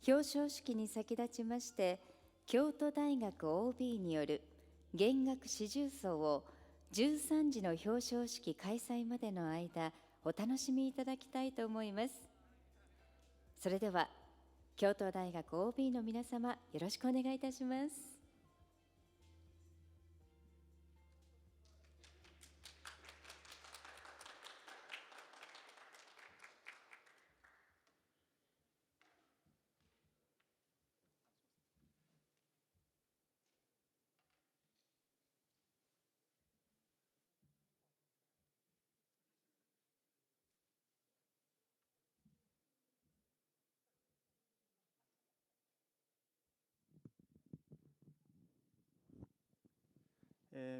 表彰式に先立ちまして、京都大学 OB による弦楽四重奏を13時の表彰式開催までの間、お楽しみいただきたいと思います。それでは、京都大学 OB の皆様、よろしくお願いいたします。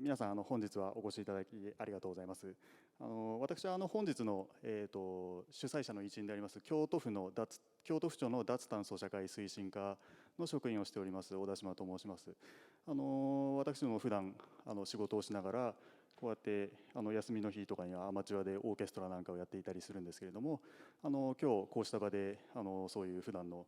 皆さん本日はお越しいただきありがとうございます。私は本日の、主催者の一員であります京都府庁の脱炭素社会推進課の職員をしております小田島と申します。私ども普段仕事をしながらこうやって休みの日とかにはアマチュアでオーケストラなんかをやっていたりするんですけれども、今日こうした場でそういう普段の、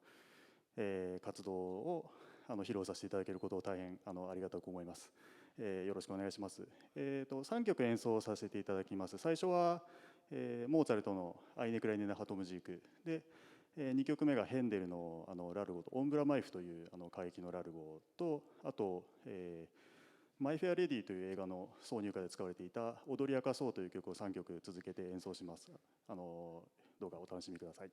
活動を披露させていただけることを大変ありがたく思います。よろしくお願いします。3曲演奏させていただきます。最初は、モーツァルトのアイネ・クライネ・ナハトムジークで、2曲目がヘンデルのラルゴとオンブラマイフという歌劇のラルゴと、あと、マイ・フェア・レディという映画の挿入歌で使われていた踊り明かそうという曲を3曲続けて演奏します。どうかお楽しみください。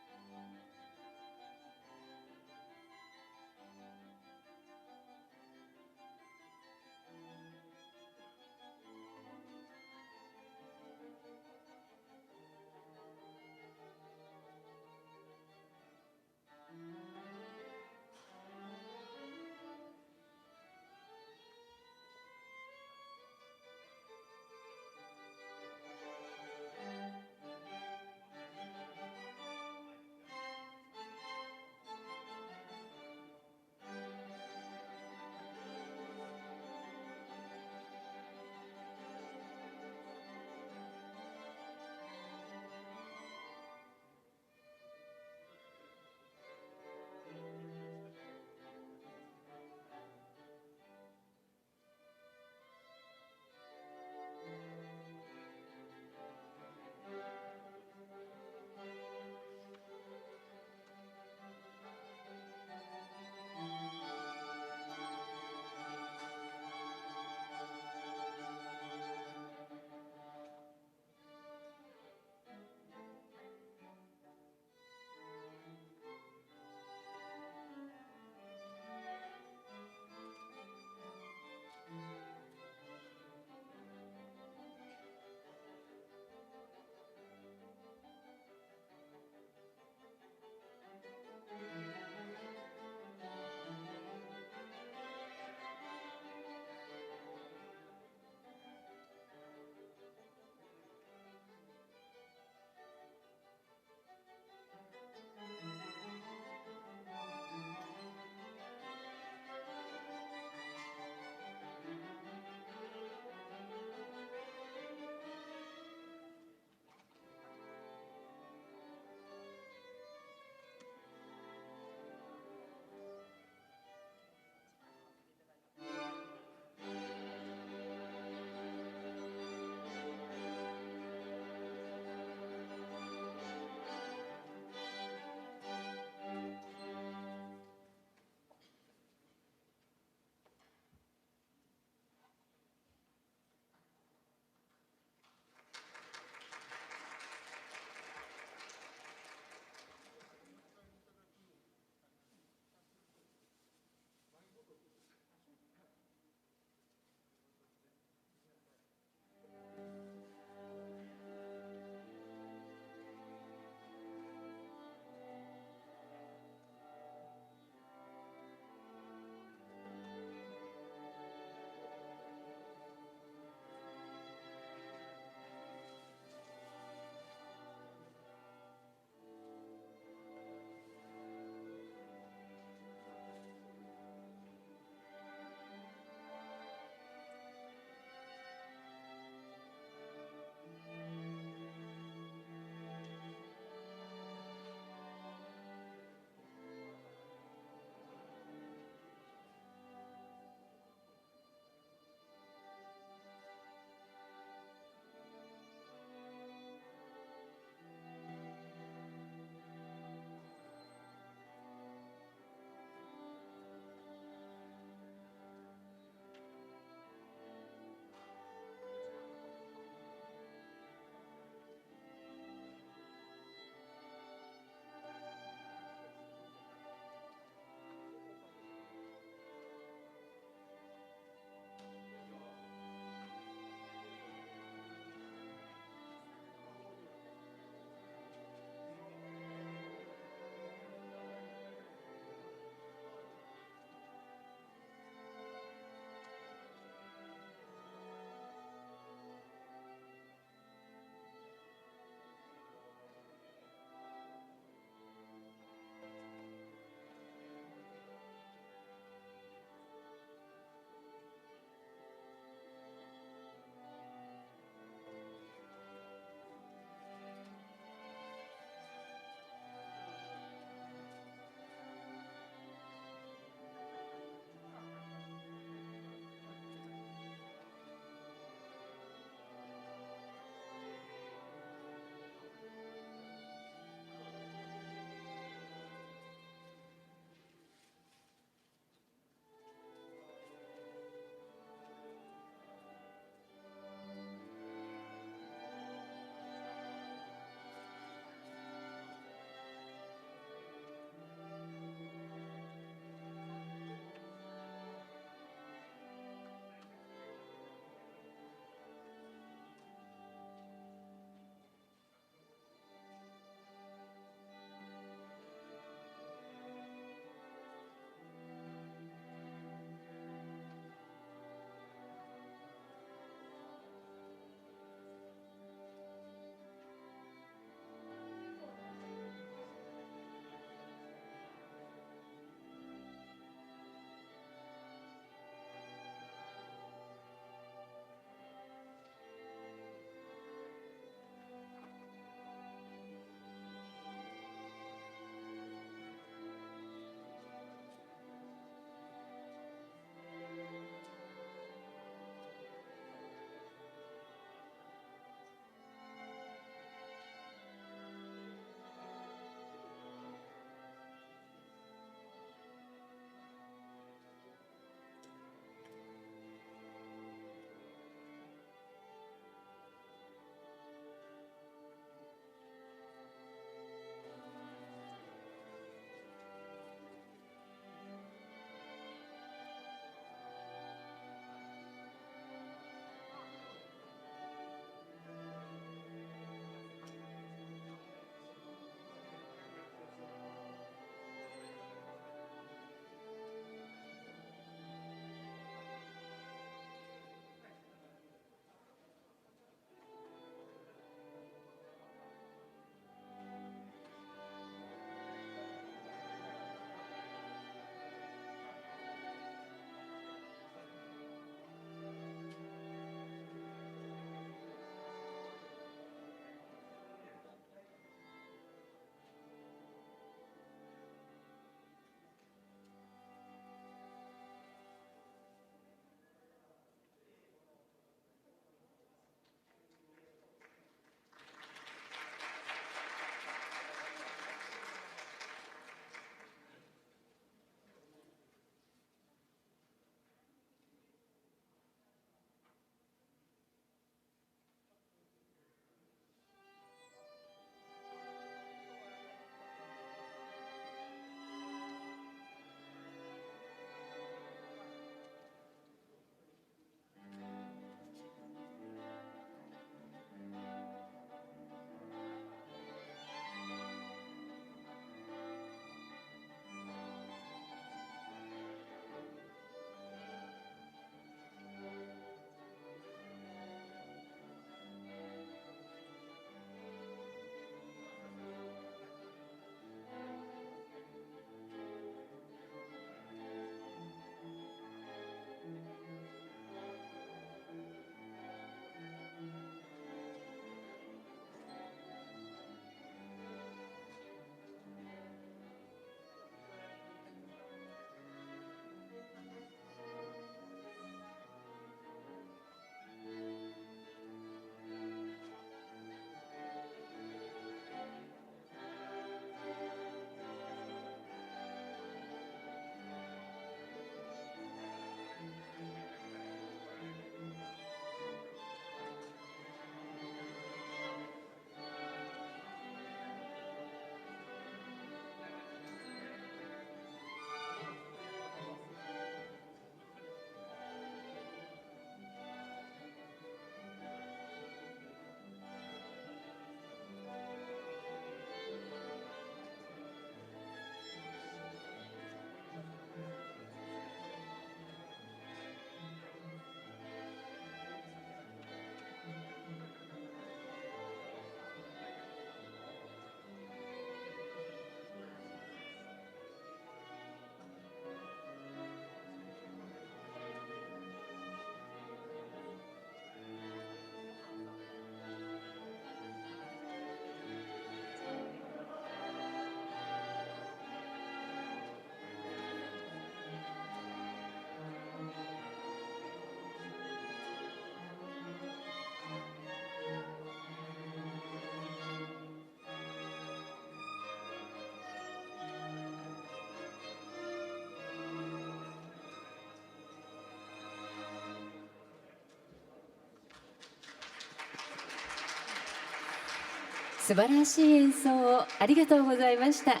素晴らしい演奏をありがとうございました。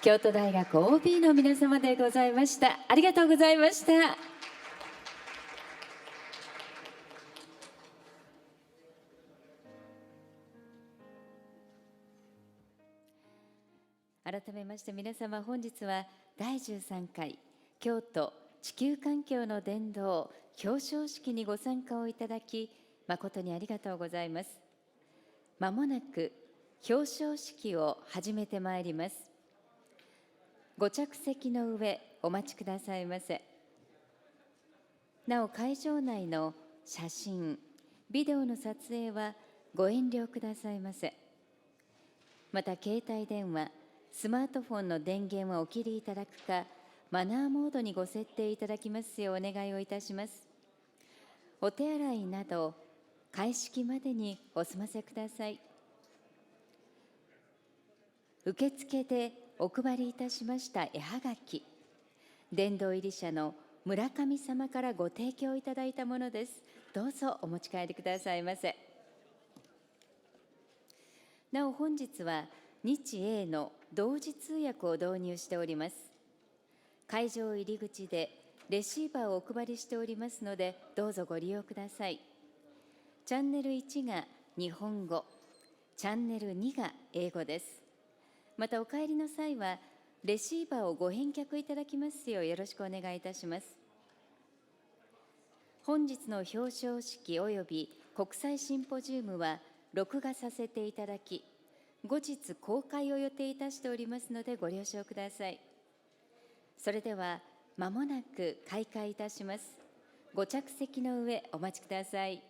京都大学 OB の皆様でございました。ありがとうございました。改めまして皆様、本日は第13回京都地球環境の伝道表彰式にご参加をいただき誠にありがとうございます。まもなく表彰式を始めてまいります。ご着席の上お待ちくださいませ。なお会場内の写真、ビデオの撮影はご遠慮くださいませ。また携帯電話、スマートフォンの電源はお切りいただくか、マナーモードにご設定いただきますようお願いをいたします。お手洗いなど開式までにお済ませください。受付でお配りいたしました絵はがき、殿堂入り者の村上様からご提供いただいたものです。どうぞお持ち帰りくださいませ。なお本日は日英の同時通訳を導入しております。会場入り口でレシーバーをお配りしておりますので、どうぞご利用ください。チャンネル1が日本語、チャンネル2が英語です。またお帰りの際は、レシーバーをご返却いただきますようよろしくお願いいたします。本日の表彰式及び国際シンポジウムは録画させていただき、後日公開を予定いたしておりますのでご了承ください。それでは間もなく開会いたします。ご着席の上お待ちください。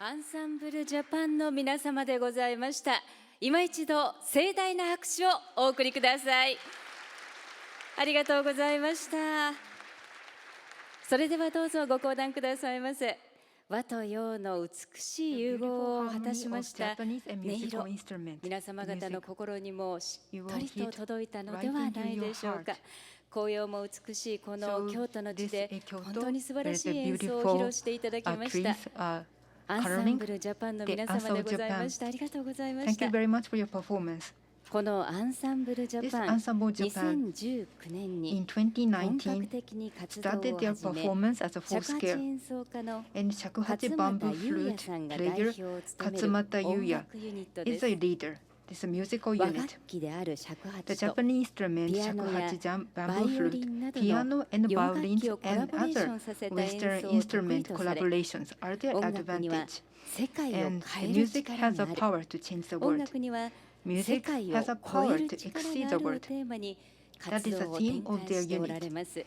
アンサンブルジャパンの皆様でございました。今一度盛大な拍手をお送りください。ありがとうございました。それではどうぞご講談くださいませ。和と洋の美しい融合を果たしました音色、皆様方の心にもしっとりと届いたのではないでしょうか。紅葉も美しいこの京都の地で本当に素晴らしい演奏を披露していただきました。アンサンブルジャパンの皆様でございました。ありがとうございました。このアンサンブルジャパン、2019年に本格的に活動を始め、尺八演奏家の勝俣優也さんが代表を務める音楽ユニットです。和楽器である尺八とピアノやバイオリンなどの洋楽器をコラボレーションさせた演奏を得意とされ、音楽には世界を変える力がある。音楽には世界を超える力があるをテーマに活動を展開しておられます。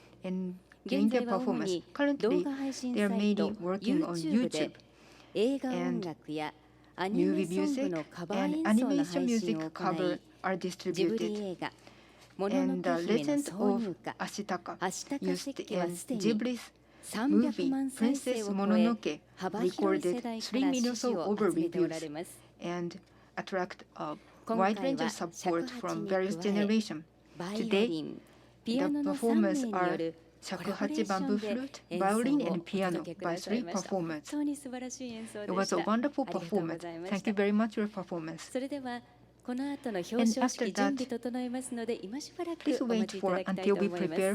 現在は主に動画配信サイト YouTube で映画音楽やアニメソングのカバー演奏の配信を行い、ジブリ映画「もののけ姫の挿入歌」「アシタカ石器」はすでに300万再生を超え、幅広い世代から支持を集めておられます。今回は尺八に加え、バイオリン、ピアノの3名によるコラボレーションで演奏をお届けくださいました。本当に素晴らしい演奏でした。ありがとうございました。それではこの後の表彰式準備整えますので、今しばらくお待ちいただきたいと思います。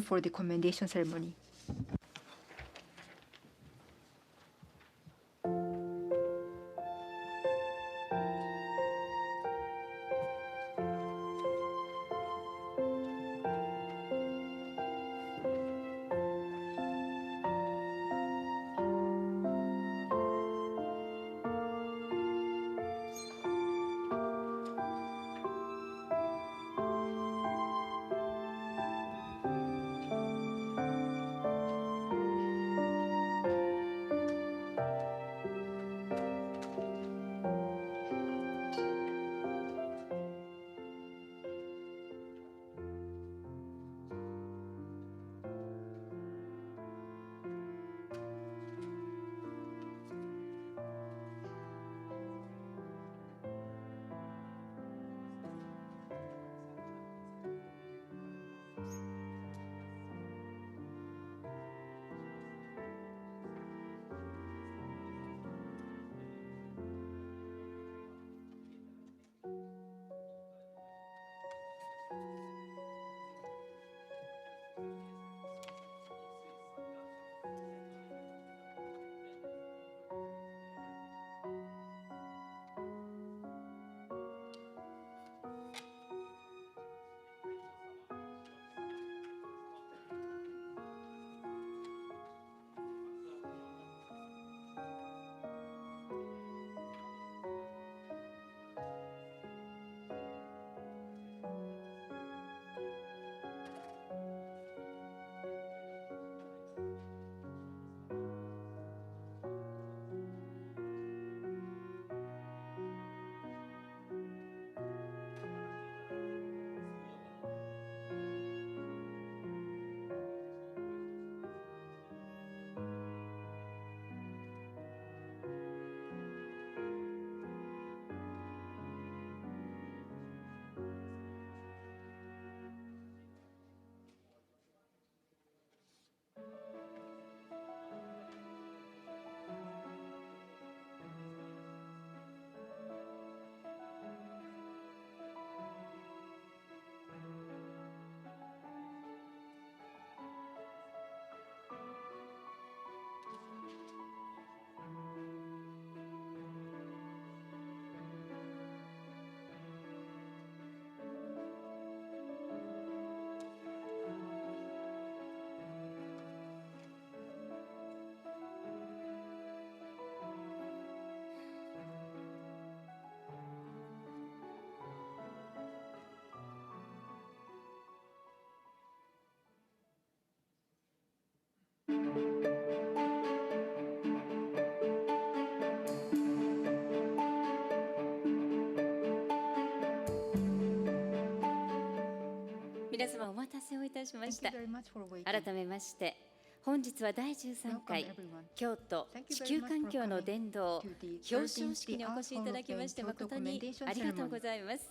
皆様お待たせをいたしまし Thank た。 you very much for waiting. 改めまして本日は第13 Welcome 回 everyone. 京都 Thank 地 you 球 very 環 much 境 for の coming 殿堂 to the 表彰 13th 式にお越しいただきまして Kyoto 誠に Commendation ありがとうご Ceremony. ざいます。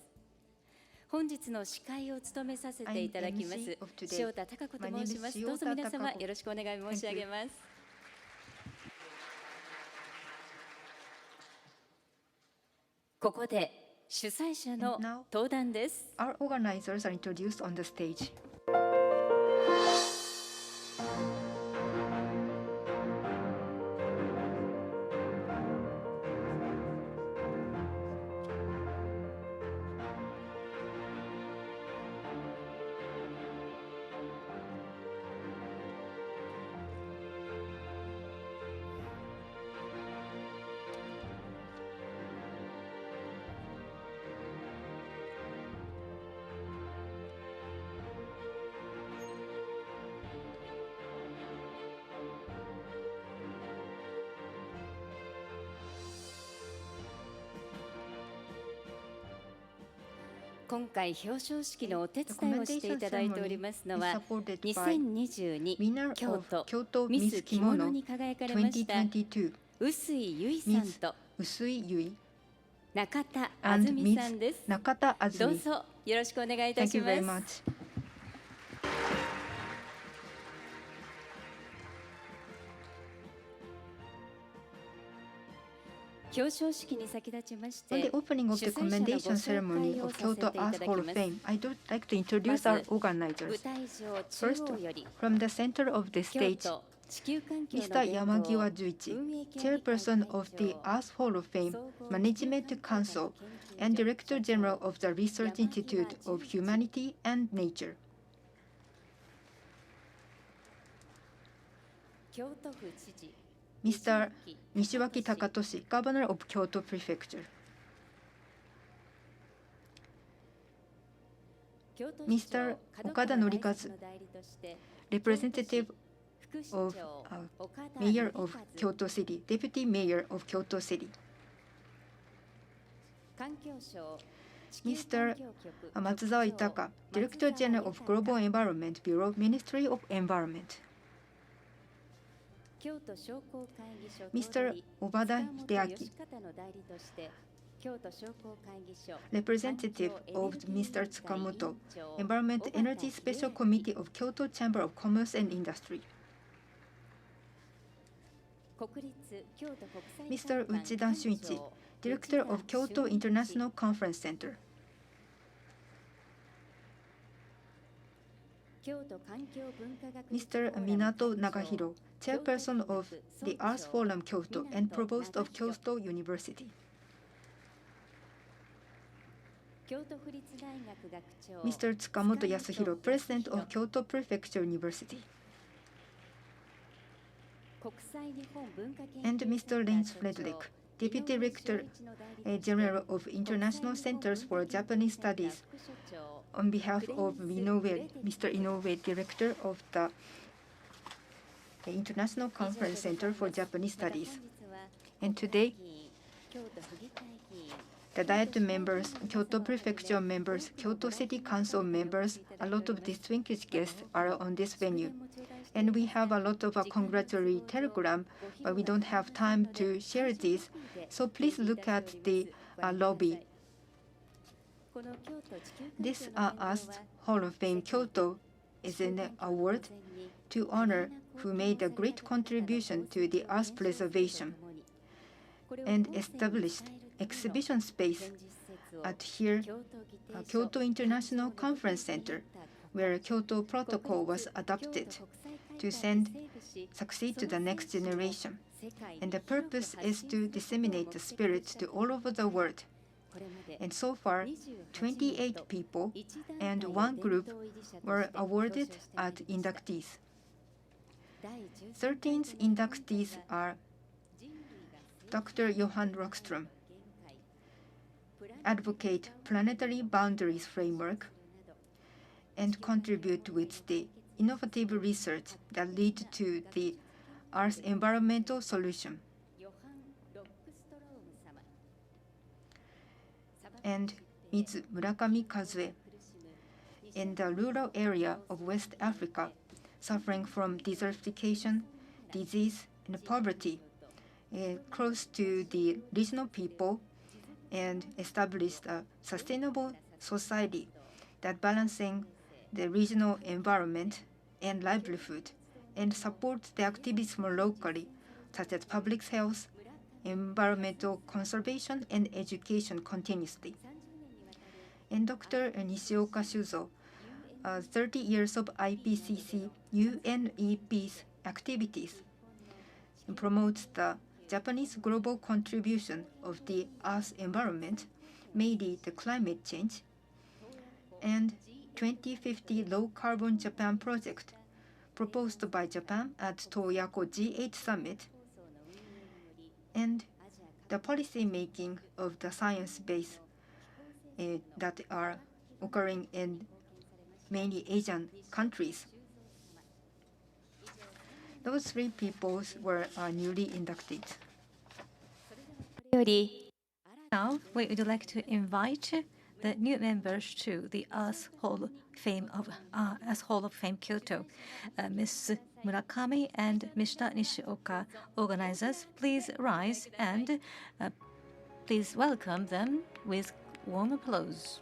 本日の司会を務めさせていただきます I'm MC of today. 塩田貴子と My name 申 is します。 塩田どうぞ皆様貴子。よろしくお願い申し上げます。ここで主催者の And now 登壇です。 Our organizers are introduced on the stage.今回表彰式のお手伝いをしていただいておりますのは2022 Winner 京 of 都 Kyoto ミ Miss ス着物 Kimono に輝かれました2022臼井由衣さんと Usui Yui 中田あ and ずみ Miss さんです。 Nakata どう Azumi. ぞよろしくお願いいた Thank し you ま very す。 much. 表彰式に先立ちまし On the て opening of the 主催者のご commendation 紹 ceremony 介を of させてい Kyoto た Arts だき Hall ま of す。 Fame, I would like to introduce まず our organizers. 舞台上中 First, 央より from the center of the 京 stage, 都地球環境の Mr. 殿堂 Yamagiwa Juichi, 運営協議会 Chairperson 会 of the 長 Arts Hall of Fame, 総合 Management Council, and Director General of the Research Institute of Humanity and Nature. 京都府知事 Mr. Nishiwaki Takatoshi, Governor of Kyoto Prefecture. 京都市長 Mr. 門 岡田 川 典和 大輔の代理として Representative 副市 of 長岡田 Mayor 典和 of Kyoto City, Deputy Mayor of Kyoto City. 環境省地球 Mr. 環境局 Matsuzawa Itaka, Director General of Global Environment Bureau, Ministry of Environment. 京都商工会議所 Mr. 小田 Obada 秀 Hideaki, 明の代理として京都商工会議所 Representative of Mr. Tsukamoto, Environment Energy Special Committee of Kyoto Chamber of Commerce and Industry. 国立京都国際 Mr. 会館 Uchida Shunichi, Director of Kyoto International Conference Center. 京都環境文化学 Mr. Minato Nagahiro, Chairperson of the Arts Forum Kyoto and Provost of Kyoto University. 京都府立大学学長 Mr. Tsukamoto Yasuhiro, President of Kyoto Prefecture University. 国際日本文化研 And 究 Mr. セン Lance ター所長 Frederick, Deputy Rector 井上修一の代理として General of International Centers for Japanese Studies, 副所長 on behalf of Inoue, Mr. Inoue, Director of the International Conference Center for Japanese Studies. And today, 京都府議会議員 the Diet members, Kyoto Prefecture members, Kyoto City Council members, a lot of distinguished guests are on this venue. And we have a lot of congratulatory telegram, but we don't have time to share these. So please look at the lobby. この京都地球環境 This の殿堂は Arts Hall of Fame Kyoto is an award to honor who made a great contribution to the earth preservation and established exhibition space at here, Kyoto International Conference Center, where Kyoto Protocol was adopted to succeed to the next generation. And the purpose is to disseminate the spirit to all over the world. And so far, 28 people and one group were awarded as inductees. 13th inductees are Dr. Johann Rockström, advocate planetary boundaries framework, and contribute with the innovative research that lead to the Earth's environmental solution. And Ms. Murakami Kazue, in the rural area of West Africa, suffering from desertification, disease, and poverty, close to the regional people, and established a sustainable society that balancing the regional environment and livelihood and supports the activities more locally, such as public health, environmental conservation, and education continuously. And Dr. Nishioka Shuzo, 30 years of IPCC UNEP's activities, promotes the Japanese global contribution of the Earth environment, mainly the climate change, and 2050 Low Carbon Japan project proposed by Japan at Toyako G8 Summit, and the policy making of the science base that are occurring in many Asian countries. Those three people were newly inducted. Now, we would like to invite the new members to the Earth Hall of Fame Kyoto. Ms. Murakami and Mr. Nishioka, organizers, please rise and please welcome them with warm applause.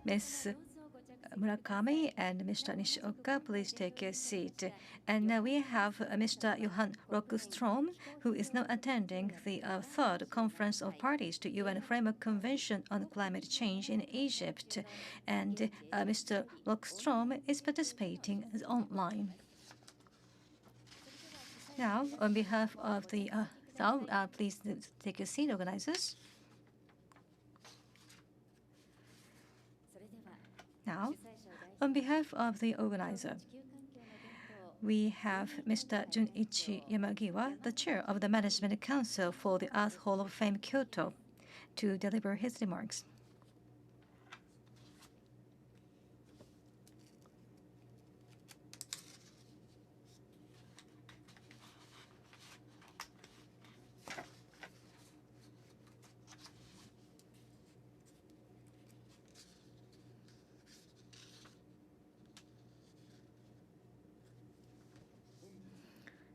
Ms. Murakami and Mr. Nishioka, please take a seat. And now we have Mr. Johan Rockström, who is now attending the third Conference of Parties to UN Framework Convention on Climate Change in Egypt. And Mr. Rockström is participating online. Now, on behalf of the please take a seat, organizers. Now, on behalf of the organizer, we have Mr. Junichi Yamagiwa, the chair of the Management Council for the Earth Hall of Fame Kyoto, to deliver his remarks.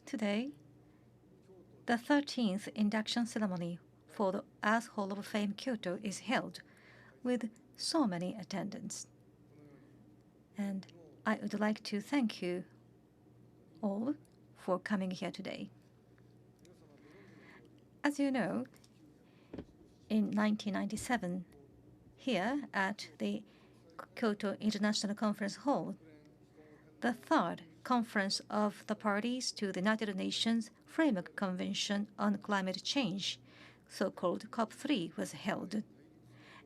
Today, the 13th induction ceremony for the Earth Hall of Fame Kyoto is held with so many attendants. And I would like to thank you all for coming here today. As you know, in 1997, here at the Kyoto International Conference Hall, the third Conference of the Parties to the United Nations Framework Convention on Climate Change, so-called COP3, was held.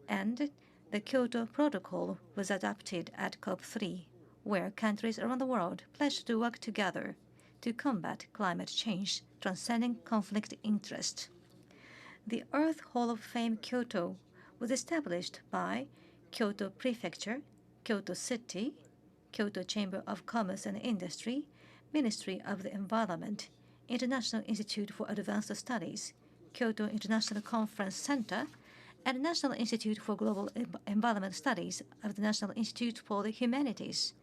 And the Kyoto Protocol was adopted at COP3, where countries around the world pledged to work together to combat climate change, transcending conflict interest. The Earth Hall of Fame Kyoto was established by Kyoto Prefecture, Kyoto City, Kyoto Chamber of Commerce and Industry, Ministry of the Environment, International Institute for Advanced Studies, Kyoto International Conference Center, and National Institute for Global Environment Studies of the National Institute for the Humanities,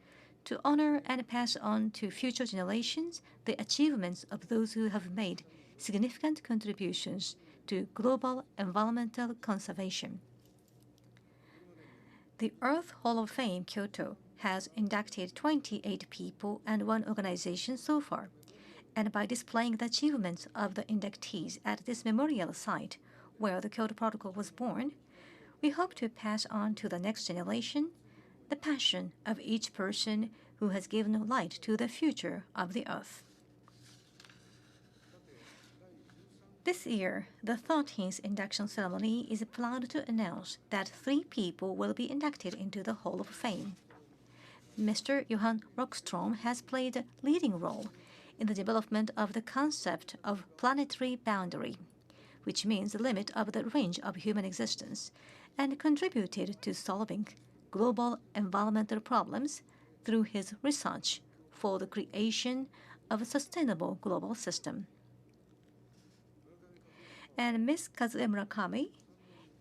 to honor and pass on to future generations the achievements of those who have made significant contributions to global environmental conservation. The Earth Hall of Fame Kyoto has inducted 28 people and one organization so far, and by displaying the achievements of the inductees at this memorial site where the Kyoto Protocol was born, we hope to pass on to the next generation the passion of each person who has given light to the future of the Earth. This year, the 13th induction ceremony is planned to announce that 3 people will be inducted into the Hall of Fame. Mr. Johan Rockström has played a leading role in the development of the concept of planetary boundary, which means the limit of the range of human existence, and contributed to solving global environmental problems through his research for the creation of a sustainable global system. And Ms. Kazue Murakami,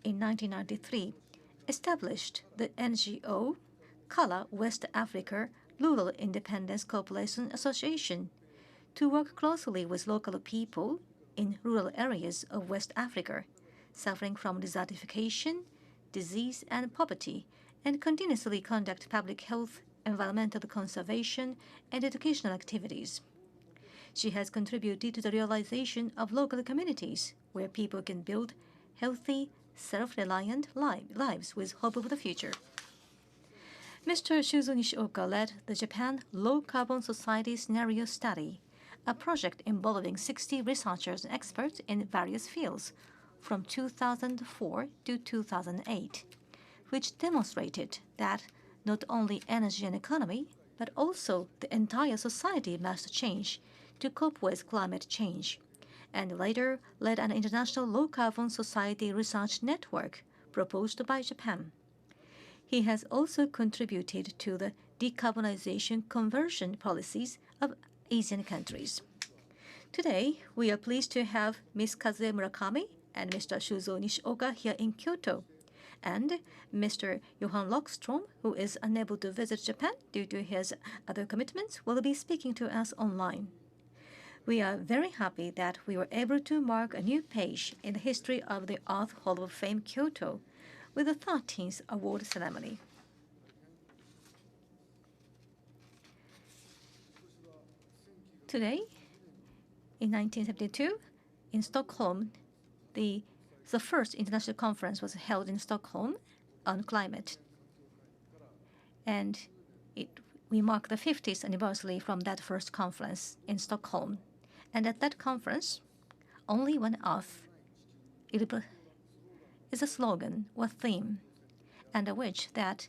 in 1993, established the NGO Kala West Africa Rural Independence Cooperation Association to work closely with local people in rural areas of West Africa, suffering from desertification, disease, and poverty, and continuously conduct public health, environmental conservation, and educational activities. She has contributed to the realization of local communities where people can build healthy, self-reliant lives with hope of the future. Mr. Shuzo Nishioka led the Japan Low Carbon Society Scenario Study, a project involving 60 researchers and experts in various fields from 2004 to 2008, which demonstrated that not only energy and economy, but also the entire society must change to cope with climate change, and later led an international low-carbon society research network proposed by Japan. He has also contributed to the decarbonization conversion policies of Asian countries. Today, we are pleased to have Ms. Kazue Murakami and Mr. Shuzo Nishioka here in Kyoto, and Mr. Johan Lockstrom, who is unable to visit Japan due to his other commitments, will be speaking to us online. We are very happy that we were able to mark a new page in the history of the Earth Hall of Fame Kyoto with the 13th award ceremony. Today, in 1972, in Stockholm, the first international conference was held in Stockholm on climate. And we mark the 50th anniversary from that first conference in Stockholm. And at that conference, only one Earth is a slogan or theme, under which that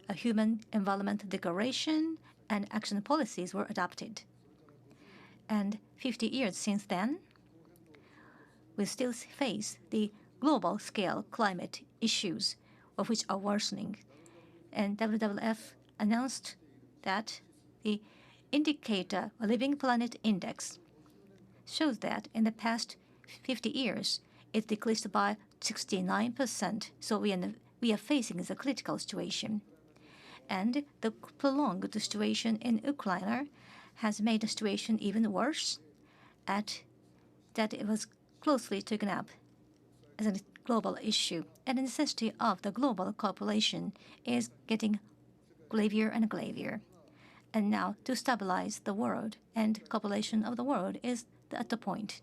a human environment declaration and action policies were adopted. And 50 years since then, we still face the global scale climate issues, of which are worsening. And WWF announced that the indicator, a Living Planet Index, shows that in the past 50 years, it decreased by 69%. So we are facing a critical situation. And the prolonged situation in Ukraine has made the situation even worse, that it was closely taken up as a global issue. And the necessity of the global cooperation is getting graver and graver. And now to stabilize the world and cooperation of the world is at the point.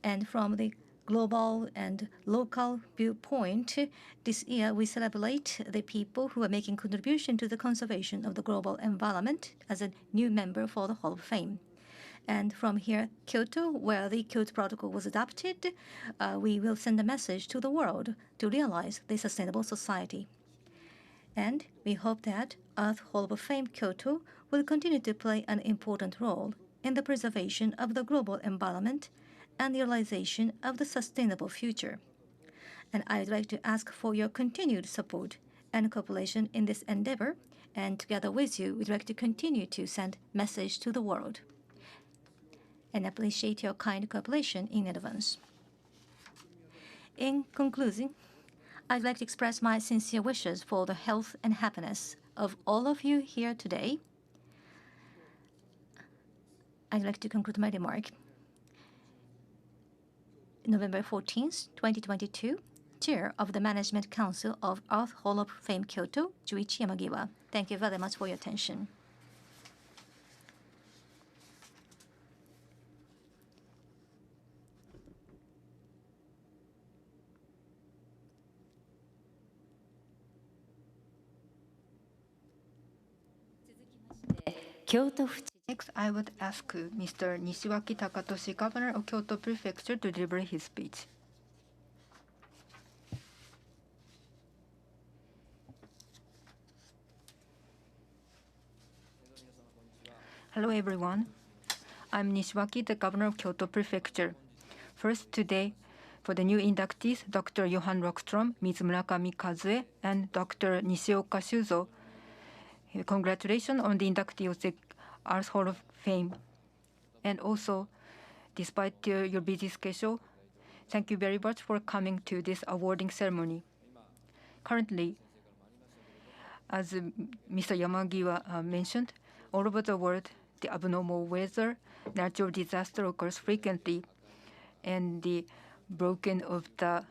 And from the global and local viewpoint, this year we celebrate the people who are making contribution to the conservation of the global environment as a new member for the Hall of Fame. And from here, Kyoto, where the Kyoto Protocol was adopted, we will send a message to the world to realize the sustainable society. And we hope that Earth Hall of Fame Kyoto will continue to play an important role in the preservation of the global environment and the realization of the sustainable future. And I'd like to ask for your continued support and cooperation in this endeavor, and together with you, we'd like to continue to send message to the world and appreciate your kind cooperation in advance. In conclusion, I'd like to express my sincere wishes for the health and happiness of all of you here today. I'd like to conclude my remark. November 14th, 2022, Chair of the Management Council of Earth Hall of Fame Kyoto, Juichi Yamagiwa. Thank you very much for your attention. Next, I would ask Mr. Nishiwaki Takatoshi, Governor of Kyoto Prefecture, to deliver his speech. Hello, everyone. I'm Nishiwaki, the governor of Kyoto Prefecture. First, today, for the new inductees, Dr. Johan Rockstrom, Ms. Murakami Kazue, and Dr. Nishioka Shuzo. Congratulations on the inductee of the Arts Hall of Fame. And also, despite your busy schedule, thank you very much for coming to this awarding ceremony. Currently, as Mr. Yamagiwa mentioned, all over the world, the abnormal weather, natural disaster occurs frequently, and the broken of the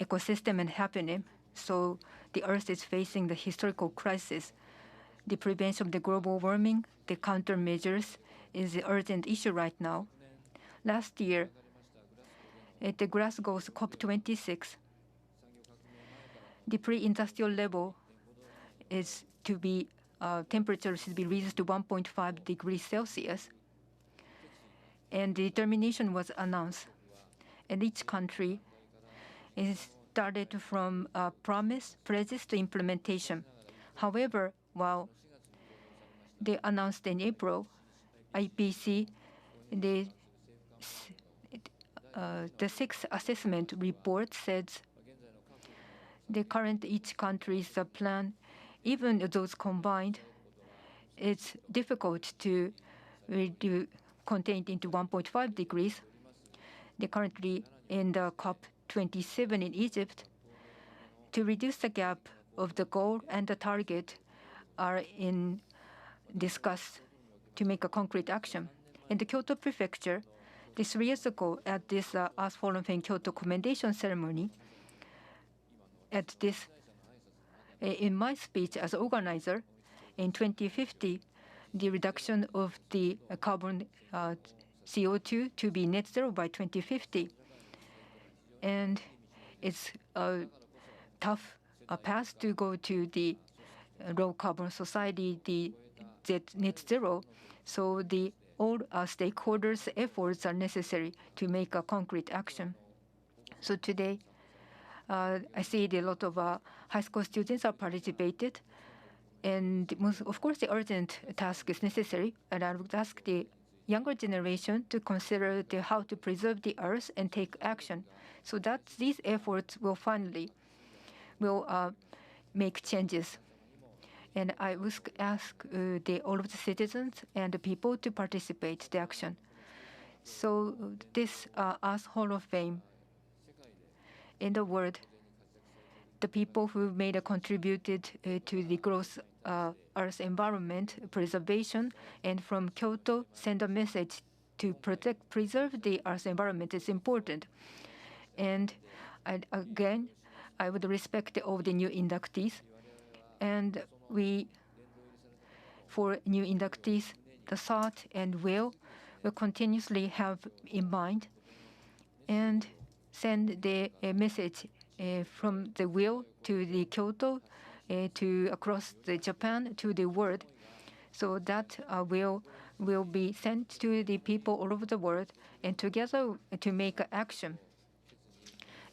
ecosystem and happening. So the Earth is facing the historical crisis. The prevention of the global warming, the countermeasures, is the urgent issue right now. Last year, at the Glasgow's COP26, the pre-industrial level is to be temperature should be reduced to 1.5 degrees Celsius, and the determination was announced. And each country is started from pledges to implementation. However, while they announced in April, IPC, the sixth assessment report says the current each country's plan, even those combined, it's difficult to contain it into 1.5 degrees. They're currently in the COP27 in Egypt. To reduce the gap of the goal and the target are discussed to make a concrete action. In the Kyoto Prefecture, 3 years ago at this Earth Hall of Fame Kyoto Commendation ceremony, in my speech as organizer, in 2050, the reduction of the carbon CO2 to be net zero by 2050. And it's a tough path to go to the low carbon society, the net zero. So all stakeholders' efforts are necessary to make a concrete action. So today, I see a lot of high school students are participated, and of course the urgent task is necessary. And I would ask the younger generation to consider how to preserve the earth and take action, so that these efforts will finally make changes. And I would ask all of the citizens and the people to participate in the action. So this Earth Hall of Fame, in the world, the people who made a contributed to the growth Earth environment preservation, and from Kyoto send a message to preserve the Earth environment is important. And again, I would respect all the new inductees, and for new inductees, the thought and will continuously have in mind, and send the message from the will to the Kyoto, to across the Japan to the world, so that will be sent to the people all over the world, and together to make action.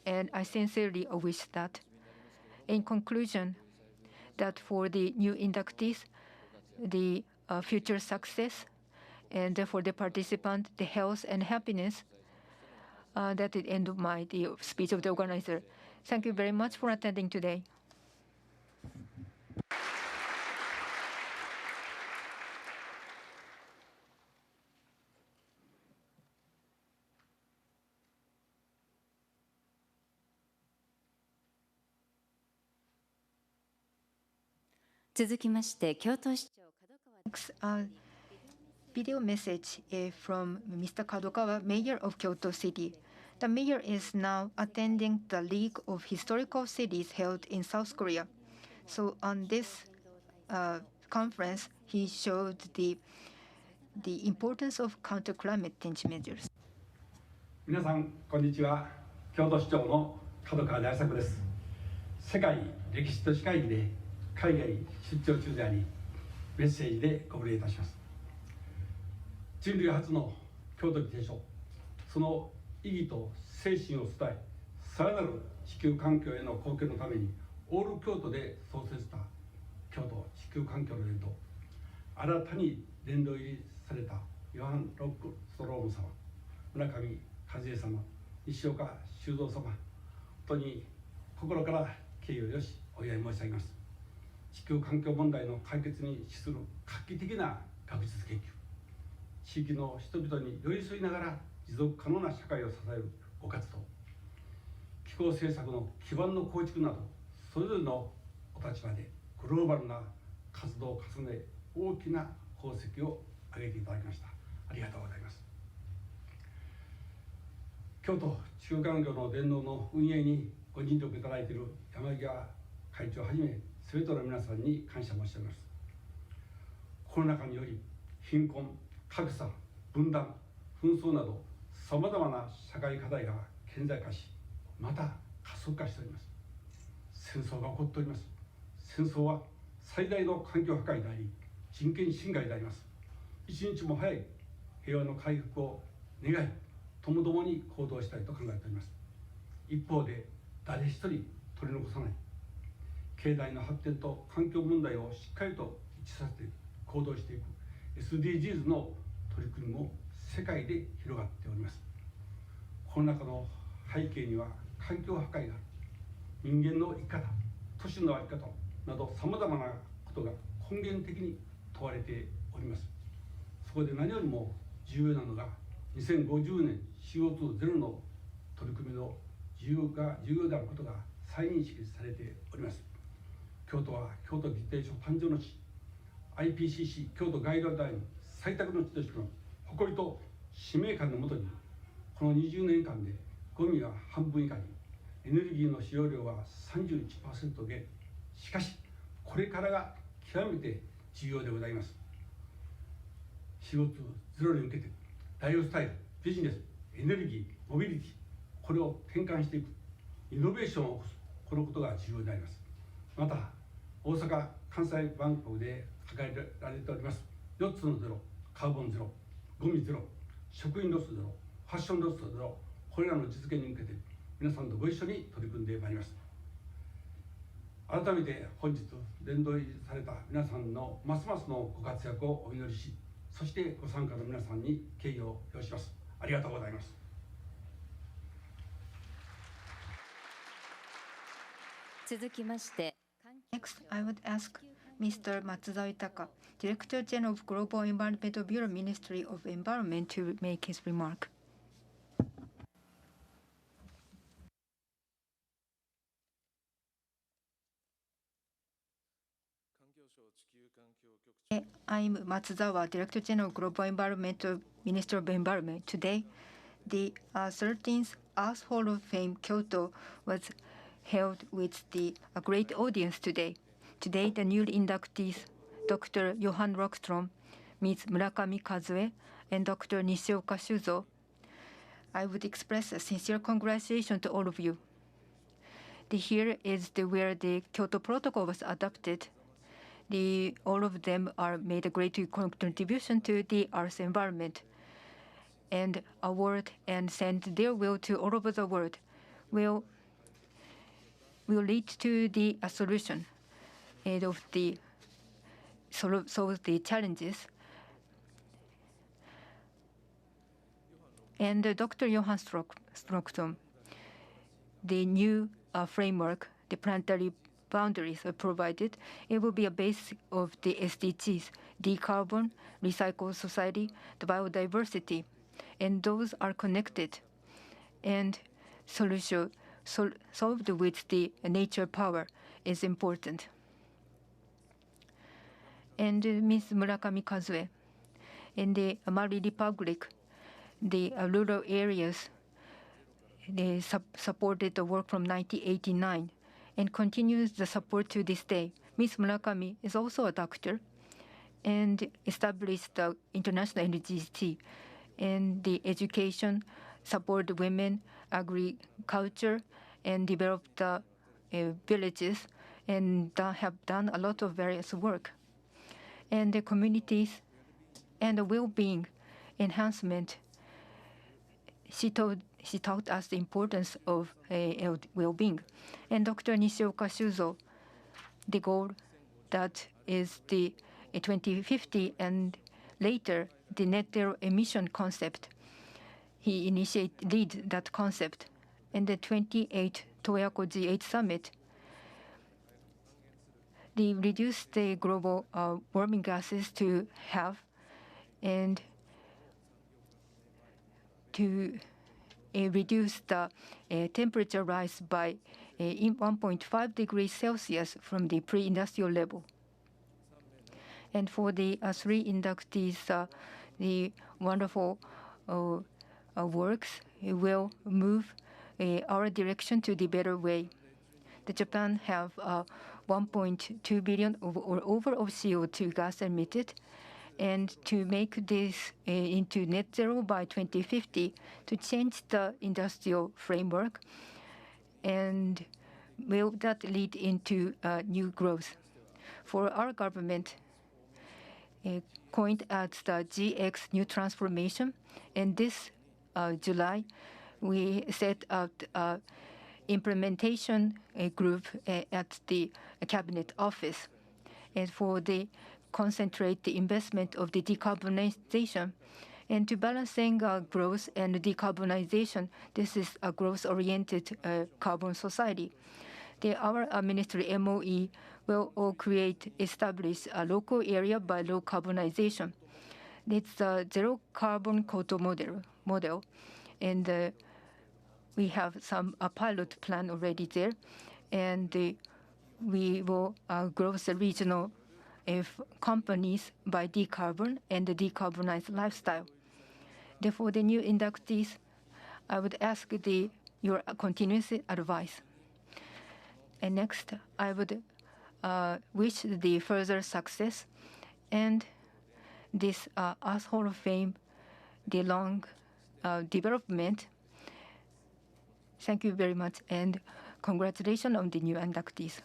And I sincerely wish that, in conclusion, that for the new inductees, the future success, and for the participant, the health and happiness. That is the end of the speech of the organizer. Thank you very much for attending today. Video message from Mr. Kadokawa, Mayor of Kyoto City. The mayor is now attending the League of Historical Cities held in South Korea. So on this conference, he showed the importance of counter climate change measures. 皆さんこんにちは。京都市長の門川大作です。世界歴史都市会議で海外出張中であり、メッセージでご無礼いたします。人類初の京都議定書、その意義と精神を伝え、さらなる地球環境への貢献のためにオール京都で創設した京都地球環境の連動、新たに殿堂入りされたヨハン・ロックストローム様、村上和恵様、西岡修造様、本当に心から敬意をよしお祝い申し上げます。地球環境問題の解決に資する画期的な学術研究、地域の人々に寄り添いながら持続可能な社会を支えるご活動、気候政策の基盤の構築など、それぞれのお立場でグローバルな活動を重ね、大きな功績を挙げていただきました。ありがとうございます。京都地球環境の伝道の運営にご尽力いただいている山際会長をはじめ、すべての皆さんに感謝申し上げます。コロナ禍により貧困、格差、分断、紛争などさまざまな社会課題が顕在化し、また加速化しております。戦争が起こっております。戦争は最大の環境破壊であり、人権侵害であります。一日も早い平和の回復を願い、ともどもに行動したいと考えております。一方で、誰一人取り残さない、経済の発展と環境問題をしっかりと一致させて行動していく SDGs の取り組みも世界で広がっております。この中の背景には環境破壊がある、人間の生き方、都市の在り方などさまざまなことが根源的に問われております。そこで何よりも重要なのが2050年 CO2 ゼロの取り組みの重要であることが再認識されております。京都は京都議定書誕生の地、 IPCC 京都ガイドライン採択の地としての誇りと使命感のもとに、この20年間でゴミは半分以下に、エネルギーの使用量は 31% 減。しかしこれからが極めて重要でございます。 CO2 ゼロに向けてライフスタイル、ビジネス、エネルギー、モビリティ、これを転換していく、イノベーションを起こす、このことが重要であります。また大阪・関西万国で掲げられております4つのゼロ、カーボンゼロ、ゴミゼロ、食品ロスゼロ、ファッションロスゼロ、これらの実現に向けて皆さんとご一緒に取り組んでまいります。改めて本日伝道された皆さんのますますのご活躍をお祈りし、そしてご参加の皆さんに敬意を表します。ありがとうございます。続きまして、Next, I would ask Mr. Matsuda Yutaka, Director General of Global Environmental Bureau, Ministry of Environment, to make his remark. I'm Matsuzawa, Director General of Global Environmental Minister of Environment. Today, the 13th Earth Hall of Fame Kyoto was held with a great audience today. Today, the new inductees, Dr. Johan Rockström, Ms. Murakami Kazue, and Dr. Nishioka Shuzo. I would express a sincere congratulations to all of you. Here is where the Kyoto Protocol was adopted. All of them made a great contribution to the Earth environment, and award and send their will to all over the world will lead to the solution of the solve the challenges. And Dr. Johan Rockström, the new framework, the planetary boundaries are provided. It will be a base of the SDGs, decarbon, recycle society, the biodiversity, and those are connected and solved with the nature power is important. And Ms. Murakami Kazue, in the Mali Republic, the rural areas, they supported the work from 1989 and continues the support to this day. Ms. Murakami is also a doctor and established the international NGT and the education, support women, agriculture, and develop the villages, and have done a lot of various work. And the communities and the well-being enhancement. She taught us the importance of well-being. And Dr. Nishioka Shuzo, the goal that is the 2050 and later the net zero emission concept. He lead that concept. In the 28th Toyako G8 summit, they reduced the global warming gases to half and to reduce the temperature rise by 1.5 degrees Celsius from the pre-industrial level. And for the 3 inductees, the wonderful works will move our direction to the better way. The Japan have 1.2 billion or over of CO2 gas emitted, and to make this into net zero by 2050, to change the industrial framework, and will that lead into new growth? For our government, coined as the GX New Transformation, and this July, we set out implementation group at the Cabinet Office, and for the concentrate the investment of the decarbonization. And to balancing growth and decarbonization, this is a growth-oriented carbon society. Our ministry MOE will all establish a local area by low carbonization. It's a zero carbon Kyoto model, and we have some pilot plan already there, and we will grow the regional companies by decarbon and the decarbonized lifestyle. Therefore, the new inductees, I would ask your continuous advice. And next, I would wish the further success and this Earth Hall of Fame, the long development. Thank you very much, and congratulations on the new inductees.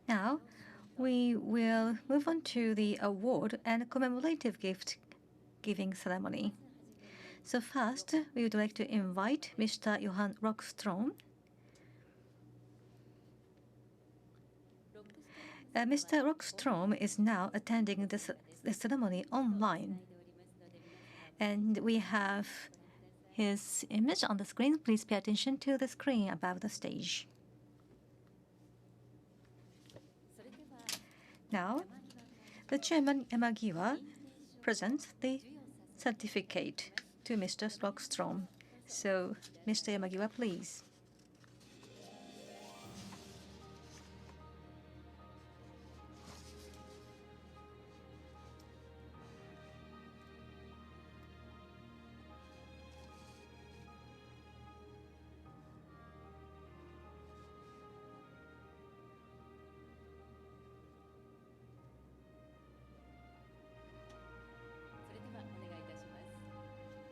Now, we will move on to the award and commemorative gift giving ceremony. So first, we would like to invite Mr. Johan Rockström. Mr. Rockström is now attending the ceremony online. And we have his image on the screen. Please pay attention to the screen above the stage. Now, the chairman Yamagiwa presents the certificate to Mr. Rockström. So, Mr. Yamagiwa, please.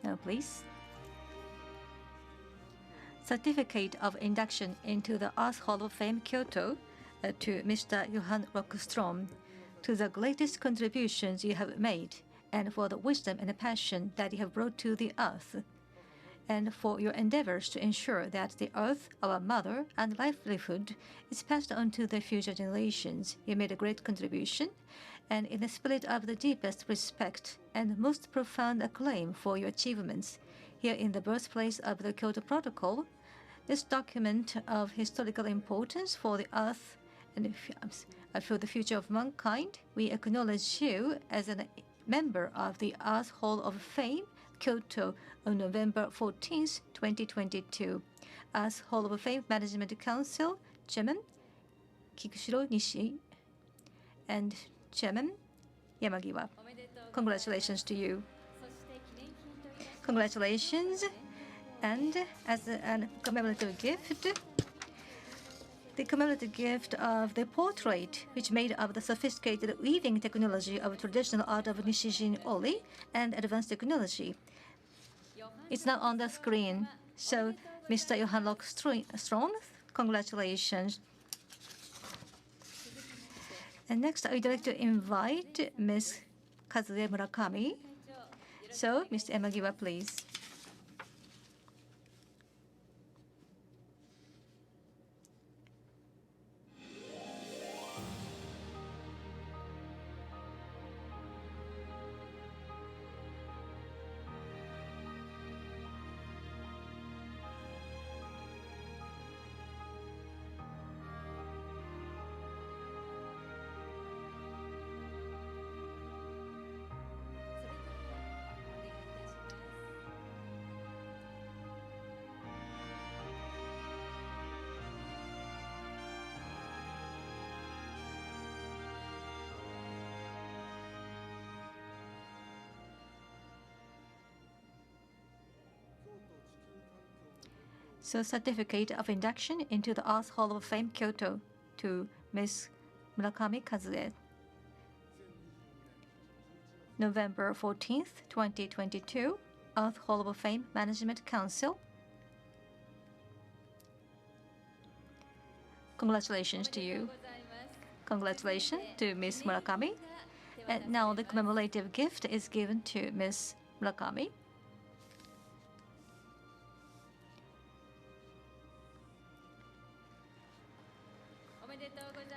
Now, please. Certificate of induction into the Earth Hall of Fame, Kyoto, to Mr. Johan Rockström, to the greatest contributions you have made, and for the wisdom and the passion that you have brought to the earth, and for your endeavors to ensure that the earth, our mother, and livelihood is passed on to the future generations. You made a great contribution, and in the spirit of the deepest respect and most profound acclaim for your achievements, here in the birthplace of the Kyoto Protocol, this document of historical importance for the earth and for the future of mankind, we acknowledge you as a member of the Earth Hall of Fame, Kyoto, on November 14, 2022. Earth Hall of Fame Management Council, Chairman Kikushiro Nishi, and Chairman Yamagiwa. Congratulations to you. Congratulations. And as a commemorative gift, the commemorative gift of the portrait, which made of the sophisticated weaving technology of traditional art of Nishijin Ori and advanced technology. It's now on the screen. So, Mr. Johan Rockström, congratulations. And next, I would like to invite Ms. Kazue Murakami. So, Mr. Emagiwa, please. So, certificate of induction into the Earth Hall of Fame, Kyoto, to Ms. Murakami Kazue. November 14th, 2022, Earth Hall of Fame Management Council. Congratulations to you. Congratulations to Ms. Murakami. And now the commemorative gift is given to Ms. Murakami.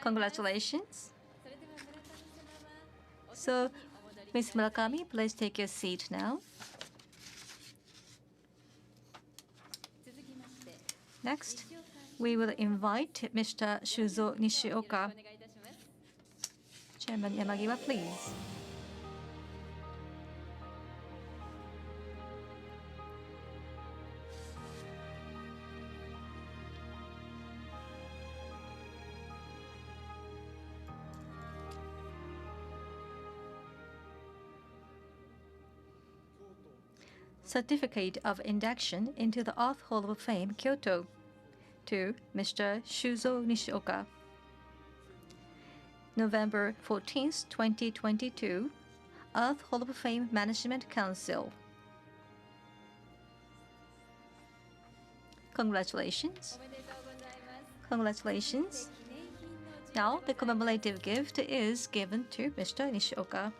Congratulations. So, Ms. Murakami, please take your seat now. Next, we will invite Mr. Shuzo Nishioka. Chairman Yamagiwa, please. Certificate of induction into the Earth Hall of Fame, Kyoto, to Mr. Shuzo Nishioka. November 14th, 2022, Earth Hall of Fame Management Council. Congratulations. Congratulations. Now, the commemorative gift is given to Mr. Nishioka.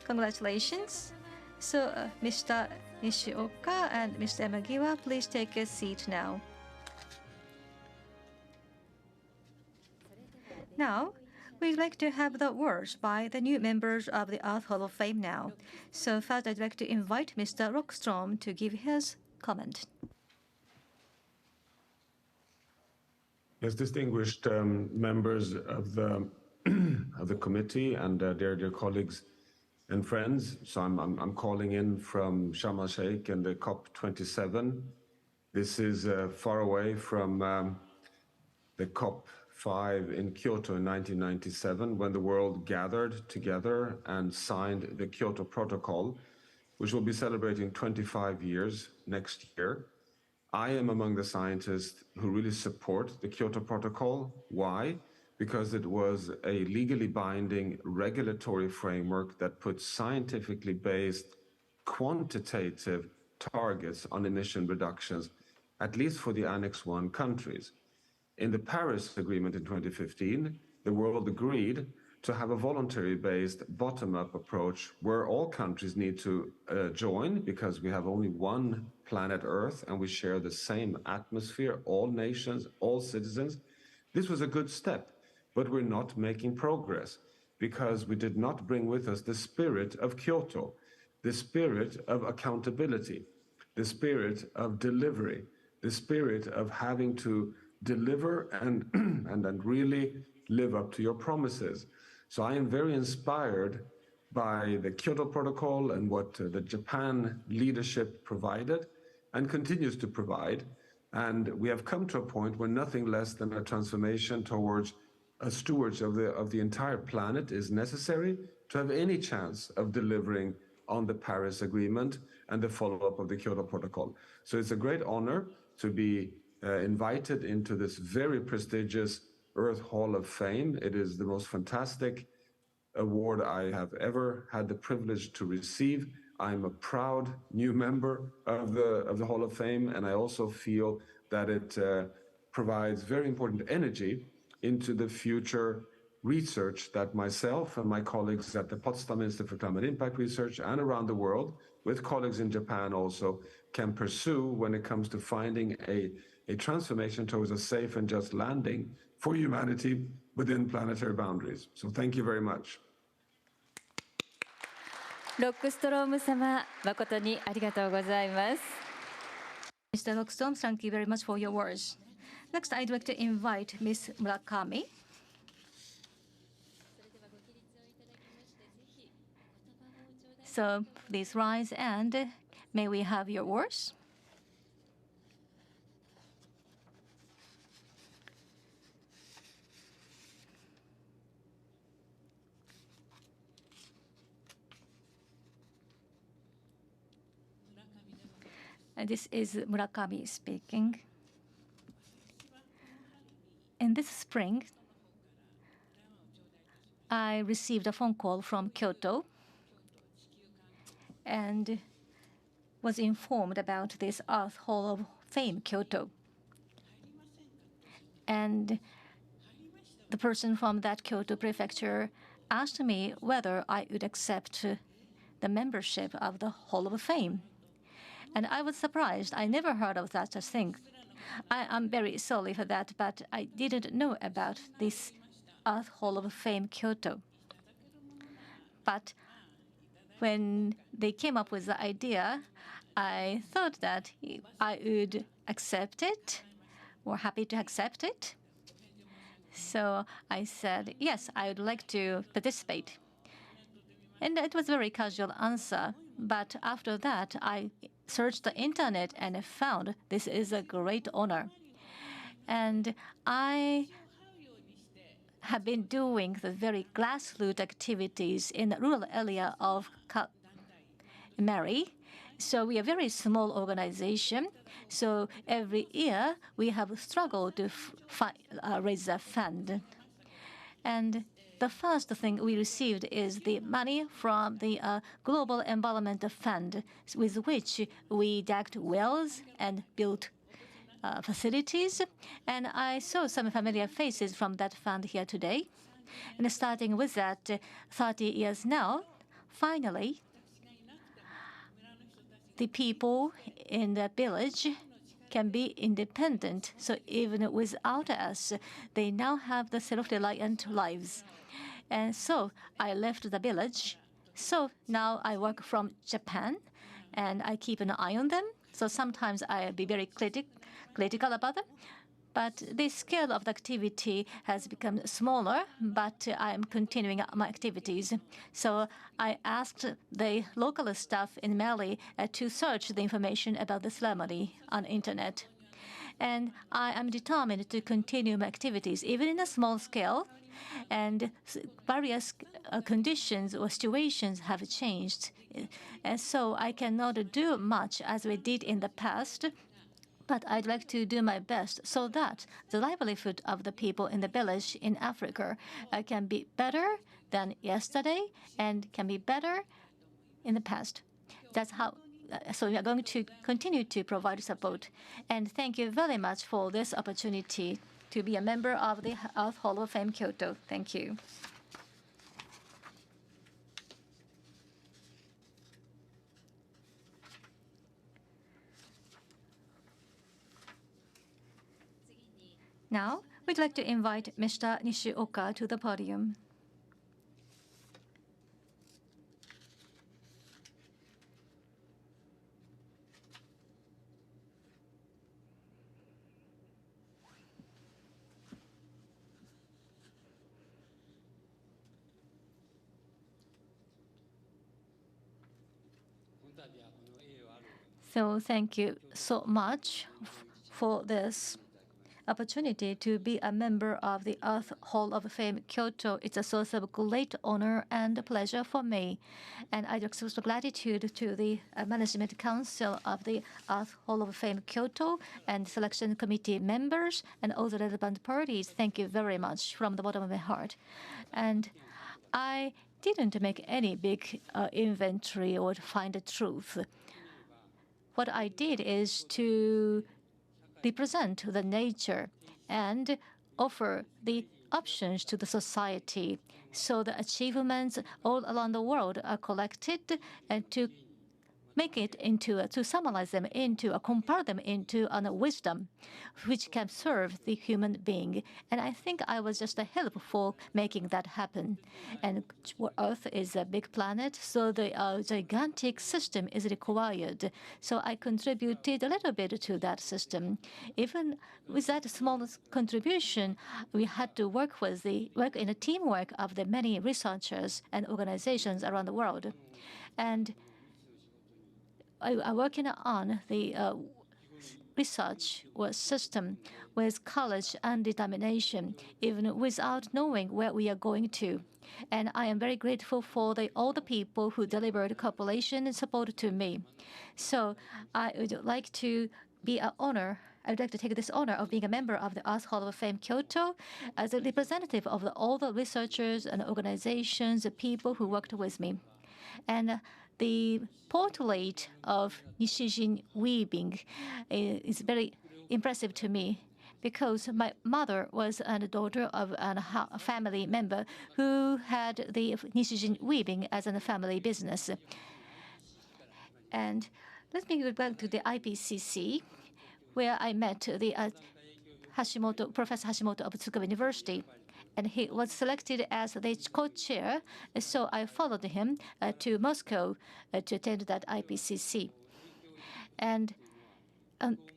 Congratulations. So, Mr. Nishioka and Mr. Emagiwa, please take a seat now. Now, we'd like to have the words by the new members of the Earth Hall of Fame now. So first, I'd like to invite Mr. Rockstrom to give his comment. Yes, distinguished members of the of the committee and dear colleagues and friends. So I'm calling in from Sharm el Sheikh and the COP27. This is far away from the COP5 in Kyoto in 1997, when the world gathered together and signed the Kyoto Protocol, which will be celebrating 25 years next year. I am among the scientists who really support the Kyoto Protocol. Why? Because it was a legally binding regulatory framework that puts scientifically based quantitative targets on emission reductions, at least for the Annex I countries. In the Paris Agreement in 2015, the world agreed to have a voluntary-based bottom-up approach where all countries need to join, because we have only one planet Earth and we share the same atmosphere, all nations, all citizens. This was a good step, but we're not making progress because we did not bring with us the spirit of Kyoto, the spirit of accountability, the spirit of delivery, the spirit of having to deliver and really live up to your promises. So I am very inspired by the Kyoto Protocol and what the Japan leadership provided and continues to provide. And we have come to a point where nothing less than a transformation towards a steward of the entire planet is necessary to have any chance of delivering on the Paris Agreement and the follow-up of the Kyoto Protocol. So it's a great honor to be invited into this very prestigious Earth Hall of Fame. It is the most fantastic award I have ever had the privilege to receive. I'm a proud new member of the Hall of Fame, and I also feel that it provides very important energy into the future research that myself and my colleagues at the Potsdam Institute for Climate Impact Research and around the world, with colleagues in Japan also, can pursue when it comes to finding a transformation towards a safe and just landing for humanity within planetary boundaries. So thank you very much. ロックストローム様、誠にありがとうございます。Mr. Rockstone, thank you very much for your words. Next, I'd like to invite Ms. Murakami. So please rise and may we have your words? This is Murakami speaking. In this spring, I received a phone call from Kyoto and was informed about this Earth Hall of Fame, Kyoto. And the person from that Kyoto prefecture asked me whether I would accept the membership of the Hall of Fame. And I was surprised. I never heard of such a thing. I am very sorry for that, but I didn't know about this Earth Hall of Fame, Kyoto. But when they came up with the idea, I thought that I would accept it, or happy to accept it. So I said, yes, I would like to participate. And it was a very casual answer. But after that, I searched the internet and I found this is a great honor. And I have been doing the very grassroots activities in the rural area of Mary. So we are a very small organization. So every year we have struggled to raise a fund. And the first thing we received is the money from the Global Environment Fund, with which we dug wells and built facilities. And I saw some familiar faces from that fund here today. And starting with that, 30 years now, finally, the people in the village can be independent. So even without us, they now have the self-reliant lives. And so I left the village. So now I work from Japan, and I keep an eye on them. So sometimes I'll be very critical about them. But the scale of the activity has become smaller, but I'm continuing my activities. So I asked the local staff in Mali to search the information about the ceremony on the internet. And I am determined to continue my activities, even in a small scale. And various conditions or situations have changed. And so I cannot do much as we did in the past. But I'd like to do my best so that the livelihood of the people in the village in Africa can be better than yesterday and can be better in the past. That's how. So we are going to continue to provide support. And thank you very much for this opportunity to be a member of the Earth Hall of Fame Kyoto. Thank you. Now, we'd like to invite Mr. Nishioka to the podium. So thank you so much for this opportunity to be a member of the Earth Hall of Fame Kyoto. It's a source of great honor and pleasure for me. And I express gratitude to the Management Council of the Earth Hall of Fame Kyoto and selection committee members and all the relevant parties. Thank you very much from the bottom of my heart. And I didn't make any big inventory or find the truth. What I did is to represent the nature and offer the options to the society. So the achievements all around the world are collected and to make it into, to summarize them into, compile them into a wisdom which can serve the human being. And I think I was just a help for making that happen. And Earth is a big planet, so the gigantic system is required. So I contributed a little bit to that system. Even with that small contribution, we had to work in a teamwork of the many researchers and organizations around the world. And I'm working on the research or system with courage and determination, even without knowing where we are going to. And I am very grateful for all the people who delivered cooperation and support to me. So I would like to be an honor. I would like to take this honor of being a member of the Earth Hall of Fame Kyoto as a representative of all the researchers and organizations, the people who worked with me. And the portrait of Nishijin weaving is very impressive to me because my mother was a daughter of a family member who had the Nishijin weaving as a family business. And let me go back to the IPCC, where I met the Professor Hashimoto of Tsukuba University. And he was selected as the co-chair, so I followed him to Moscow to attend that IPCC. And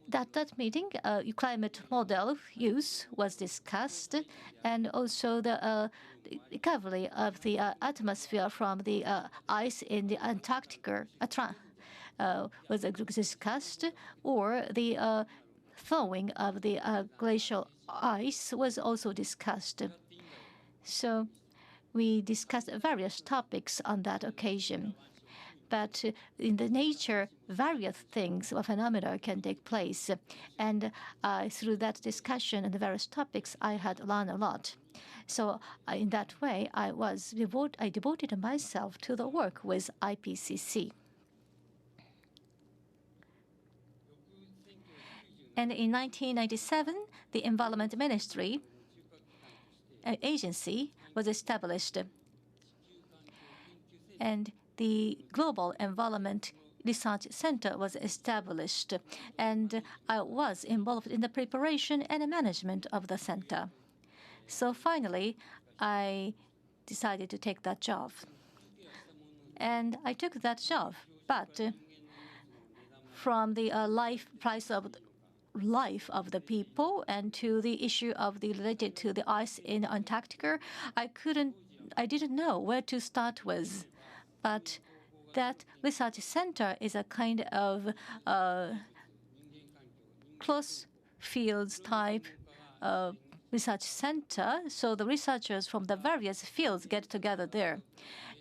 that meeting, climate model use was discussed, and also the recovery of the atmosphere from the ice in the Antarctica was discussed, or the thawing of the glacial ice was also discussed. So we discussed various topics on that occasion. But in the nature, various things or phenomena can take place. And through that discussion and the various topics, I had learned a lot. So in that way, I devoted myself to the work with IPCC. And in 1997, the Environment Ministry agency was established. And the Global Environment Research Center was established. And I was involved in the preparation and management of the center. So finally, I decided to take that job. And I took that job, but from the price of life of the people and to the issue of the related to the ice in Antarctica, I didn't know where to start with. But that research center is a kind of close fields type research center. So the researchers from the various fields get together there.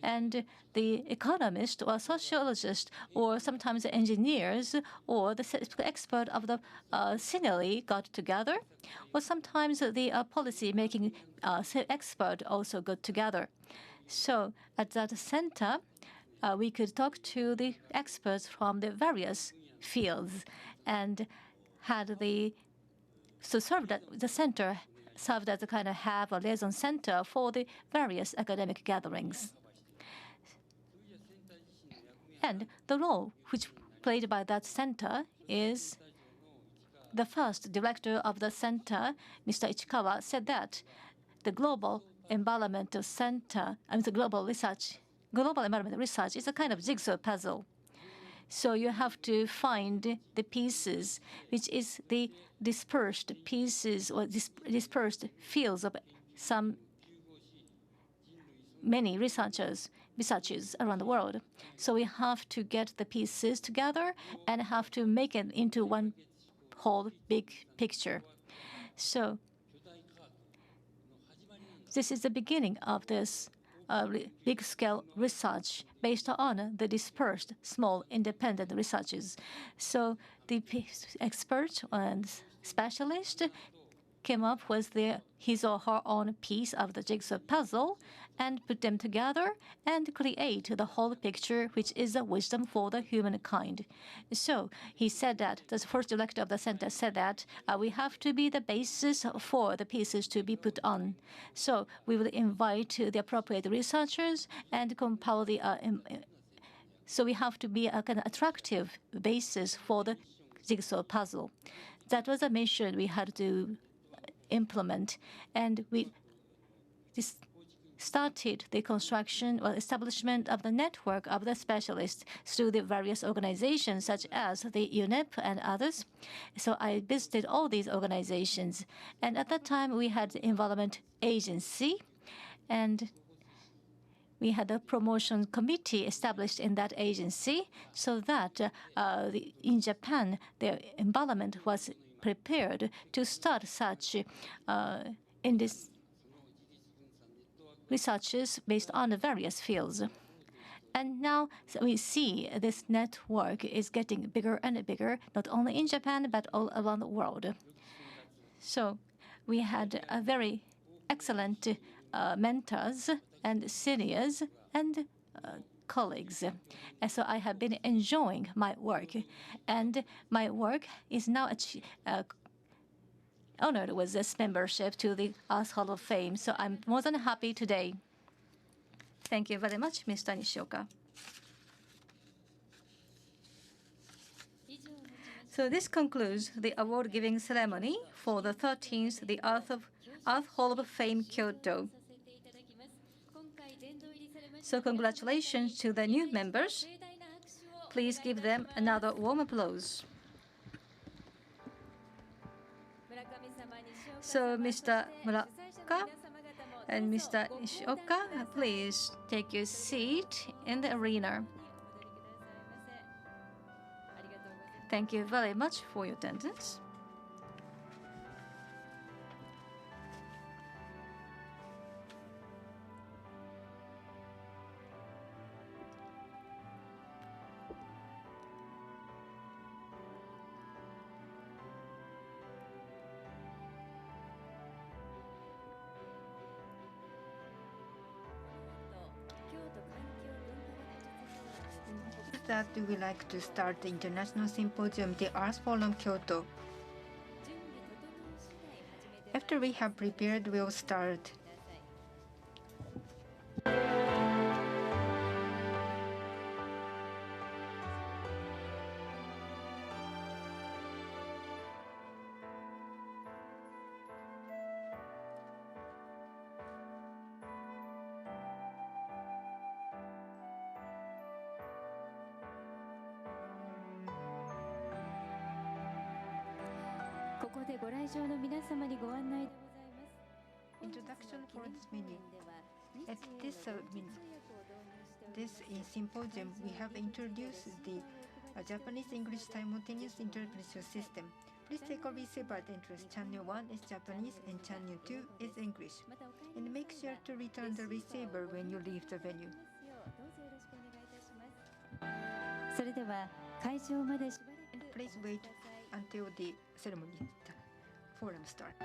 And the economists or sociologists or sometimes engineers or the expert of the scenery got together, or sometimes the policy-making expert also got together. So at that center, we could talk to the experts from the various fields and had the center served as a kind of hub or liaison center for the various academic gatherings. And the role which played by that center is the first director of the center, Mr. Ichikawa, said that the Global Environmental Center, the Global Environmental Research is a kind of jigsaw puzzle. So you have to find the pieces, which is the dispersed pieces or dispersed fields of many researches around the world. So we have to get the pieces together and have to make it into one whole big picture. So this is the beginning of this big-scale research based on the dispersed, small, independent researches. So the experts and specialists came up with his or her own piece of the jigsaw puzzle and put them together and create the whole picture, which is a wisdom for the humankind. So he said that, the first director of the center said that we have to be the basis for the pieces to be put on. So we will invite the appropriate researchers and compile the so we have to be a kind of attractive basis for the jigsaw puzzle. That was a mission we had to implement, and we started the construction or establishment of the network of the specialists through the various organizations such as the UNEP and others. So I visited all these organizations, and at that time we had the Environment Agency, and we had a promotion committee established in that agency so that in Japan, the environment was prepared to start such in this researches based on the various fields. And now we see this network is getting bigger and bigger, not only in Japan, but all around the world. So we had a very excellent mentors and seniors and colleagues. And so I have been enjoying my work. And my work is now honored with this membership to the Earth Hall of Fame. So I'm more than happy today. Thank you very much, Mr. Nishioka. So this concludes the award-giving ceremony for the 13th, the Earth Hall of Fame, Kyoto. So congratulations to the new members. Please give them another warm applause. So Mr. Muraka and Mr. Nishioka, please take your seat in the arena. Thank you very much for your attendance. That we would like to start the International Symposium, the Earth Forum Kyoto. After we have prepared, we'll start. Introduction for this meeting. At this symposium, we have introduced the Japanese-English simultaneous interpretation system. Please take a receiver at entrance. Channel 1 is Japanese and Channel 2 is English. And make sure to return the receiver when you leave the venue. And please wait until the ceremony, the forum starts.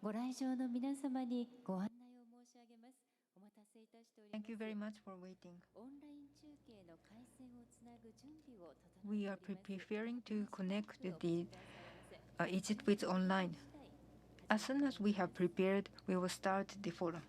ご来場の皆様にご案内を申し上げます。お待たせいたしております。 Thank you very much for waiting. オンライン中継の回線をつなぐ準備を整えてお We り are ます。 preparing to 皆様 connect ご the くださいませ。 Egypt with online. As soon as we have prepared, we will start the forum.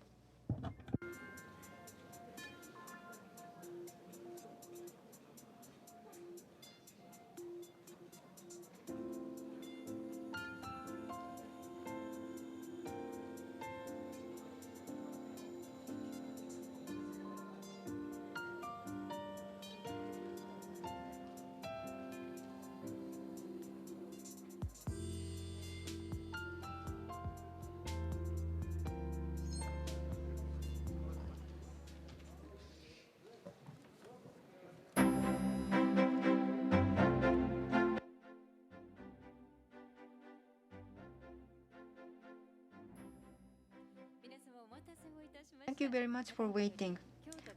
Thank you very much for waiting.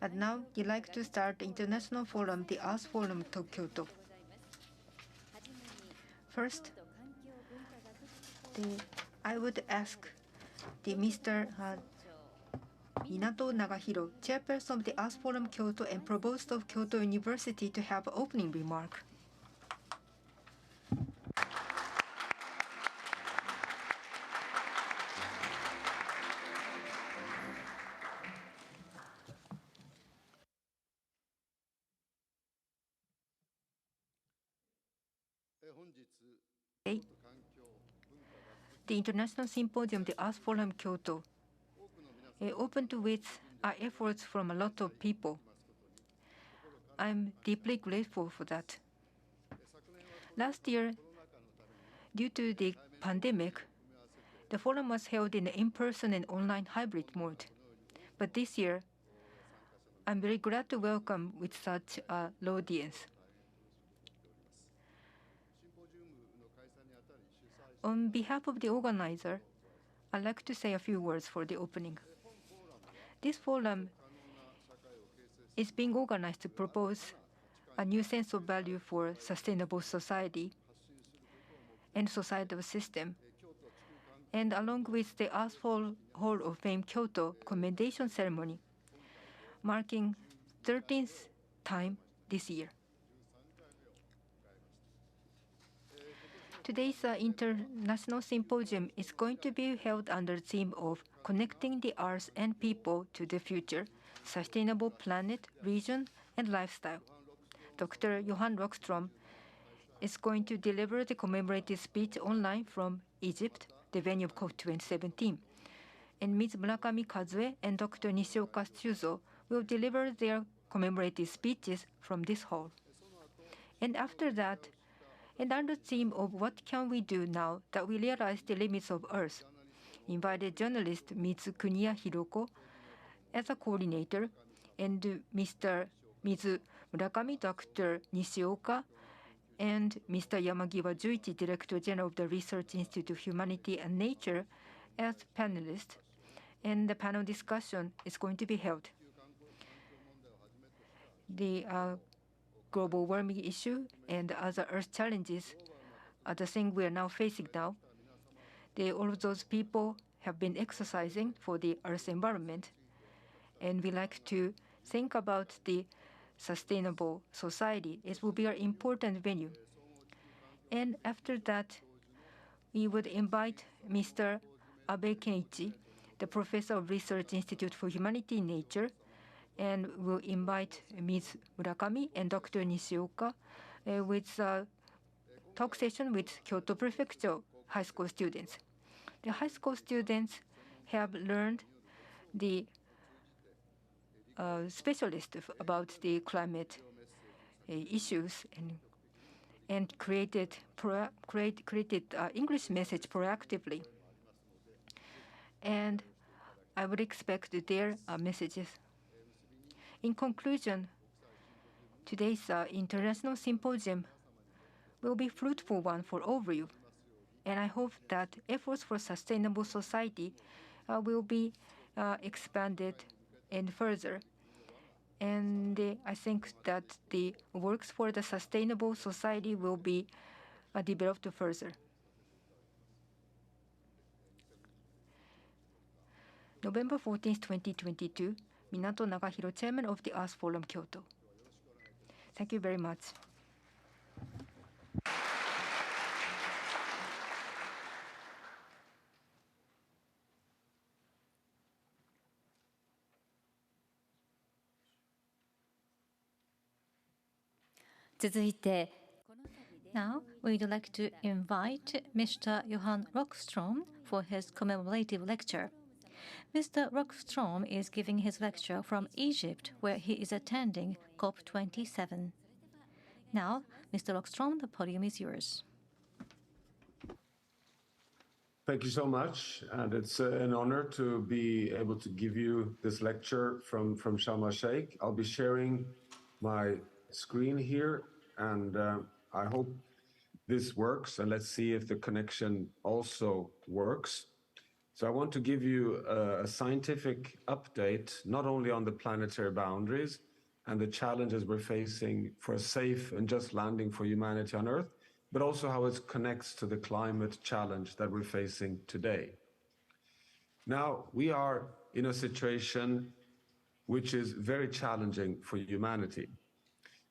And now, we'd like to start the International Forum, the Earth Forum to Kyoto. First, I would ask the Mr. Minato Nagahiro, chairperson of the Earth Forum Kyoto and provost of Kyoto University, to have opening remark. Today, the International Symposium, the Earth Forum Kyoto, opened with efforts from a lot of people. I'm deeply grateful for that. Last year, due to the pandemic, the forum was held in in-person and online hybrid mode. But this year, I'm very glad to welcome with such a low audience. On behalf of the organizer, I'd like to say a few words for the opening. This forum is being organized to propose a new sense of value for sustainable society and societal system, and along with the Earth Hall of Fame Kyoto Commendation ceremony, marking 13th time this year. Today's International Symposium is going to be held under the theme of Connecting the Earth and People to the Future, Sustainable Planet, Region, and Lifestyle. Dr. Johan Rockström is going to deliver the commemorative speech online from Egypt, the venue of COP 2017. And Ms. Murakami Kazue and Dr. Nishioka Shuzo will deliver their commemorative speeches from this hall. And after that, and under the theme of what can we do now that we realize the limits of Earth, invited journalist Ms. Kuniya Hiroko as a coordinator, and Ms. Murakami, Dr. Nishioka, and Mr. Yamagiwa Juichi, Director General of the Research Institute of Humanity and Nature, as panelists, and the panel discussion is going to be held. The global warming issue and other Earth challenges are the thing we are now facing now. All of those people have been exercising for the Earth environment, and we like to think about the sustainable society. It will be an important venue. And after that, we would invite Mr. Abe Kenichi, the Professor of Research Institute for Humanity and Nature, and we'll invite Ms. Murakami and Dr. Nishioka with a talk session with Kyoto Prefecture high school students. The high school students have learned the specialist about the climate issues and created English message proactively. And I would expect their messages. In conclusion, today's International Symposium will be a fruitful one for all of you, and I hope that efforts for sustainable society will be expanded and further. And I think that the works for the sustainable society will be developed further. November 14th, 2022, Minato Nagahiro, Chairman of the Earth Forum, Kyoto. Thank you very much. Now, we'd like to invite Mr. Johan Rockström for his commemorative lecture. Mr. Rockström is giving his lecture from Egypt, where he is attending COP27. Now, Mr. Rockström, the podium is yours. Thank you so much, and it's an honor to be able to give you this lecture from Sharm el-Sheikh. I'll be sharing my screen here, and I hope this works, and let's see if the connection also works. So I want to give you a scientific update, not only on the planetary boundaries and the challenges we're facing for a safe and just landing for humanity on Earth, but also how it connects to the climate challenge that we're facing today. Now, we are in a situation which is very challenging for humanity.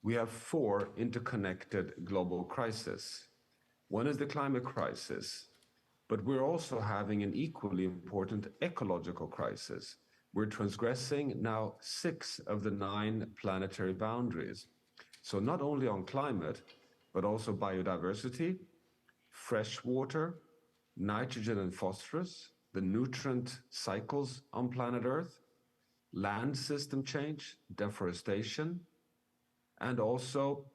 We have 4 interconnected global crises. One is the climate crisis, but we're also having an equally important ecological crisis. We're transgressing now 6 of the 9 planetary boundaries. So not only on climate, but also biodiversity, fresh water, nitrogen and phosphorus, the nutrient cycles on planet Earth, land system change, deforestation, and also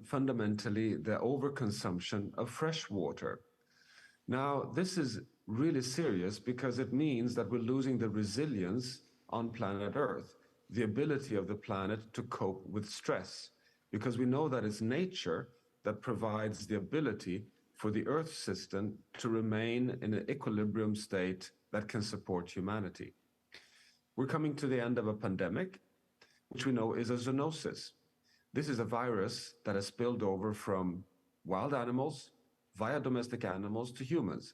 fundamentally the overconsumption of fresh water. Now, this is really serious because it means that we're losing the resilience on planet Earth, the ability of the planet to cope with stress, because we know that it's nature that provides the ability for the Earth system to remain in an equilibrium state that can support humanity. We're coming to the end of a pandemic, which we know is a zoonosis. This is a virus that has spilled over from wild animals via domestic animals to humans.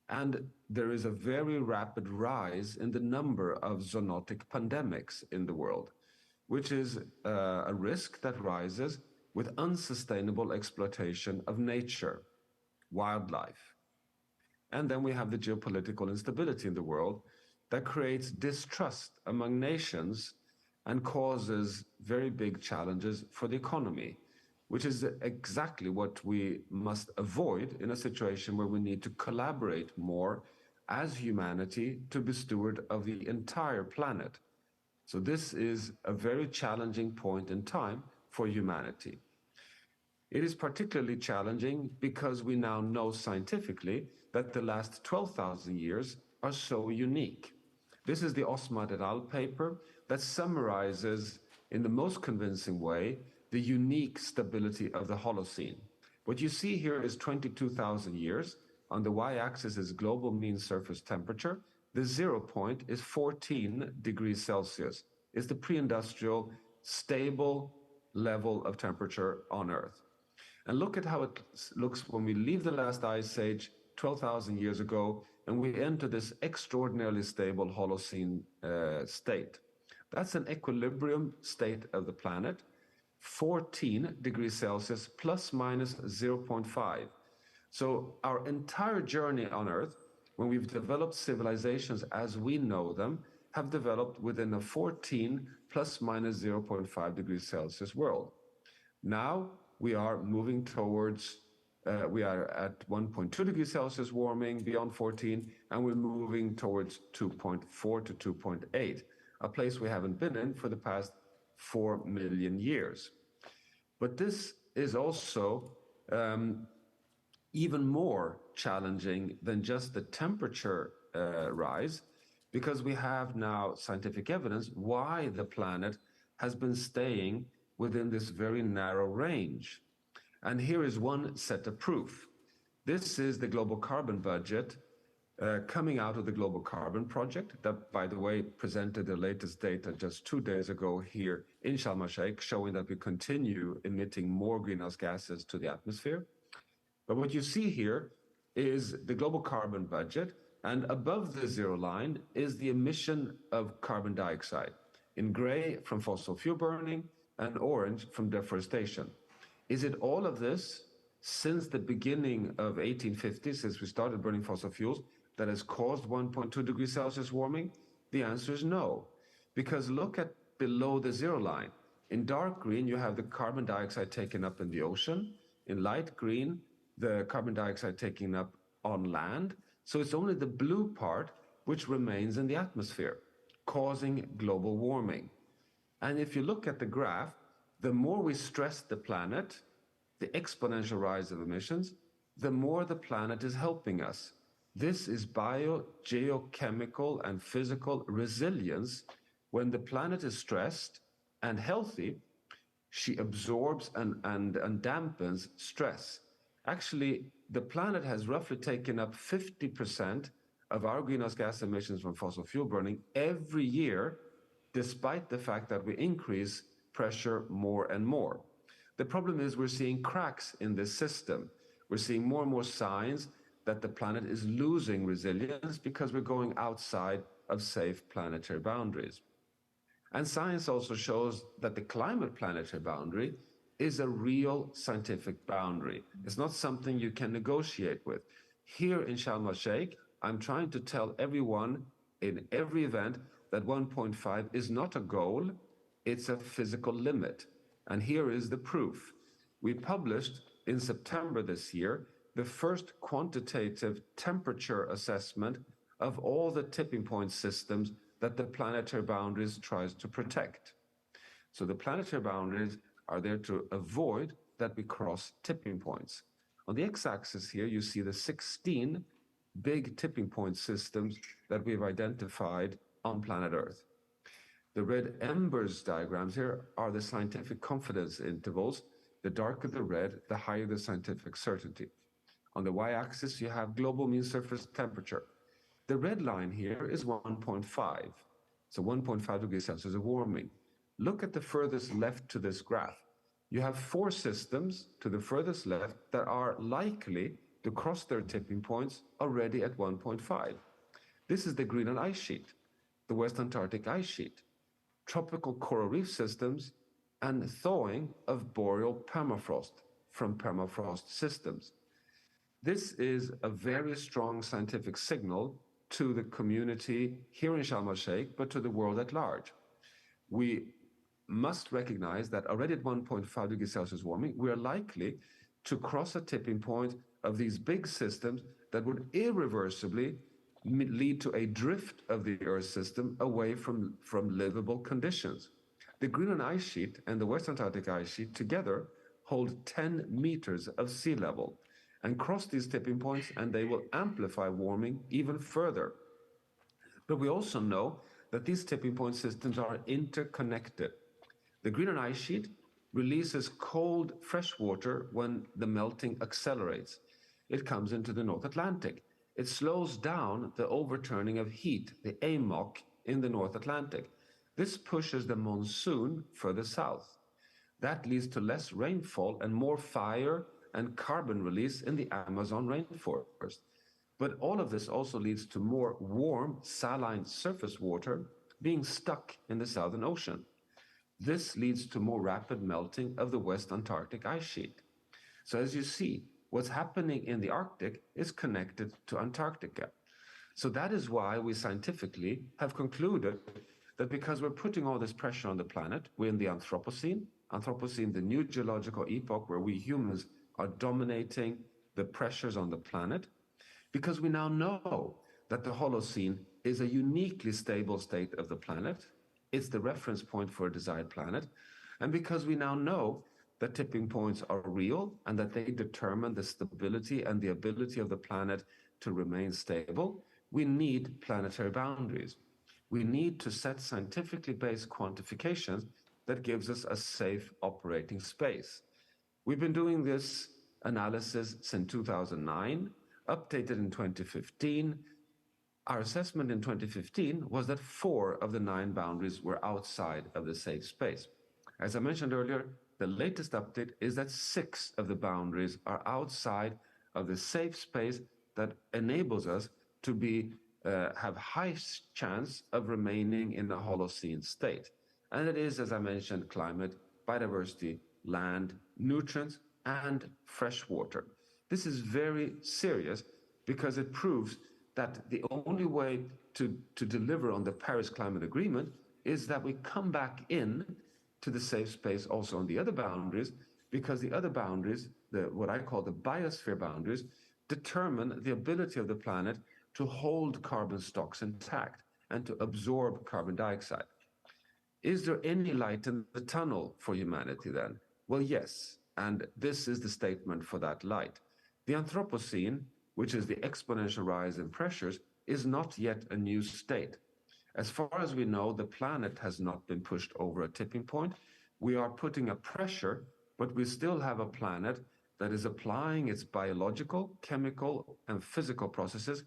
And there is a very rapid rise in the number of zoonotic pandemics in the world, which is a risk that rises with unsustainable exploitation of nature, wildlife. And then we have the geopolitical instability in the world that creates distrust among nations and causes very big challenges for the economy, which is exactly what we must avoid in a situation where we need to collaborate more as humanity to be steward of the entire planet. So this is a very challenging point in time for humanity. It is particularly challenging because we now know scientifically that the last 12,000 years are so unique. This is the Osmat et al. Paper that summarizes in the most convincing way the unique stability of the Holocene. What you see here is 22,000 years. On the y-axis is global mean surface temperature. The 0 point is 14 degrees Celsius. It's the pre-industrial stable level of temperature on Earth. And look at how it looks when we leave the last ice age 12,000 years ago and we enter this extraordinarily stable Holocene state. That's an equilibrium state of the planet, 14 degrees Celsius plus minus 0.5. So our entire journey on Earth, when we've developed civilizations as we know them, have developed within a 14 plus minus 0.5 degrees Celsius world. Now we are moving towards, we are at 1.2 degrees Celsius warming beyond 14, and we're moving towards 2.4 to 2.8, a place we haven't been in for the past 4 million years. But this is also even more challenging than just the temperature rise, because we have now scientific evidence why the planet has been staying within this very narrow range. And here is one set of proof. This is the global carbon budget coming out of the Global Carbon Project that, by the way, presented the latest data just 2 days ago here in Sharm el-Sheikh, showing that we continue emitting more greenhouse gases to the atmosphere. But what you see here is the global carbon budget And above the zero line is the emission of carbon dioxide, in gray from fossil fuel burning and orange from deforestation. Is it all of this since the beginning of 1850, since we started burning fossil fuels, that has caused 1.2 degrees Celsius warming? The answer is no, because look at below the zero line. In dark green, you have the carbon dioxide taken up in the ocean. In light green, the carbon dioxide taken up on land. So it's only the blue part which remains in the atmosphere, causing global warming. And if you look at the graph, the more we stress the planet, the exponential rise of emissions, the more the planet is helping us. This is geochemical, and physical resilience. When the planet is stressed and healthy, she absorbs and dampens stress. Actually, the planet has roughly taken up 50% of our greenhouse gas emissions from fossil fuel burning every year, despite the fact that we increase pressure more and more. The problem is we're seeing cracks in this system. We're seeing more and more signs that the planet is losing resilience because we're going outside of safe planetary boundaries. And science also shows that the climate planetary boundary is a real scientific boundary. It's not something you can negotiate with. Here in Sharm el-Sheikh, I'm trying to tell everyone in every event that 1.5 is not a goal, it's a physical limit. And here is the proof. We published in September this year the first quantitative temperature assessment of all the tipping point systems that the planetary boundaries tries to protect. So the planetary boundaries are there to avoid that we cross tipping points. On the x-axis here, you see the 16 big tipping point systems that we've identified on planet Earth. The red embers diagrams here are the scientific confidence intervals. The darker the red, the higher the scientific certainty. On the y-axis, you have global mean surface temperature. The red line here is 1.5. So 1.5 degrees Celsius of warming. Look at the furthest left to this graph. You have 4 systems to the furthest left that are likely to cross their tipping points already at 1.5. This is the Greenland ice sheet, the West Antarctic ice sheet, tropical coral reef systems, and thawing of boreal permafrost from permafrost systems. This is a very strong scientific signal to the community here in Sharm el-Sheikh, but to the world at large. We must recognize that already at 1.5 degrees Celsius warming, we are likely to cross a tipping point of these big systems that would irreversibly lead to a drift of the Earth system away from livable conditions. The Greenland ice sheet and the West Antarctic ice sheet together hold 10 meters of sea level and cross these tipping points, and they will amplify warming even further. But we also know that these tipping point systems are interconnected. The Greenland ice sheet releases cold fresh water when the melting accelerates. It comes into the North Atlantic. It slows down the overturning of heat, the AMOC, in the North Atlantic. This pushes the monsoon further south. That leads to less rainfall and more fire and carbon release in the Amazon rainforest. But all of this also leads to more warm, saline surface water being stuck in the Southern Ocean. This leads to more rapid melting of the West Antarctic ice sheet. So as you see, what's happening in the Arctic is connected to Antarctica. So that is why we scientifically have concluded that because we're putting all this pressure on the planet, we're in the Anthropocene, the new geological epoch where we humans are dominating the pressures on the planet, because we now know that the Holocene is a uniquely stable state of the planet. It's the reference point for a desired planet. And because we now know that tipping points are real and that they determine the stability and the ability of the planet to remain stable, we need planetary boundaries. We need to set scientifically based quantifications that gives us a safe operating space. We've been doing this analysis since 2009, updated in 2015. Our assessment in 2015 was that 4 of the 9 boundaries were outside of the safe space. As I mentioned earlier, the latest update is that 6 of the boundaries are outside of the safe space that enables us to be have high chance of remaining in a Holocene state. And it is, as I mentioned, climate, biodiversity, land, nutrients, and fresh water. This is very serious because it proves that the only way to deliver on the Paris Climate Agreement is that we come back in to the safe space also on the other boundaries, because the other boundaries, what I call the biosphere boundaries, determine the ability of the planet to hold carbon stocks intact and to absorb carbon dioxide. Is there any light in the tunnel for humanity then? Well, yes, and this is the statement for that light. The Anthropocene, which is the exponential rise in pressures, is not yet a new state. As far as we know, the planet has not been pushed over a tipping point. We are putting a pressure, but we still have a planet that is applying its biological, chemical, and physical processes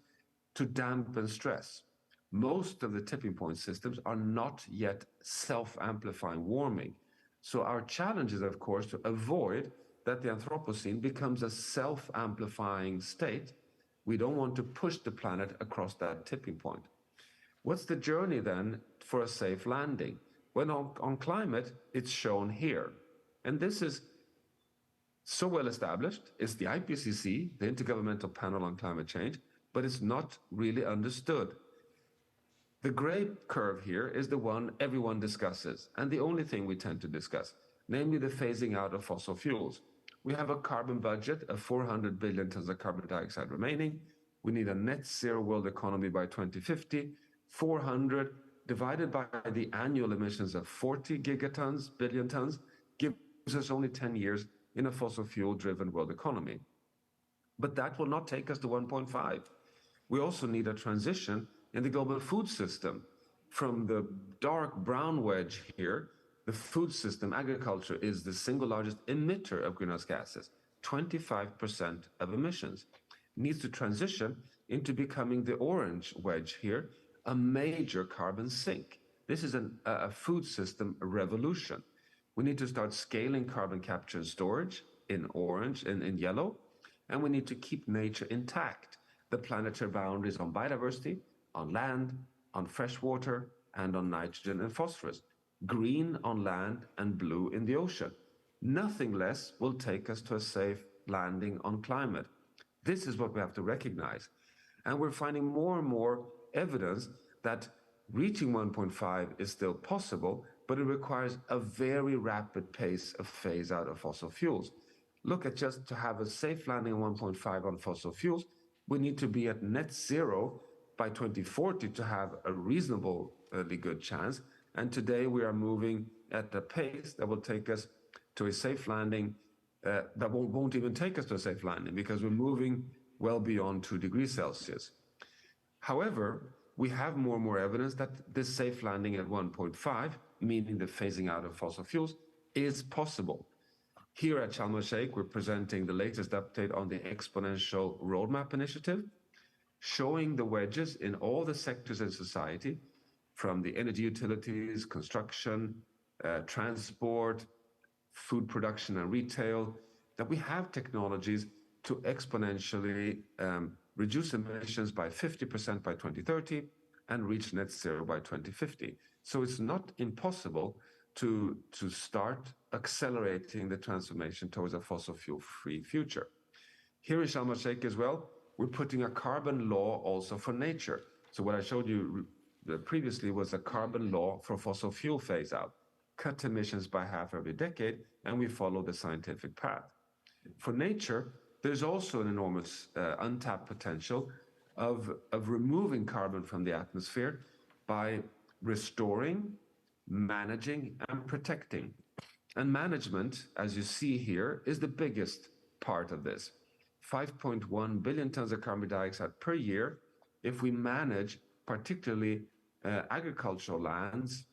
to dampen stress. Most of the tipping point systems are not yet self-amplifying warming. So our challenge is, of course, to avoid that the Anthropocene becomes a self-amplifying state. We don't want to push the planet across that tipping point. What's the journey then for a safe landing? Well, on climate, it's shown here. And this is so well established. It's the IPCC, the Intergovernmental Panel on Climate Change, but it's not really understood. The gray curve here is the one everyone discusses, and the only thing we tend to discuss, namely the phasing out of fossil fuels. We have a carbon budget of 400 billion tons of carbon dioxide remaining. We need a net zero world economy by 2050. 400 divided by the annual emissions of 40 gigatons, billion tons, gives us only 10 years in a fossil fuel driven world economy. But that will not take us to 1.5. We also need a transition in the global food system. From the dark brown wedge here, the food system, agriculture, is the single largest emitter of greenhouse gases, 25% of emissions. Needs to transition into becoming the orange wedge here, a major carbon sink. This is a food system revolution. We need to start scaling carbon capture and storage in orange and in yellow, and we need to keep nature intact, the planetary boundaries on biodiversity, on land, on fresh water, and on nitrogen and phosphorus. Green on land and blue in the ocean. Nothing less will take us to a safe landing on climate. This is what we have to recognize. And we're finding more and more evidence that reaching 1.5 is still possible, but it requires a very rapid pace of phase out of fossil fuels. Look at just to have a safe landing on 1.5 on fossil fuels, we need to be at net zero by 2040 to have a reasonably good chance. And today we are moving at a pace that will take us to a safe landing, that won't even take us to a safe landing because we're moving well beyond 2 degrees Celsius. However, we have more and more evidence that this safe landing at 1.5, meaning the phasing out of fossil fuels, is possible. Here at Sharm el-Sheikh, we're presenting the latest update on the Exponential Roadmap Initiative, showing the wedges in all the sectors in society, from the energy utilities, construction, transport, food production and retail, that we have technologies to exponentially reduce emissions by 50% by 2030 and reach net zero by 2050. So it's not impossible to start accelerating the transformation towards a fossil fuel-free future. Here in Sharm el-Sheikh as well, we're putting a carbon law also for nature. So what I showed you previously was a carbon law for fossil fuel phase out, cut emissions by half every decade, and we follow the scientific path. For nature, there's also an enormous untapped potential of removing carbon from the atmosphere by restoring, managing, and protecting. And management, as you see here, is the biggest part of this. 5.1 billion tons of carbon dioxide per year if we manage particularly agricultural lands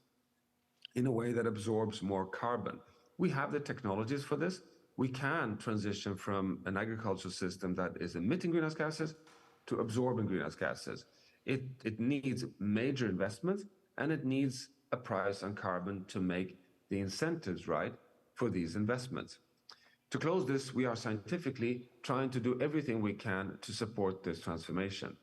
in a way that absorbs more carbon. We have the technologies for this. We can transition from an agricultural system that is emitting greenhouse gases to absorbing greenhouse gases. It needs major investments, and it needs a price on carbon to make the incentives right for these investments. To close this, we are scientifically trying to do everything we can to support this transformation.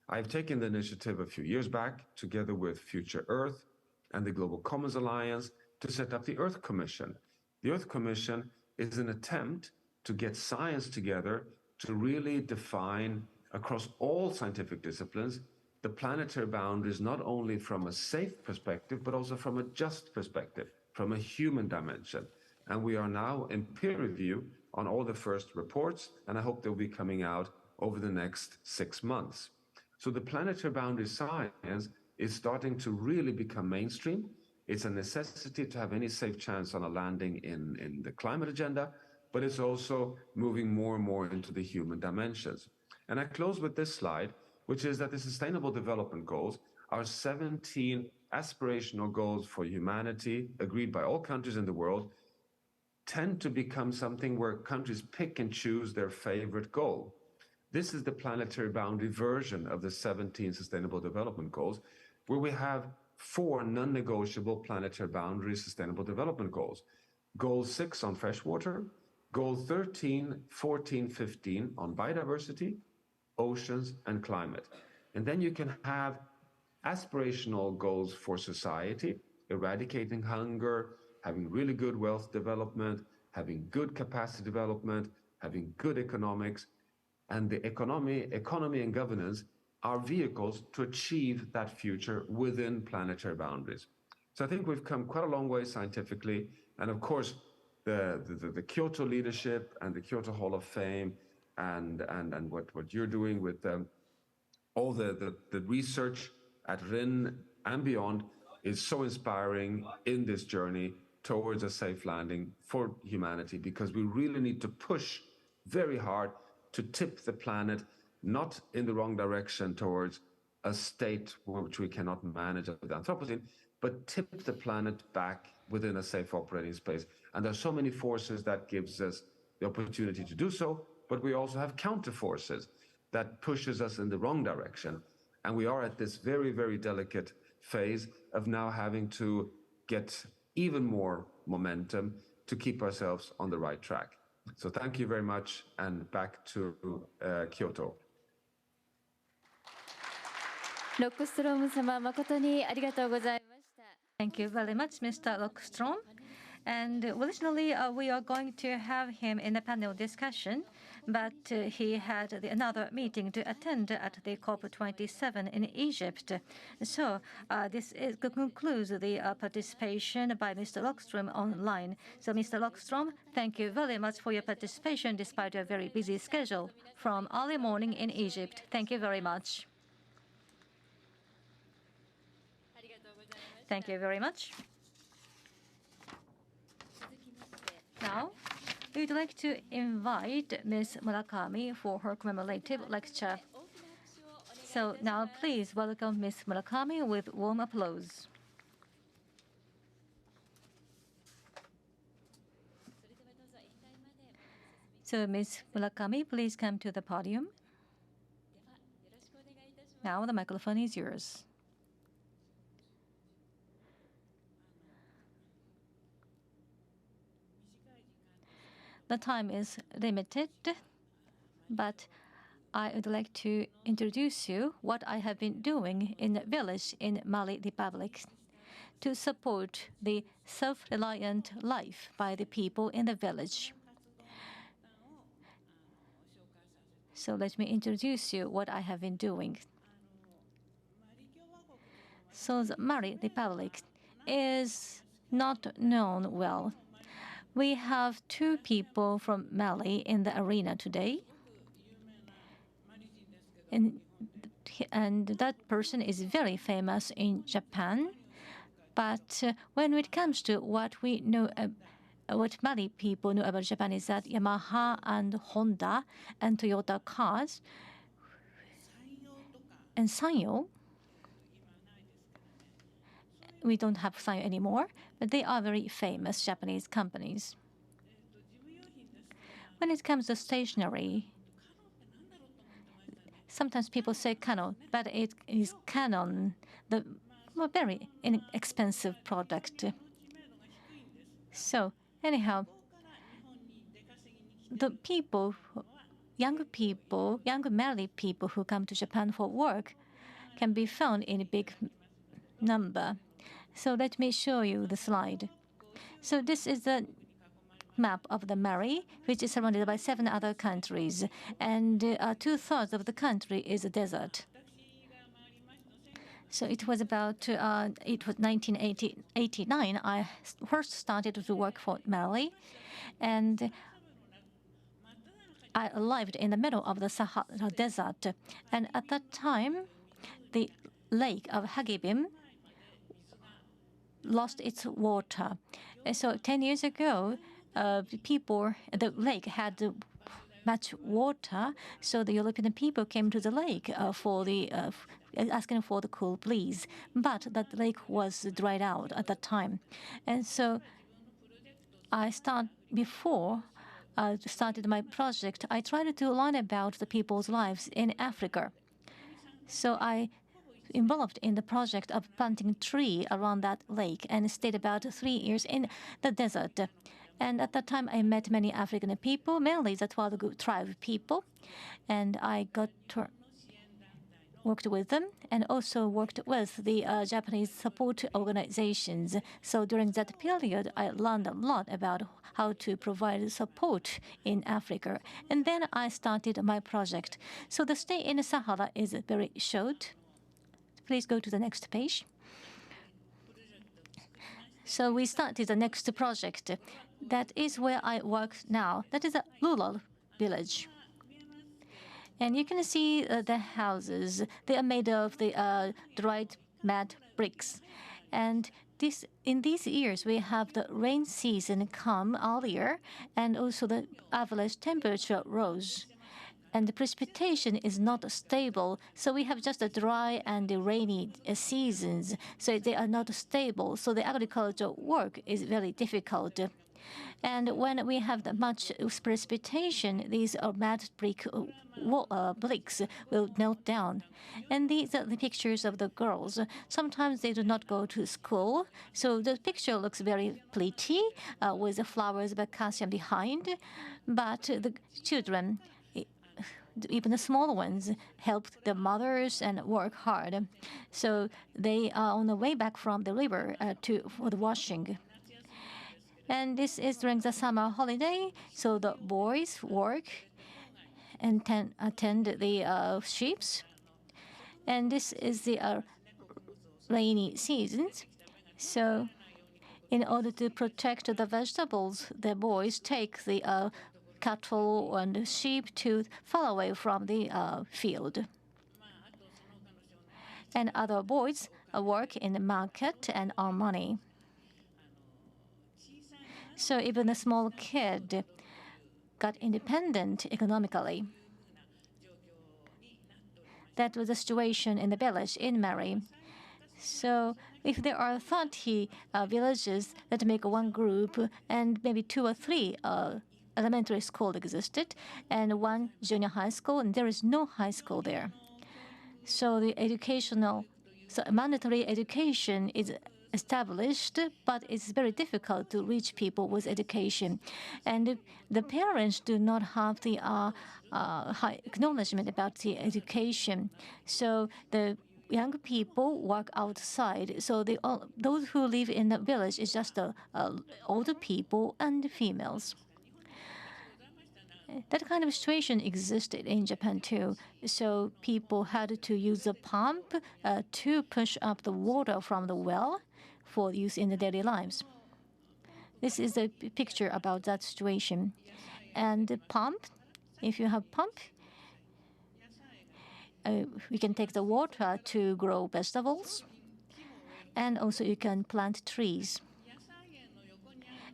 I've taken the initiative a few years back, together with Future Earth and the Global Commons Alliance, to set up the Earth Commission. The Earth Commission is an attempt to get science together to really define across all scientific disciplines the planetary boundaries, not only from a safe perspective, but also from a just perspective, from a human dimension. And we are now in peer review on all the first reports, and I hope they'll be coming out over the next 6 months. So the planetary boundary science is starting to really become mainstream. It's a necessity to have any safe chance on a landing in the climate agenda, but it's also moving more and more into the human dimensions. And I close with this slide, which is that the Sustainable Development Goals are 17 aspirational goals for humanity, agreed by all countries in the world, tend to become something where countries pick and choose their favorite goal. This is the planetary boundary version of the 17 Sustainable Development Goals, where we have 4 non-negotiable planetary boundary Sustainable Development Goals. Goal 6 on freshwater, Goal 13, 14, 15 on biodiversity, oceans, and climate. And then you can have aspirational goals for society, eradicating hunger, having really good wealth development, having good capacity development, having good economics, and the economy and governance are vehicles to achieve that future within planetary boundaries. So I think we've come quite a long way scientifically, and of course, the Kyoto leadership and the Kyoto Hall of Fame and what you're doing with all the research at RIN and beyond is so inspiring in this journey towards a safe landing for humanity, because we really need to push very hard to tip the planet not in the wrong direction towards a state which we cannot manage with Anthropocene, but tip the planet back within a safe operating space. And there's so many forces that gives us the opportunity to do so, but we also have counter forces that pushes us in the wrong direction. And we are at this very, very delicate phase of now having to get even more momentum to keep ourselves on the right track. So thank you very much, and back to Kyoto. ロックストローム様、誠にありがとうございました。 Thank you very much, Mr. Lockstrom. And originally, we are going to have him in a panel discussion, but he had another meeting to attend at the COP27 in Egypt. So this concludes the participation by Mr. Lockstrom online. So Mr. Lockstrom, thank you very much for your participation despite your very busy schedule from early morning in Egypt. Thank you very much. Thank you very much. Now, we'd like to invite Ms. Murakami for her commemorative lecture. So now, please welcome Ms. Murakami with warm applause. So, Ms. Murakami, please come to the podium. Now, the microphone is yours. The time is limited, but I would like to introduce you what I have been doing in a village in Mali Republic to support the self-reliant life by the people in the village. So let me introduce you what I have been doing. So the Mali Republic is not known well. We have 2 people from Mali in the arena today. And that person is very famous in Japan. But when it comes to what we know, what Mali people know about Japan is that Yamaha and Honda and Toyota cars and Sanyo, we don't have Sanyo anymore, but they are very famous Japanese companies. When it comes to stationery, sometimes people say Canon, but it is Canon, the very inexpensive product. So anyhow, the people young people, young married people who come to Japan for work can be found in a big number. So let me show you the slide. So this is the map of the Mali, which is surrounded by 7 other countries, and 2/3 of the country is a desert. So it was about 1989. I first started to work for Mali, and I arrived in the middle of the Sahara Desert. And at that time, the lake of Hagibim lost its water. And so 10 years ago, the lake had much water, so the European people came to the lake asking for the cool breeze. But that lake was dried out at that time. And so before I started my project, I tried to learn about the people's lives in Africa. So I involved in the project of planting a tree around that lake and stayed about 3 years in the desert. And at that time, I met many African people, mainly the Tuareg tribe people, and I worked with them and also worked with the Japanese support organizations. So during that period, I learned a lot about how to provide support in Africa. And then I started my project. So the stay in Sahara is very short. Please go to the next page. So we started the next project. That is where I work now. That is a rural village. And you can see the houses. They are made of the dried mud bricks. And in these years, we have the rain season come earlier, and also the average temperature rose. And the precipitation is not stable, so we have just a dry and rainy seasons. So they are not stable. So the agricultural work is very difficult. And when we have much precipitation, these mud bricks will melt down. And these are the pictures of the girls. Sometimes they do not go to school, so the picture looks very pretty with the flowers of acacia behind. But the children, even the small ones, helped their mothers and work hard. So they are on the way back from the river for the washing. And this is during the summer holiday, so the boys work and attend the ships. And this is the rainy season. So in order to protect the vegetables, the boys take the cattle and sheep to far away from the field. And other boys work in the market and earn money. So even a small kid got independent economically. That was the situation in the village in Mali. So if there are 30 villages that make one group, and maybe 2 or 3 elementary schools existed, and 1 junior high school, and there is no high school there. So the mandatory education is established, but it's very difficult to reach people with education. And the parents do not have the high acknowledgement about the education. So the young people work outside. So those who live in the village is just older people and females. That kind of situation existed in Japan too. So people had to use a pump to push up the water from the well for use in the daily lives. This is a picture about that situation. And the pump, if you have pump, we can take the water to grow vegetables, and also you can plant trees.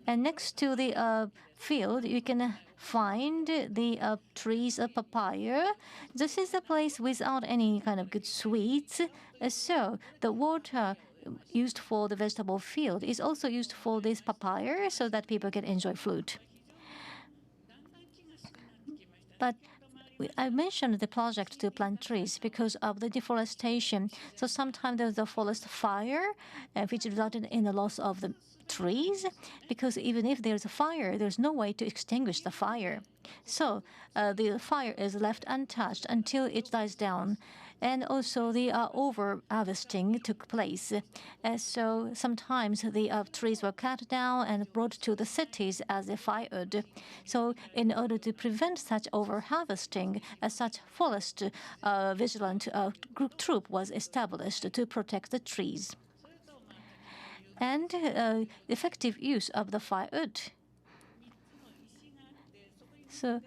And next to the field, you can find the trees of papaya. This is a place without any kind of good sweets. So the water used for the vegetable field is also used for this papaya so that people can enjoy fruit. But I mentioned the project to plant trees because of the deforestation. So sometimes there's a forest fire, which resulted in the loss of the trees, because even if there's a fire, there's no way to extinguish the fire. So the fire is left untouched until it dies down. And also the over-harvesting took place. So sometimes the trees were cut down and brought to the cities as a firewood. So in order to prevent such over-harvesting, such forest vigilant group troop was established to protect the trees. And effective use of the firewood. So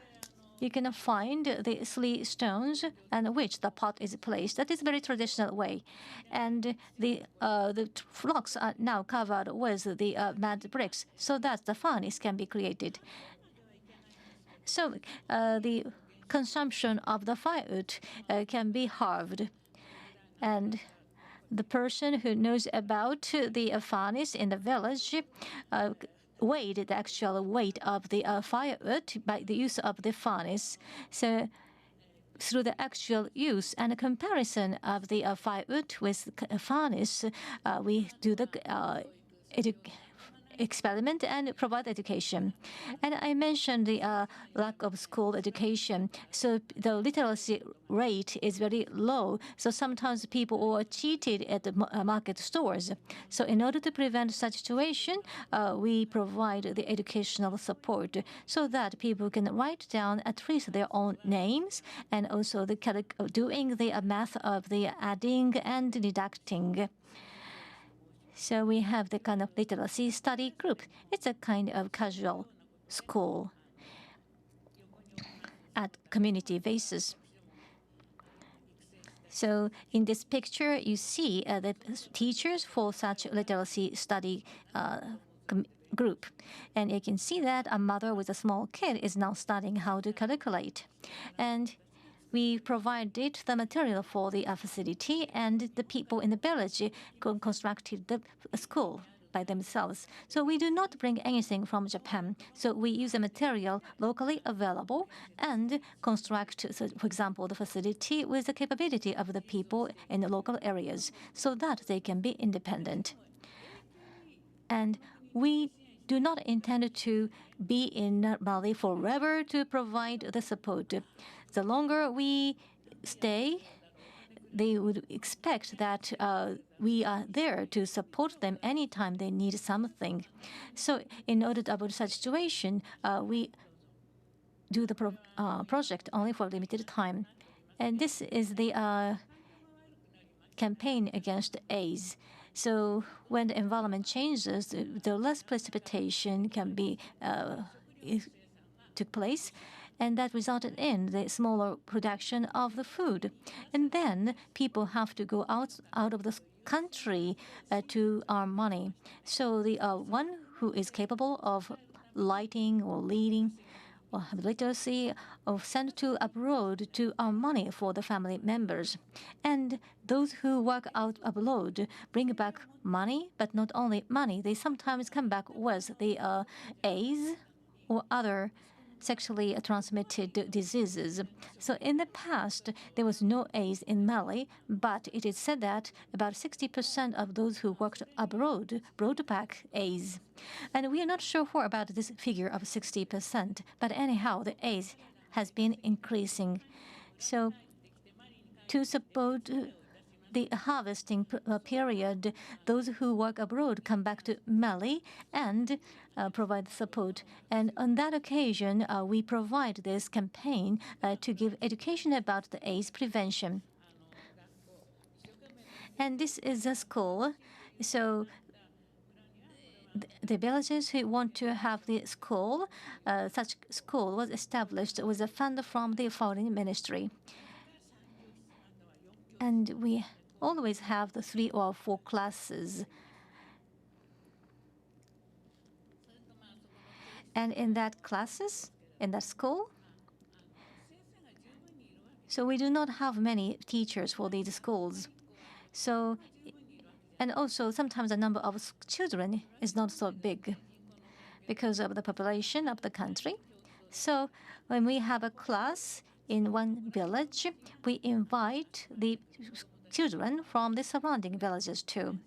you can find the 3 stones on which the pot is placed. That is a very traditional way. And the flocks are now covered with the mud bricks so that the furnace can be created. So the consumption of the firewood can be halved. And the person who knows about the furnace in the village weighed the actual weight of the firewood by the use of the furnace. So through the actual use and a comparison of the firewood with the furnace, we do the experiment and provide education. And I mentioned the lack of school education. So the literacy rate is very low. So sometimes people are cheated at the market stores. So in order to prevent such situation, we provide the educational support so that people can write down at least their own names and also the doing the math of the adding and deducting. So we have the kind of literacy study group. It's a kind of casual school at community basis. So in this picture, you see the teachers for such literacy study group. And you can see that a mother with a small kid is now studying how to calculate. And we provided the material for the facility, and the people in the village constructed the school by themselves. So we do not bring anything from Japan. So we use the material locally available and construct, so for example, the facility with the capability of the people in the local areas so that they can be independent. And we do not intend to be in Mali forever to provide the support. The longer we stay, they would expect that we are there to support them anytime they need something. So in order to avoid such situation, we do the project only for a limited time. And this is the campaign against AIDS. So when the environment changes, the less precipitation can be took place. And that resulted in the smaller production of the food. And then people have to go out of the country to earn money. So the one who is capable of lighting or leading or have literacy or sent to abroad to earn money for the family members. And those who work out abroad bring back money, but not only money, they sometimes come back with the AIDS or other sexually transmitted diseases. So in the past, there was no AIDS in Mali, but it is said that about 60% of those who worked abroad brought back AIDS. And we are not sure about this figure of 60%, but anyhow, the AIDS has been increasing. So to support the harvesting period, those who work abroad come back to Mali and provide support. And on that occasion, we provide this campaign to give education about the AIDS prevention. And this is a school. So the villages who want to have the school, such school was established with a fund from the Foreign Ministry. And we always have the 3 or 4 classes. And in that school, so we do not have many teachers for these schools. So, and also sometimes the number of children is not so big because of the population of the country. So when we have a class in one village, we invite the children from the surrounding villages too.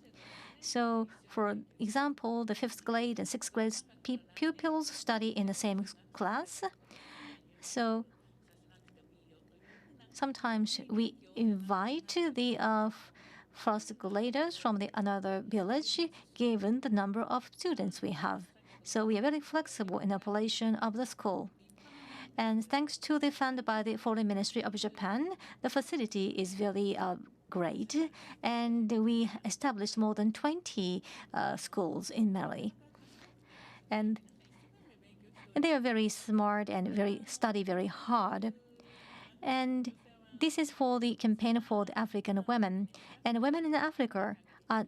So, for example, the 5th grade and 6th grade pupils study in the same class, So sometimes we invite the first graders from the another village, given the number of students we have. So we are very flexible in operation of the school. And thanks to the fund by the Foreign Ministry of Japan, the facility is very great. And we established more than 20 schools in Mali. And they are very smart and study very hard. And this is for the campaign for the African women. And women in Africa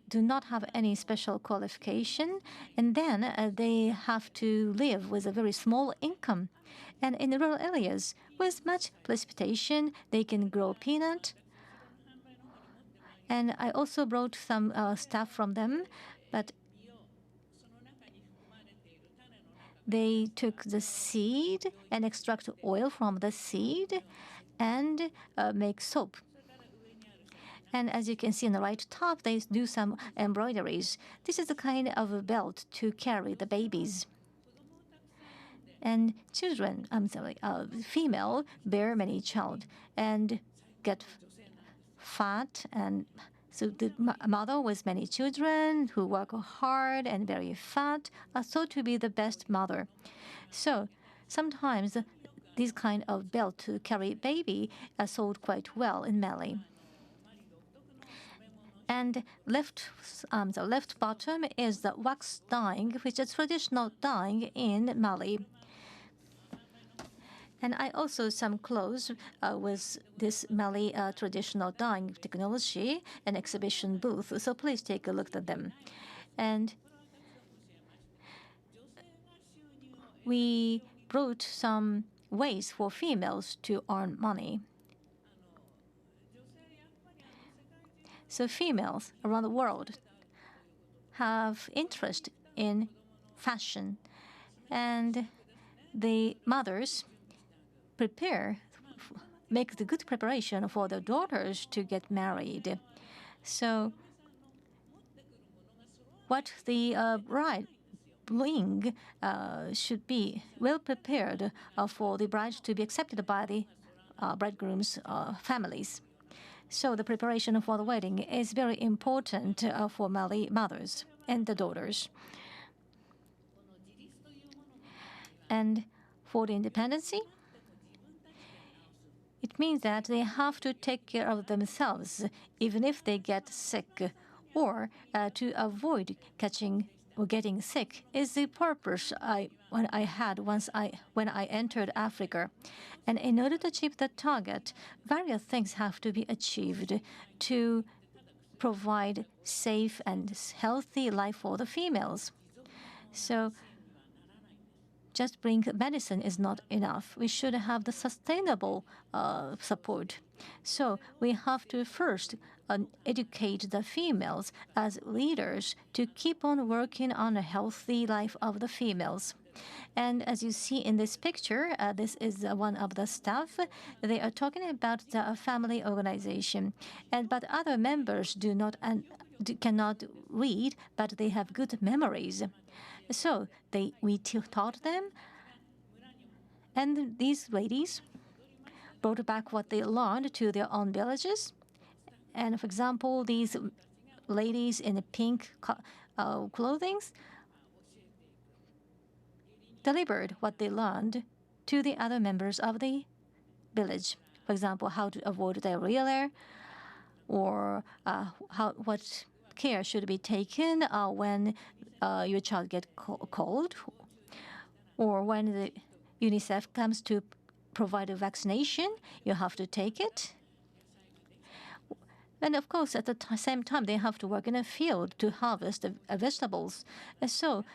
do not have any special qualification, and then they have to live with a very small income. And in rural areas, with much precipitation, they can grow peanut. And I also brought some stuff from them, but they took the seed and extract oil from the seed and make soap. And as you can see on the right top, they do some embroideries. This is the kind of a belt to carry the babies. And children, female bear many child and get fat, and so the mother with many children who work hard and very fat are thought to be the best mother. So sometimes this kind of belt to carry baby are sold quite well in Mali. And the left bottom is the wax dyeing, which is traditional dyeing in Mali. And I also some clothes with this Mali traditional dyeing technology and exhibition booth. So please take a look at them. And we brought some ways for females to earn money. So females around the world have interest in fashion, and the mothers make the good preparation for their daughters to get married. So what the bride bring should be well prepared for the bride to be accepted by the bridegroom's families. So the preparation for the wedding is very important for Mali mothers and the daughters. And for the independency, it means that they have to take care of themselves even if they get sick, or to avoid catching or getting sick is the purpose when I entered Africa. And in order to achieve that target, various things have to be achieved to provide safe and healthy life for the females. So just bring medicine is not enough. We should have the sustainable support. So we have to first educate the females as leaders to keep on working on a healthy life of the females. And as you see in this picture, this is one of the staff. They are talking about the family organization, but other members cannot read, but they have good memories. So we taught them, and these ladies brought back what they learned to their own villages. And for example, these ladies in the pink clothing delivered what they learned to the other members of the village. For example, how to avoid diarrhea, or what care should be taken when your child gets cold, or when the UNICEF comes to provide a vaccination, you have to take it. And of course, at the same time, they have to work in a field to harvest vegetables. And so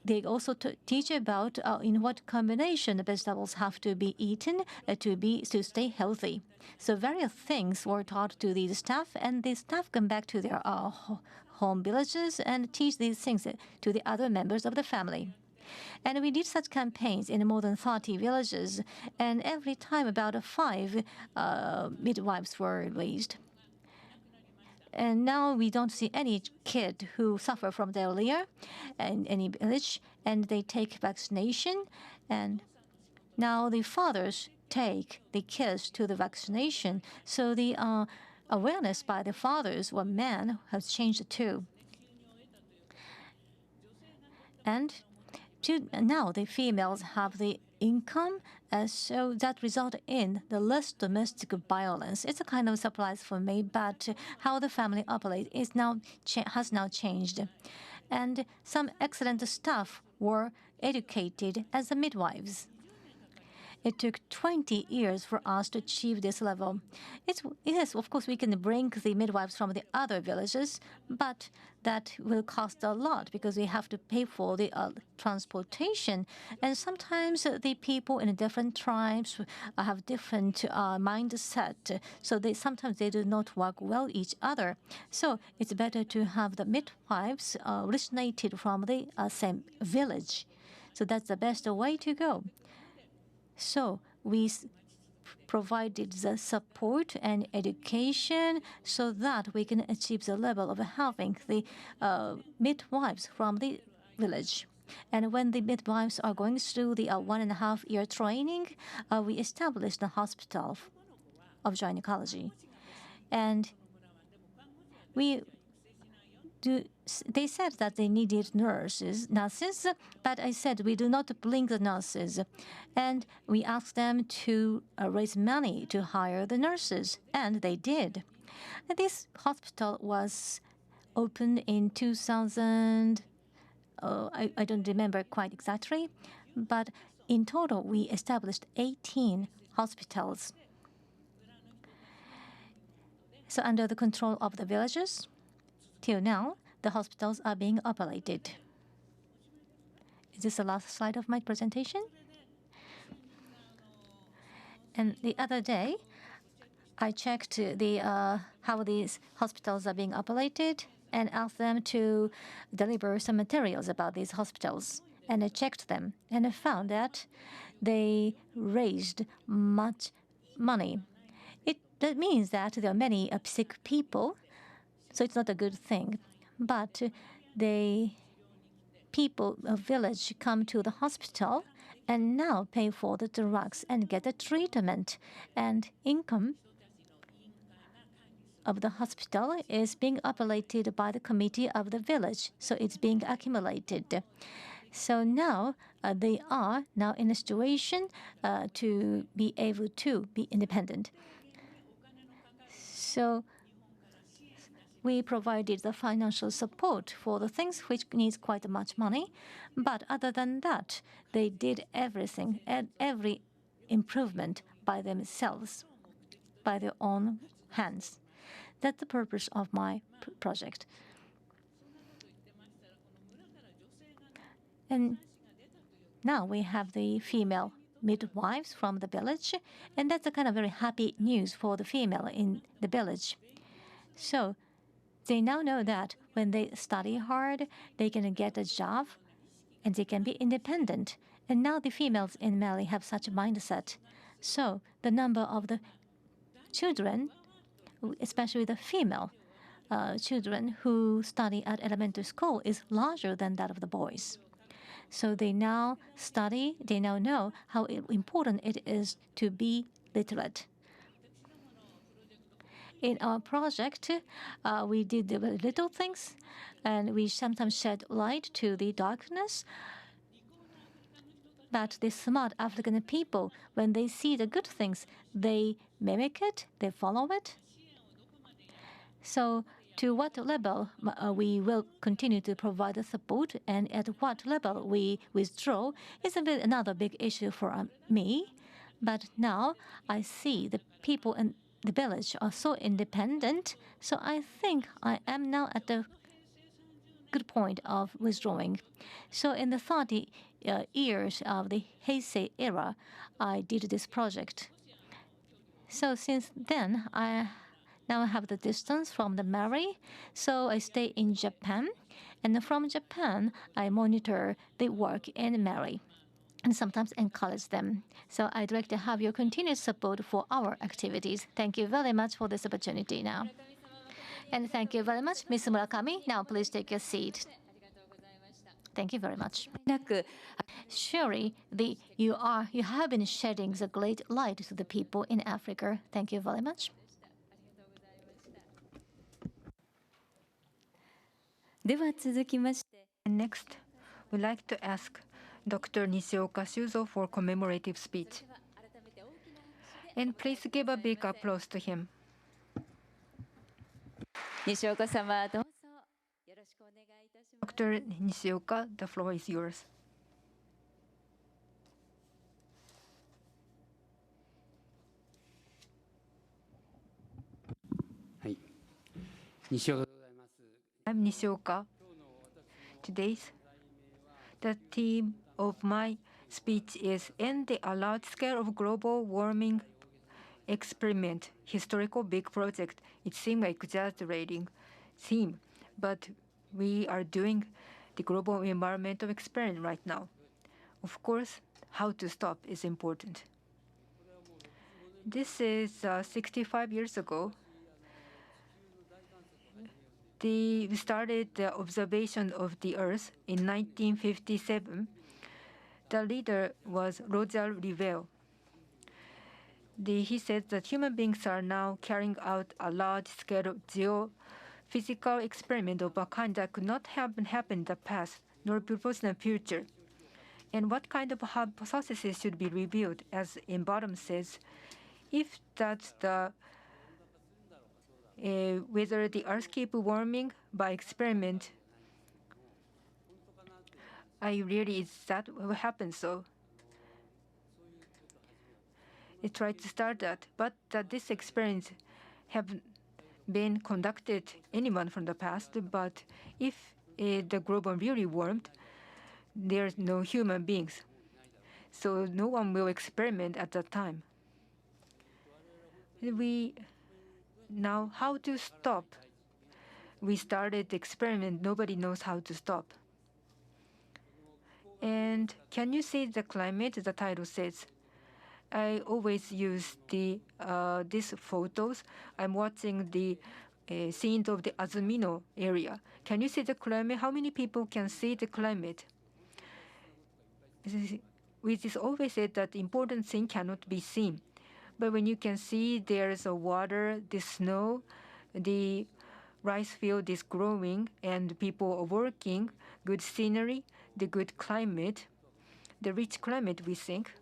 they also teach about in what combination the vegetables have to be eaten to stay healthy. So various things were taught to the staff, and the staff come back to their home villages and teach these things to the other members of the family. And we did such campaigns in more than 30 villages, and every time about 5 midwives were raised. And now we don't see any kid who suffer from diarrhea in any village, and they take vaccination. And now the fathers take the kids to the vaccination. So the awareness by the fathers or men has changed too. And now the females have the income, so that result in the less domestic violence. It's a kind of surprise for me, but how the family operates is has now changed. And some excellent staff were educated as the midwives. It took 20 years for us to achieve this level. Yes, of course, we can bring the midwives from the other villages, but that will cost a lot because we have to pay for the transportation. And sometimes the people in different tribes have different mindset, so sometimes they do not work well each other. So it's better to have the midwives originated from the same village. So that's the best way to go. So we provided the support and education so that we can achieve the level of having the midwives from the village. And when the midwives are going through the 1.5-year training, we established a hospital of gynecology. And they said that they needed nurses, but I said we do not bring the nurses. And we asked them to raise money to hire the nurses, and they did. And this hospital was opened in 2000. I don't remember quite exactly, but in total we established 18 hospitals. So under the control of the villages, till now, the hospitals are being operated. Is this the last slide of my presentation? And the other day, I checked how these hospitals are being operated and asked them to deliver some materials about these hospitals. And I checked them, and I found that they raised much money. That means that there are many sick people, so it's not a good thing. But the people of village come to the hospital and now pay for the drugs and get the treatment. And income of the hospital is being operated by the committee of the village, so it's being accumulated. So now they are now in a situation to be able to be independent. So we provided the financial support for the things which needs quite much money. But other than that, they did everything and every improvement by themselves, by their own hands. That's the purpose of my project. And now we have the female midwives from the village, and that's a kind of very happy news for the female in the village. So they now know that when they study hard, they can get a job and they can be independent. And now the females in Mali have such a mindset. So the number of the children, especially the female children who study at elementary school, is larger than that of the boys. So they now study, they now know how important it is to be literate. In our project, we did the little things, and we sometimes shed light to the darkness. But the smart African people, when they see the good things, they mimic it, they follow it. So to what level we will continue to provide the support and at what level we withdraw is another big issue for me. But now I see the people in the village are so independent, so I think I am now at the good point of withdrawing. So in the 30 years of the Heisei era, I did this project. So since then, I now have the distance from the Mali, so I stay in Japan, and from Japan, I monitor the work in Mali and sometimes encourage them. So I'd like to have your continued support for our activities. Thank you very much for this opportunity now. And thank you very much, Ms. Murakami. Now please take your seat. Thank you very much. なく Surely you have been shedding the great light to the people in Africa. Thank you very much. では続きまして And next, we'd like to ask Dr. Nishioka Shuzo for commemorative speech. And please give a big applause to him. 西岡様どうぞよろしくお願いいたします。 Dr. Nishioka, the floor is yours. はい、西岡でございます。 I'm Nishioka. The theme of my speech is End the Large Scale of Global Warming Experiment, Historical Big Project. It seems like exaggerating theme, but we are doing the global environmental experiment right now. Of course, how to stop is important. This is 65 years ago. We started the observation of the Earth in 1957. The leader was Roger Revelle. He said that human beings are now carrying out a large-scale geophysical experiment of a kind that could not have happened in the past, nor proposed in the future. And what kind of hypothesis should be revealed, as in bottom says, if that's the whether the Earth keep warming by experiment, is that what happens? So I tried to start that, but this experiments have been conducted anyone from the past. But if the global really warmed, there's no human beings, so no one will experiment at that time. Now, how to stop? We started the experiment. Nobody knows how to stop. And can you see the climate? The title says. I always use these photos. I'm watching the scenes of the Azumino area. Can you see the climate? How many people can see the climate? It is always said that important thing cannot be seen. But when you can see there's a water, the snow, the rice field is growing, and people are working, good scenery, the good climate, the rich climate, we think.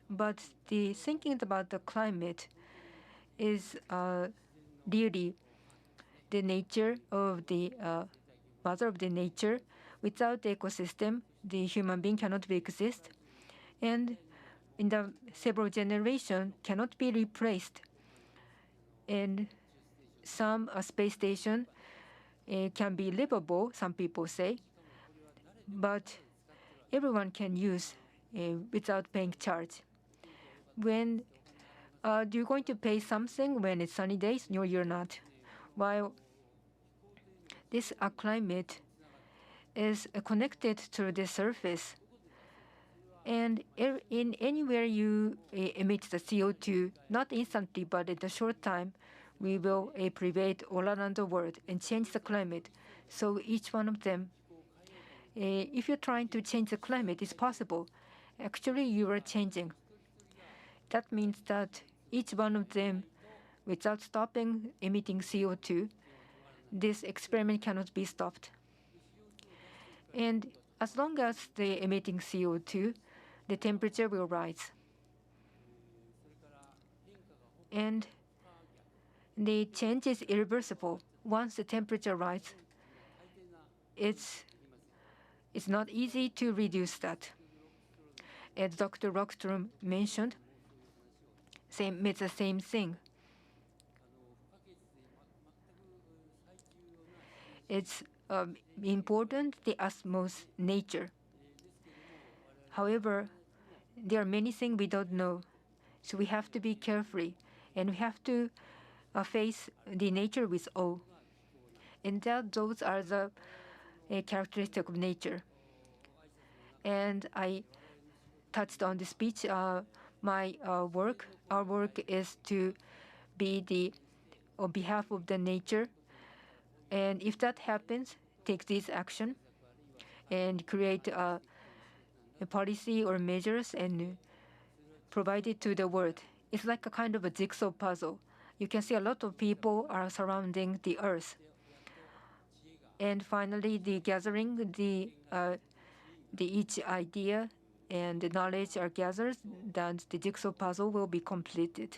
But the thinking about the climate is really the nature of the mother of the nature. Without the ecosystem, the human being cannot exist. And in the several generations cannot be replaced. And some space station can be livable, some people say, but everyone can use without paying charge. When do you going to pay something when it's sunny days? No, you're not. While this climate is connected to the surface. And in anywhere you emit the CO2, not instantly, but in a short time, we will pervade all around the world and change the climate. So each one of them, if you're trying to change the climate, it's possible. Actually, you are changing. That means that each one of them, without stopping emitting CO2, this experiment cannot be stopped. And as long as they're emitting CO2, the temperature will rise. And the change is irreversible. Once the temperature rises, it's not easy to reduce that. As Dr. Rockstrom mentioned, it's the same thing. It's important, the utmost nature. However, there are many things we don't know, so we have to be careful, and we have to face the nature with awe. And those are the characteristics of nature. And I touched on the speech. Our work is to be on behalf of the nature. And if that happens, take this action. and create a policy or measures and provide it to the world. It's like a kind of a jigsaw puzzle. You can see a lot of people are surrounding the earth. And finally, the gathering, the each idea and the knowledge are gathered, then the jigsaw puzzle will be completed.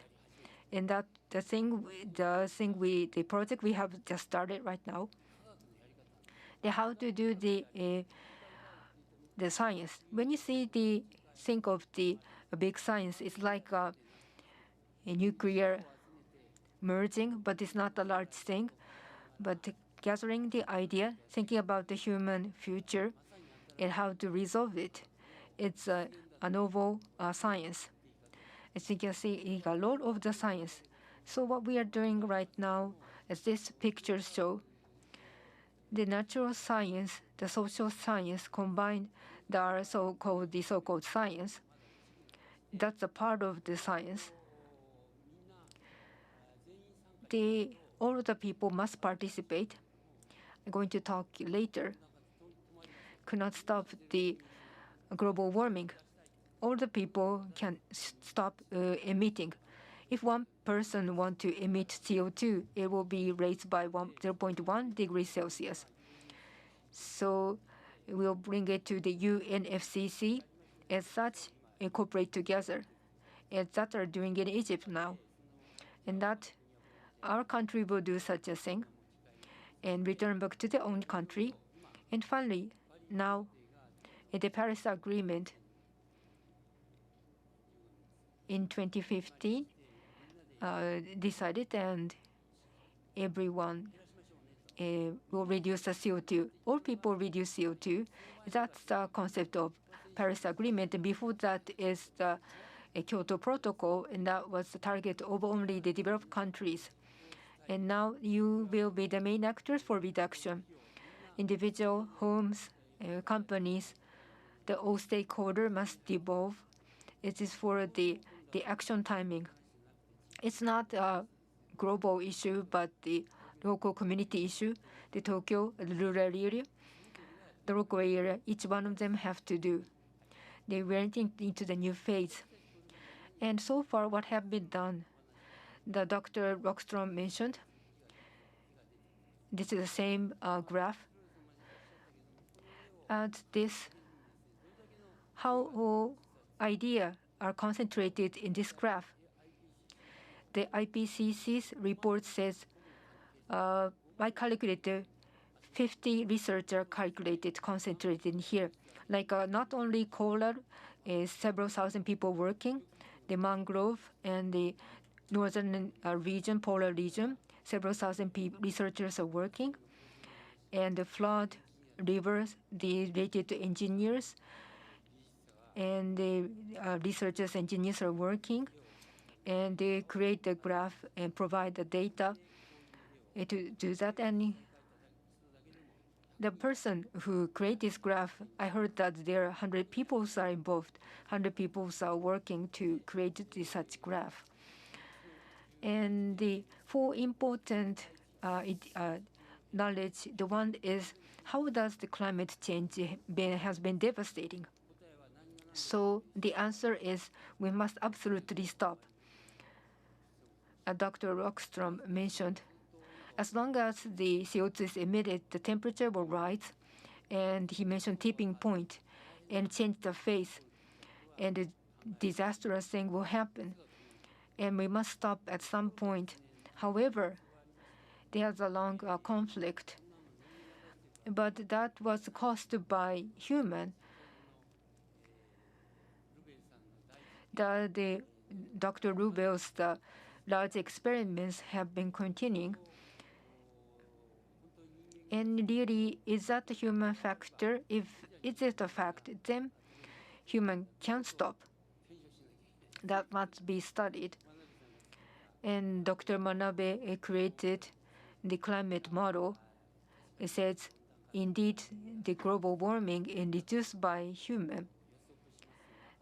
And that the project we have just started right now. How to do the science. When you think of the big science, it's like a nuclear merging, but it's not a large thing. But gathering the idea, thinking about the human future and how to resolve it, it's a novel science. As you can see, a lot of the science. So what we are doing right now, as this picture shows, the natural science, the social science combined, the so-called science. That's a part of the science. All of the people must participate. I'm going to talk later. Could not stop the global warming. All the people can stop emitting. If one person wants to emit CO2, it will be raised by 0.1 degrees Celsius. So we'll bring it to the UNFCCC. As such, incorporate together. As that are doing in Egypt now. And that our country will do such a thing and return back to their own country. And finally, now, in the Paris Agreement in 2015, decided, and everyone will reduce the CO2. All people reduce CO2. That's the concept of Paris Agreement. And before that is the Kyoto Protocol, and that was the target of only the developed countries. And now you will be the main actors for reduction. Individual homes, companies, all stakeholders must devolve. It is for the action timing. It's not a global issue, but the local community issue. The Tokyo, the rural area, the local area, each one of them have to do. They went into the new phase. And so far, what have been done? The Dr. Rockstrom mentioned. This is the same graph. And this, how all ideas are concentrated in this graph. The IPCC's report says, I calculated 50 researchers concentrated in here. Like not only coral, several thousand people working, the mangrove and the northern region, polar region, several thousand researchers are working, and the flood, rivers, the related to engineers, and the researchers, engineers are working, and they create the graph and provide the data to do that. And the person who created this graph, I heard that there are 100 people are involved. 100 people are working to create such graph. And the four important knowledge, the one is how does the climate change has been devastating. So the answer is we must absolutely stop. Dr. Rockstrom mentioned, as long as the CO2 is emitted, the temperature will rise, and he mentioned tipping point, and change the phase, and a disastrous thing will happen, and we must stop at some point. However, there's a long conflict, but that was caused by human. The Dr. Rubel's large experiments have been continuing. And really, is that a human factor? If it is a fact, then human can stop. That must be studied. And Dr. Manabe created the climate model. It says, indeed, the global warming is reduced by human.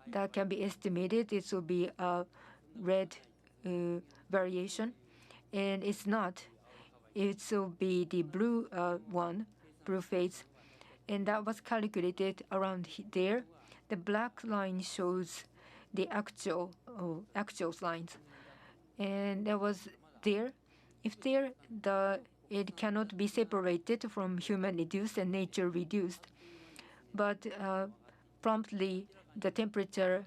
That can be estimated. It will be a red variation, and it's not. It will be the blue one, blue phase, and that was calculated around there. The black line shows the actual lines, and that was there. If there, it cannot be separated from human-induced and nature-reduced. But promptly, the temperature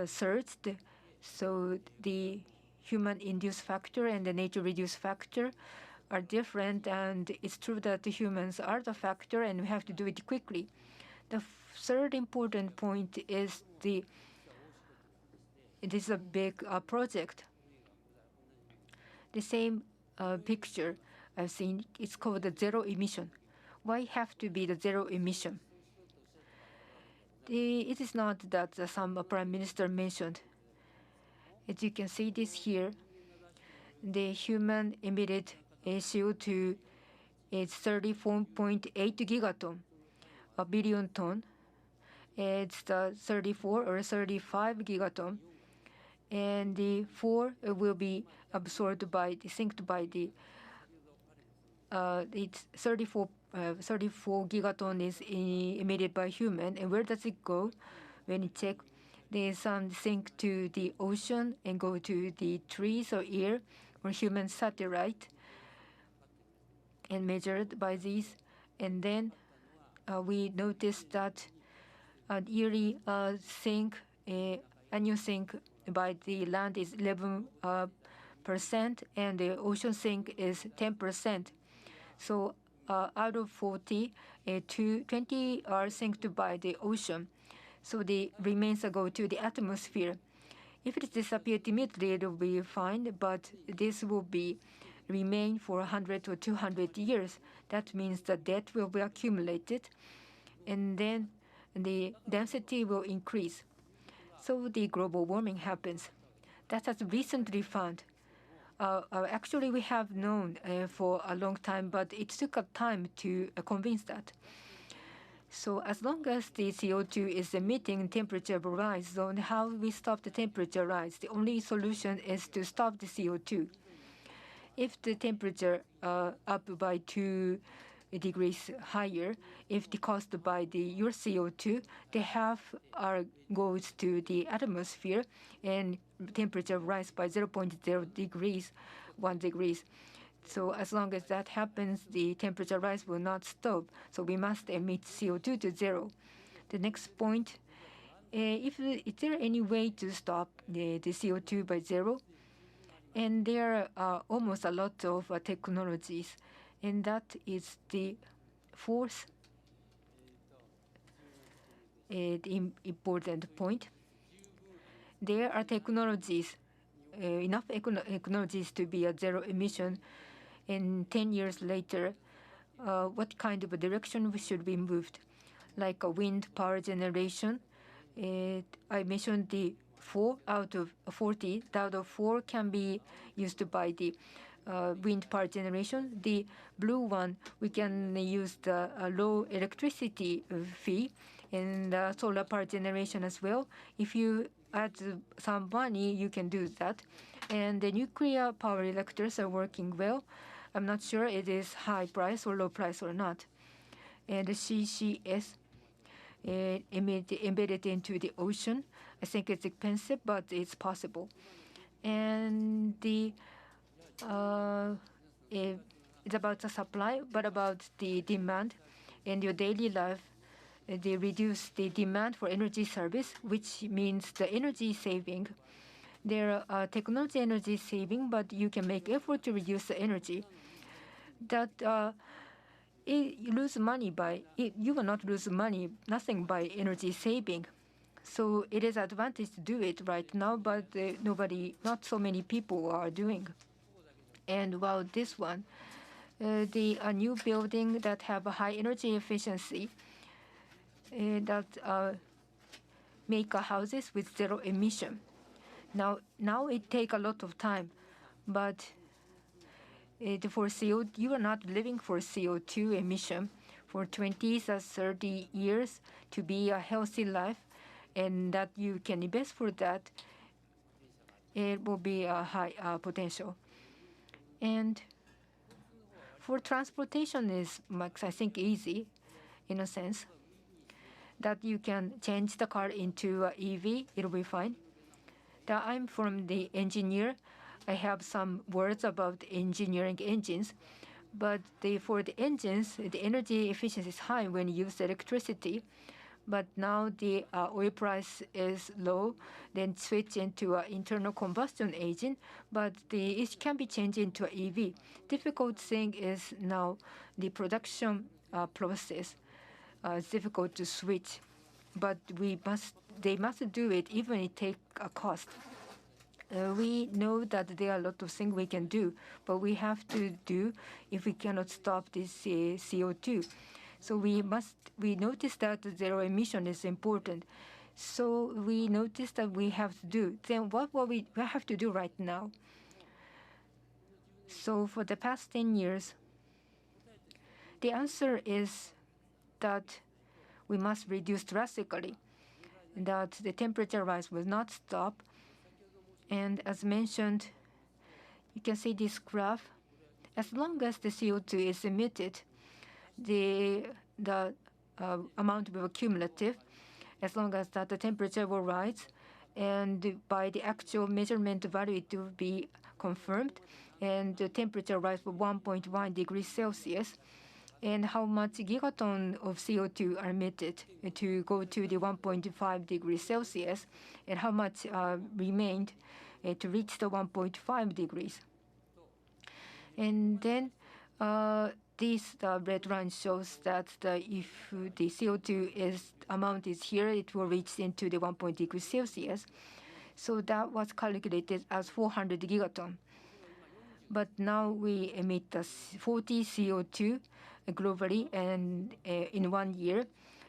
surged, so the human-induced factor and the nature-reduced factor are different, and it's true that the humans are the factor, and we have to do it quickly. The third important point is it is a big project. The same picture I've seen, it's called the zero emission. Why have to be the zero emission? It is not that some prime minister mentioned. As you can see this here, the human emitted CO2 is 34.8 gigaton, a billion ton. It's the 34 or 35 gigaton, and the 4 will be absorbed by the synced by the it's 34 gigaton is emitted by human. And where does it go? When you check, there's some sink to the ocean and go to the trees or air or human satellite and measured by these. And then we noticed that yearly sink, annual sink by the land is 11%, and the ocean sink is 10%. So out of 40, 20 are synced by the ocean. So the remains go to the atmosphere. If it disappears immediately, it will be fine, but this will remain for 100 or 200 years. That means the debt will be accumulated, and then the density will increase. So the global warming happens. That has recently found. Actually, we have known for a long time, but it took a time to convince that. So as long as the CO2 is emitting, temperature will rise. So how we stop the temperature rise? The only solution is to stop the CO2. If the temperature up by 2 degrees higher, if the caused by your CO2, the half goes to the atmosphere, and temperature rise by 0.0 degrees, 1 degrees. So as long as that happens, the temperature rise will not stop. So we must emit CO2 to zero. The next point, is there any way to stop the CO2 by zero? And there are almost a lot of technologies, and that is the fourth important point. There are technologies, enough technologies to be a zero emission. And 10 years later, what kind of a direction should be moved? Like a wind power generation. I mentioned the 4 out of 40. Out of 4 can be used by the wind power generation. The blue one, we can use the low electricity fee, and solar power generation as well. If you add some money, you can do that. And the nuclear power reactors are working well. I'm not sure it is high price or low price or not. And the CCS embedded into the ocean, I think it's expensive, but it's possible. And it's about the supply, but about the demand. In your daily life, they reduce the demand for energy service, which means the energy saving. There are technology energy saving, but you can make effort to reduce the energy. That you lose money by it. You will not lose nothing by energy saving. So it is advantage to do it right now, but not so many people are doing. And while this one, the new building that have a high energy efficiency, that make houses with zero emission. Now it take a lot of time, but for CO, you are not living for CO2 emission for 20 or 30 years to be a healthy life, and that you can invest for that. It will be a high potential. And for transportation is, I think, easy. in a sense, that you can change the car into EV, it'll be fine. I'm from the engineer. I have some words about engineering engines, but for the engines, the energy efficiency is high when you use electricity. But now the oil price is low, then switch into an internal combustion engine, but it can be changed into an EV. Difficult thing is now the production process. It's difficult to switch, but they must do it even if it takes a cost. We know that there are a lot of things we can do, but we have to do if we cannot stop this CO2. So we notice that zero emission is important. So we notice that we have to do. Then what we have to do right now? So for the past 10 years, the answer is that we must reduce drastically, that the temperature rise will not stop. And as mentioned, you can see this graph. As long as the CO2 is emitted, the amount will be cumulative. As long as that the temperature will rise, and by the actual measurement value, it will be confirmed, and the temperature rise for 1.1 degrees Celsius. And how much gigaton of CO2 are emitted to go to the 1.5 degrees Celsius, and how much remained to reach the 1.5 degrees. And then this red line shows that if the CO2 amount is here, it will reach into the 1 degrees Celsius. So that was calculated as 400 gigaton. But now we emit 40 CO2 globally and in 1 year.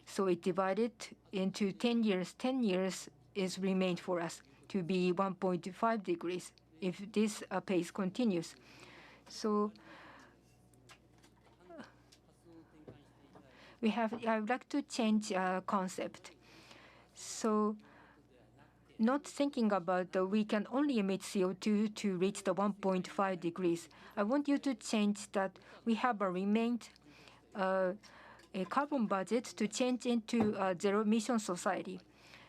So it divided into 10 years. 10 years is remained for us to be 1.5 degrees if this pace continues. So I would like to change concept. So not thinking about that we can only emit CO2 to reach the 1.5 degrees. I want you to change that we have a remained a carbon budget to change into a zero emission society.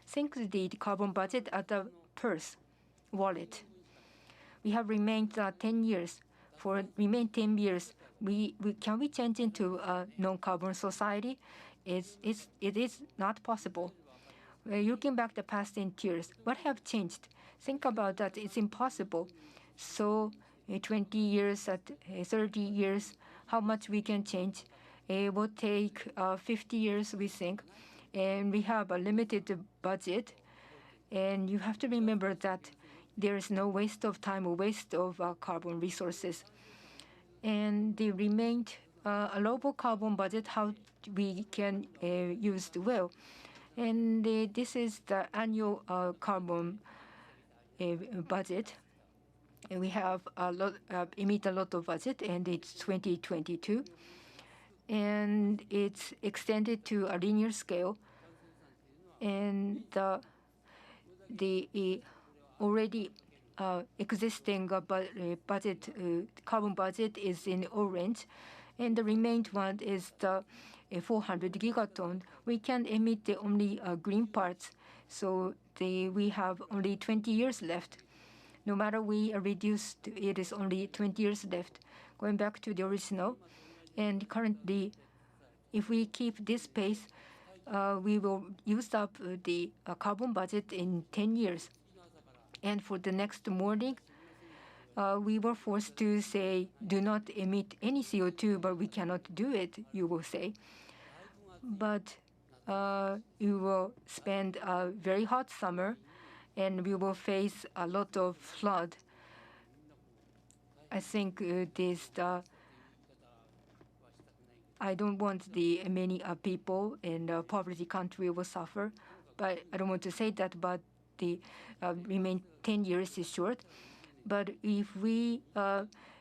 Think the carbon budget as a purse, wallet. We have remained 10 years. For remain 10 years, can we change into a non-carbon society? It is not possible. Looking back the past 10 years, what have changed? Think about that. It's impossible. So 20 years, 30 years, how much we can change? It will take 50 years, we think. And we have a limited budget. And you have to remember that there is no waste of time or waste of carbon resources. And the remained allowable carbon budget, how we can use it well. And this is the annual carbon budget. And we have emit a lot of budget, and it's 2022. And it's extended to a linear scale. And the already existing budget, carbon budget is in orange, and the remained one is the 400 gigaton. We can emit the only green parts, so we have only 20 years left. No matter we reduced, it is only 20 years left. Going back to the original, and currently, if we keep this pace, we will use up the carbon budget in 10 years. And for the next morning, we were forced to say, do not emit any CO2, but we cannot do it, you will say. But you will spend a very hot summer, and we will face a lot of flood. I think I don't want many people in the poverty country will suffer, but I don't want to say that. But the remain 10 years is short. But if we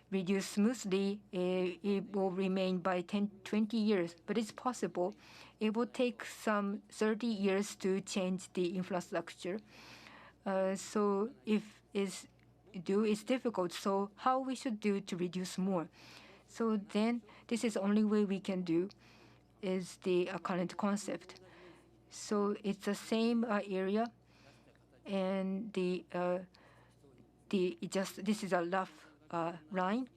reduce smoothly, it will remain by 20 years. But it's possible. It will take some 30 years to change the infrastructure. So if it's difficult. So how we should do to reduce more? So then this is the only way we can do. is the current concept. So it's the same area, and this is a rough line.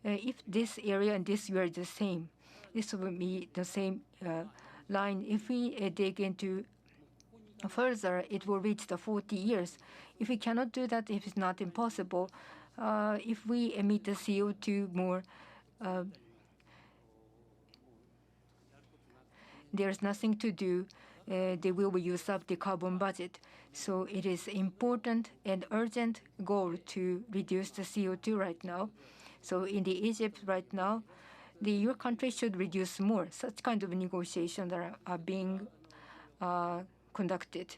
If this area and this area are the same, this will be the same line. If we dig into further, it will reach the 40 years. If we cannot do that, if it's not impossible, if we emit the CO2 more, there's nothing to do. They will use up the carbon budget. So it is important and urgent goal to reduce the CO2 right now. So in the Egypt right now, your country should reduce more. Such kind of negotiations are being conducted.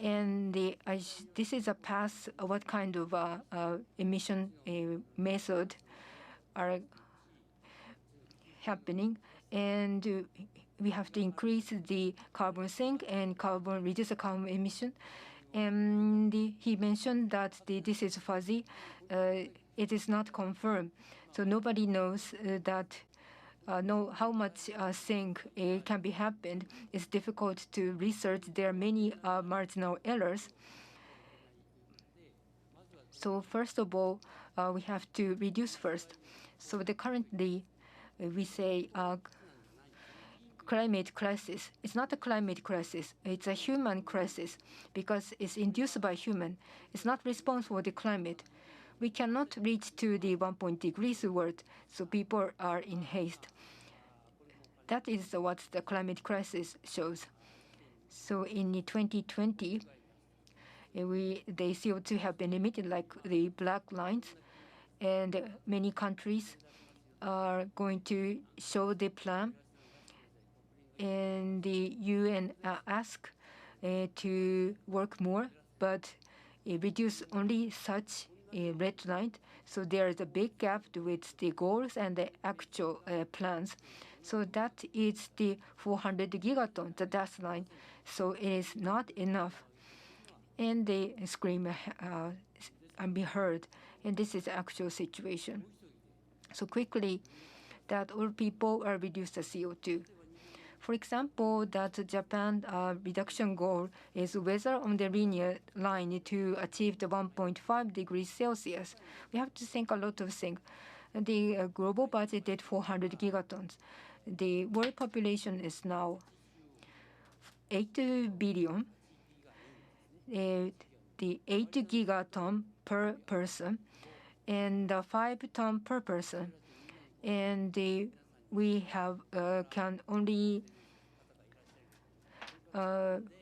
And this is a path. What kind of emission method are happening, and we have to increase the carbon sink and reduce the carbon emission. And he mentioned that this is fuzzy. It is not confirmed, so nobody knows know how much sink can be happened. It's difficult to research. There are many marginal errors. So first of all, we have to reduce first. So currently, we say climate crisis. It's not a climate crisis. It's a human crisis because it's induced by human. It's not responsible for the climate. We cannot reach to the 1 degrees world, so people are in haste. That is what the climate crisis shows. So in 2020, the CO2 have been emitted like the black lines, and many countries are going to show the plan. And the UN asked to work more, but reduce only such a red line. So there is a big gap with the goals and the actual plans. So that is the 400 gigaton, the dust line. So it is not enough. And they scream and be heard. And this is the actual situation. So quickly, that all people are reduced the CO2. For example, that Japan reduction goal is weather on the linear line to achieve the 1.5 degrees Celsius. We have to think a lot of things. The global budget is 400 gigatons. The world population is now 8 billion. The 8 gigaton per person and 5 ton per person. And we have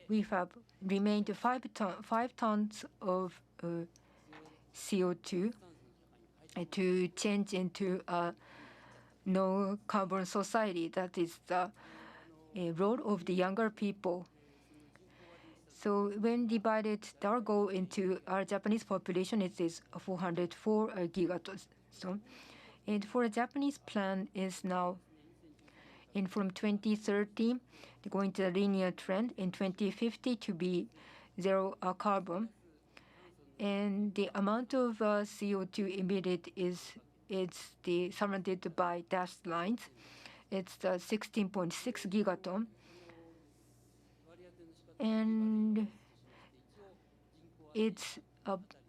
we have remained 5 tons of CO2 to change into a no carbon society. That is the role of the younger people. So when divided our goal into our Japanese population, it is 404 gigatons. So, and for a Japanese plan is now from 2030 going to a linear trend, in 2050 to be zero carbon, and the amount of CO2 emitted is surrounded by dashed lines. It's 16.6 gigaton, and it's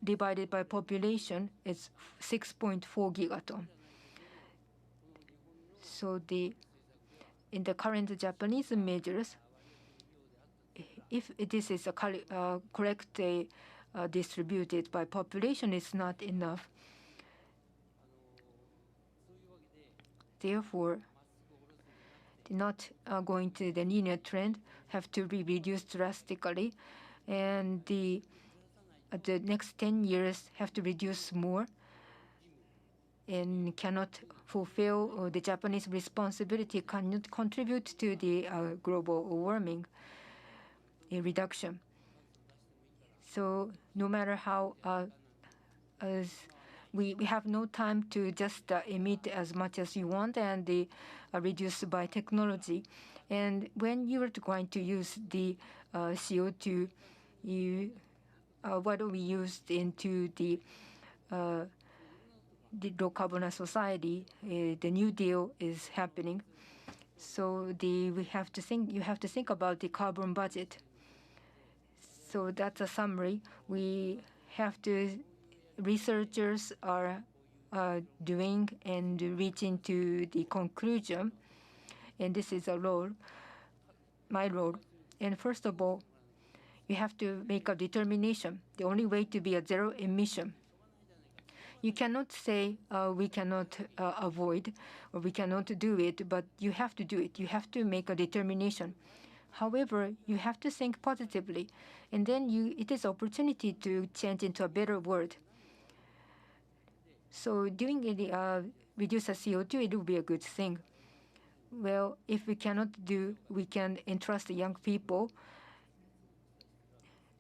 divided by population. It's 6.4 gigaton. So in the current Japanese measures, if this is correctly distributed by population, it's not enough. Therefore, not going to the linear trend have to be reduced drastically, and the next 10 years have to reduce more, and cannot fulfill the Japanese responsibility, cannot contribute to the global warming reduction. So no matter how, we have no time to just emit as much as you want and reduce by technology. And when you are going to use the CO2, what we used into the low carbon society, the New Deal is happening. So we have to think. You have to think about the carbon budget. So that's a summary. We have to. Researchers are doing and reaching to the conclusion, and this is a role, my role. And first of all, you have to make a determination. The only way to be a zero emission. You cannot say we cannot avoid or we cannot do it, but you have to do it. You have to make a determination. However, you have to think positively, and then it is opportunity to change into a better world. So doing the reduce the CO2, it will be a good thing. Well, if we cannot do, we can entrust the young people.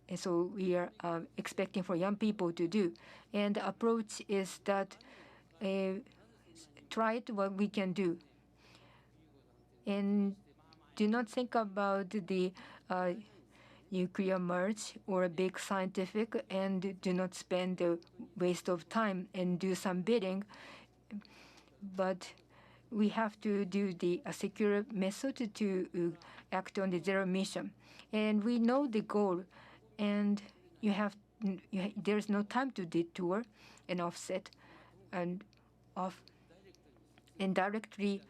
And so we are expecting for young people to do. And the approach is that try it what we can do. And do not think about the nuclear merge or a big scientific, and do not spend a waste of time and do some bidding. But we have to do the secure method to act on the zero emission. And we know the goal, and there's no time to detour and offset and off and directly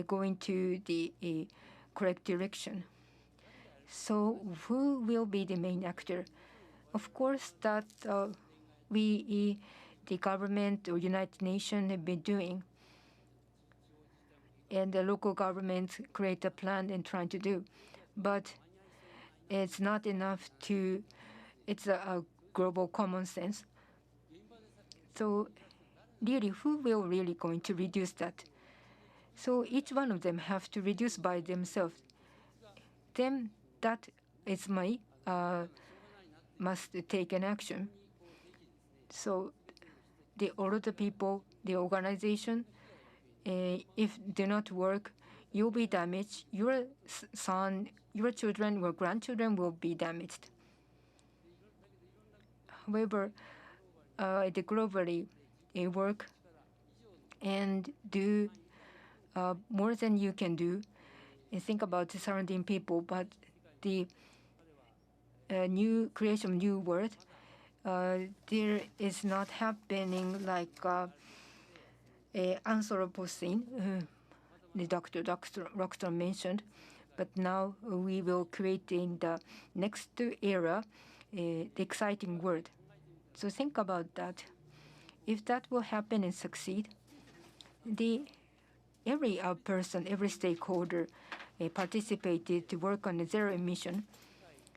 going to the correct direction. So who will be the main actor? Of course, that the government or United Nations have been doing, and the local governments create a plan and trying to do, but it's not enough to. It's a global common sense. So, really, who will really going to reduce that? So each one of them have to reduce by themselves. Then that is my must take an action. So all of the people, the organization, if do not work, you'll be damaged. Your son, your children, your grandchildren will be damaged. However, the globally work and do more than you can do, and think about the surrounding people. But the new creation, new world, there is not happening like Anthropocene, the Dr. Roxton mentioned. But now we will create in the next era the exciting world. So think about that. If that will happen and succeed, every person, every stakeholder participated to work on the zero emission.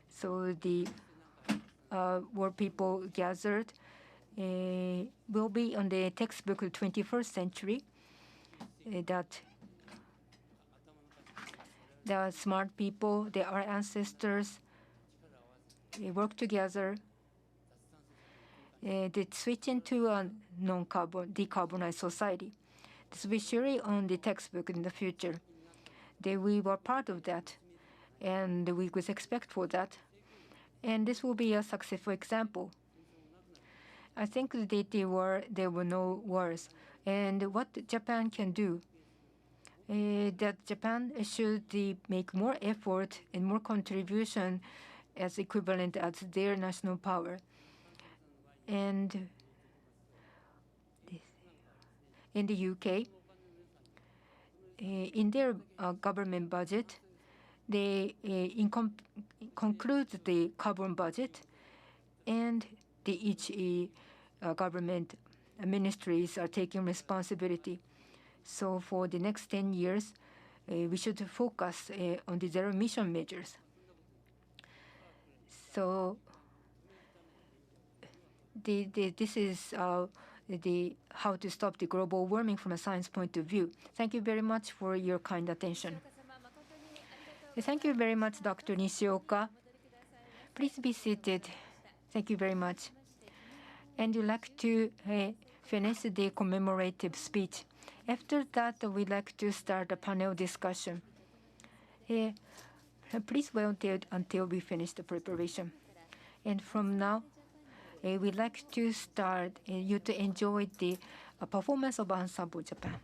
So the where people gathered will be on the textbook of the 21st century. That the smart people, our ancestors, they work together. They switch into a decarbonized society. This will be surely on the textbook in the future. We were part of that, and we could expect for that. And this will be a successful example. I think that there were no wars. And what Japan can do, that Japan should make more effort and more contribution as equivalent as their national power. And in the UK, in their government budget, they conclude the carbon budget, and each government ministries are taking responsibility. So for the next 10 years, we should focus on the zero emission measures. So this is how to stop the global warming from a science point of view. Thank you very much for your kind attention. Thank you very much, Dr. Nishioka. Please be seated. Thank you very much. And you'd like to finish the commemorative speech. After that, we'd like to start a panel discussion. Please wait until we finish the preparation. And from now, we'd like to start you to enjoy the performance of Ensemble Japan.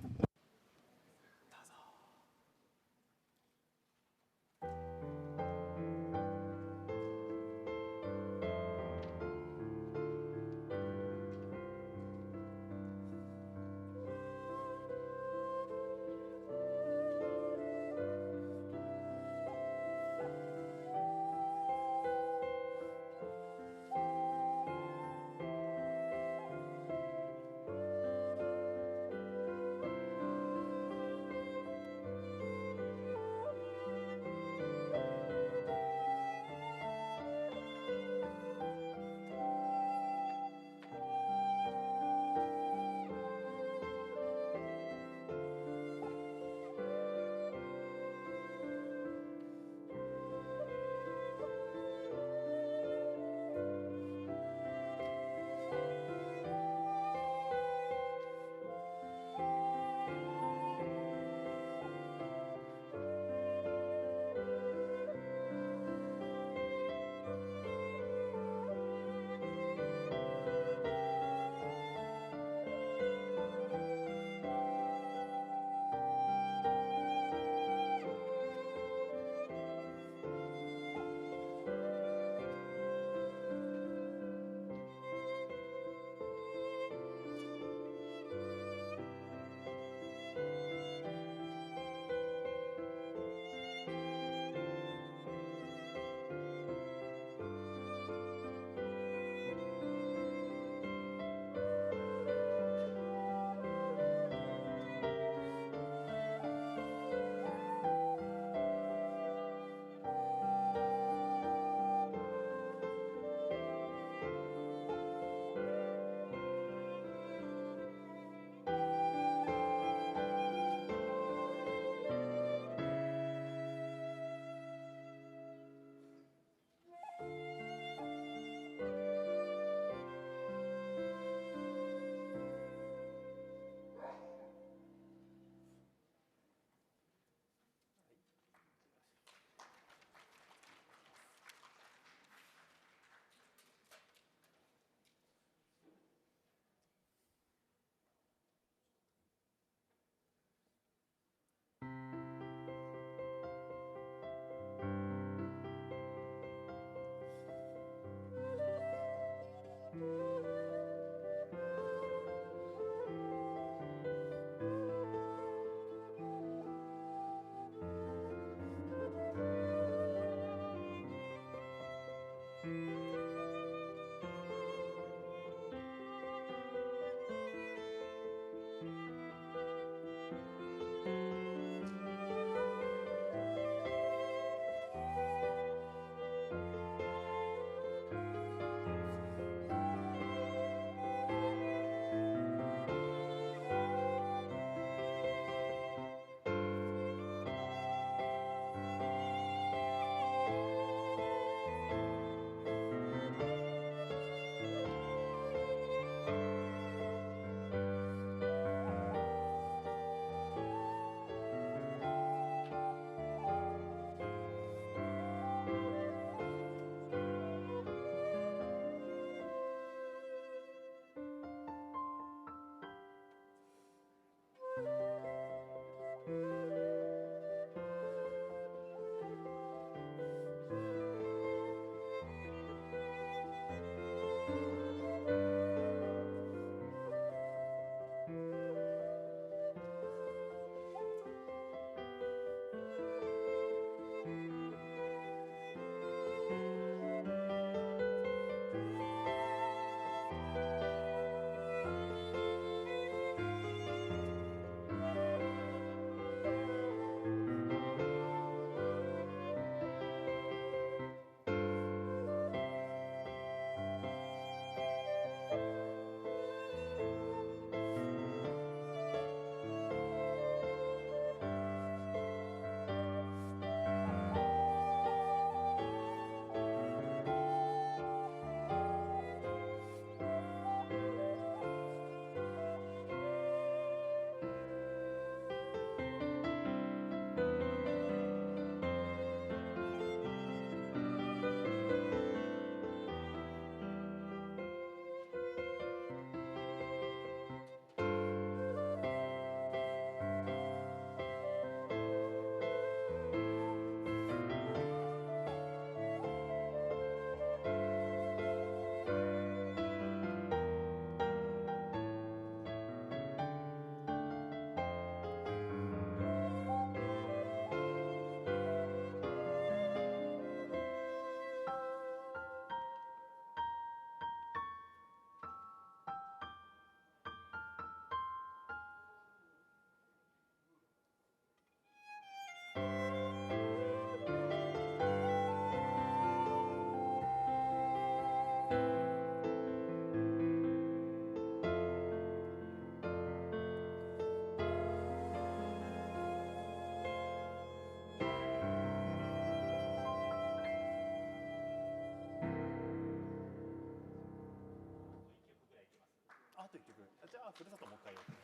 ふるさともう一回やって。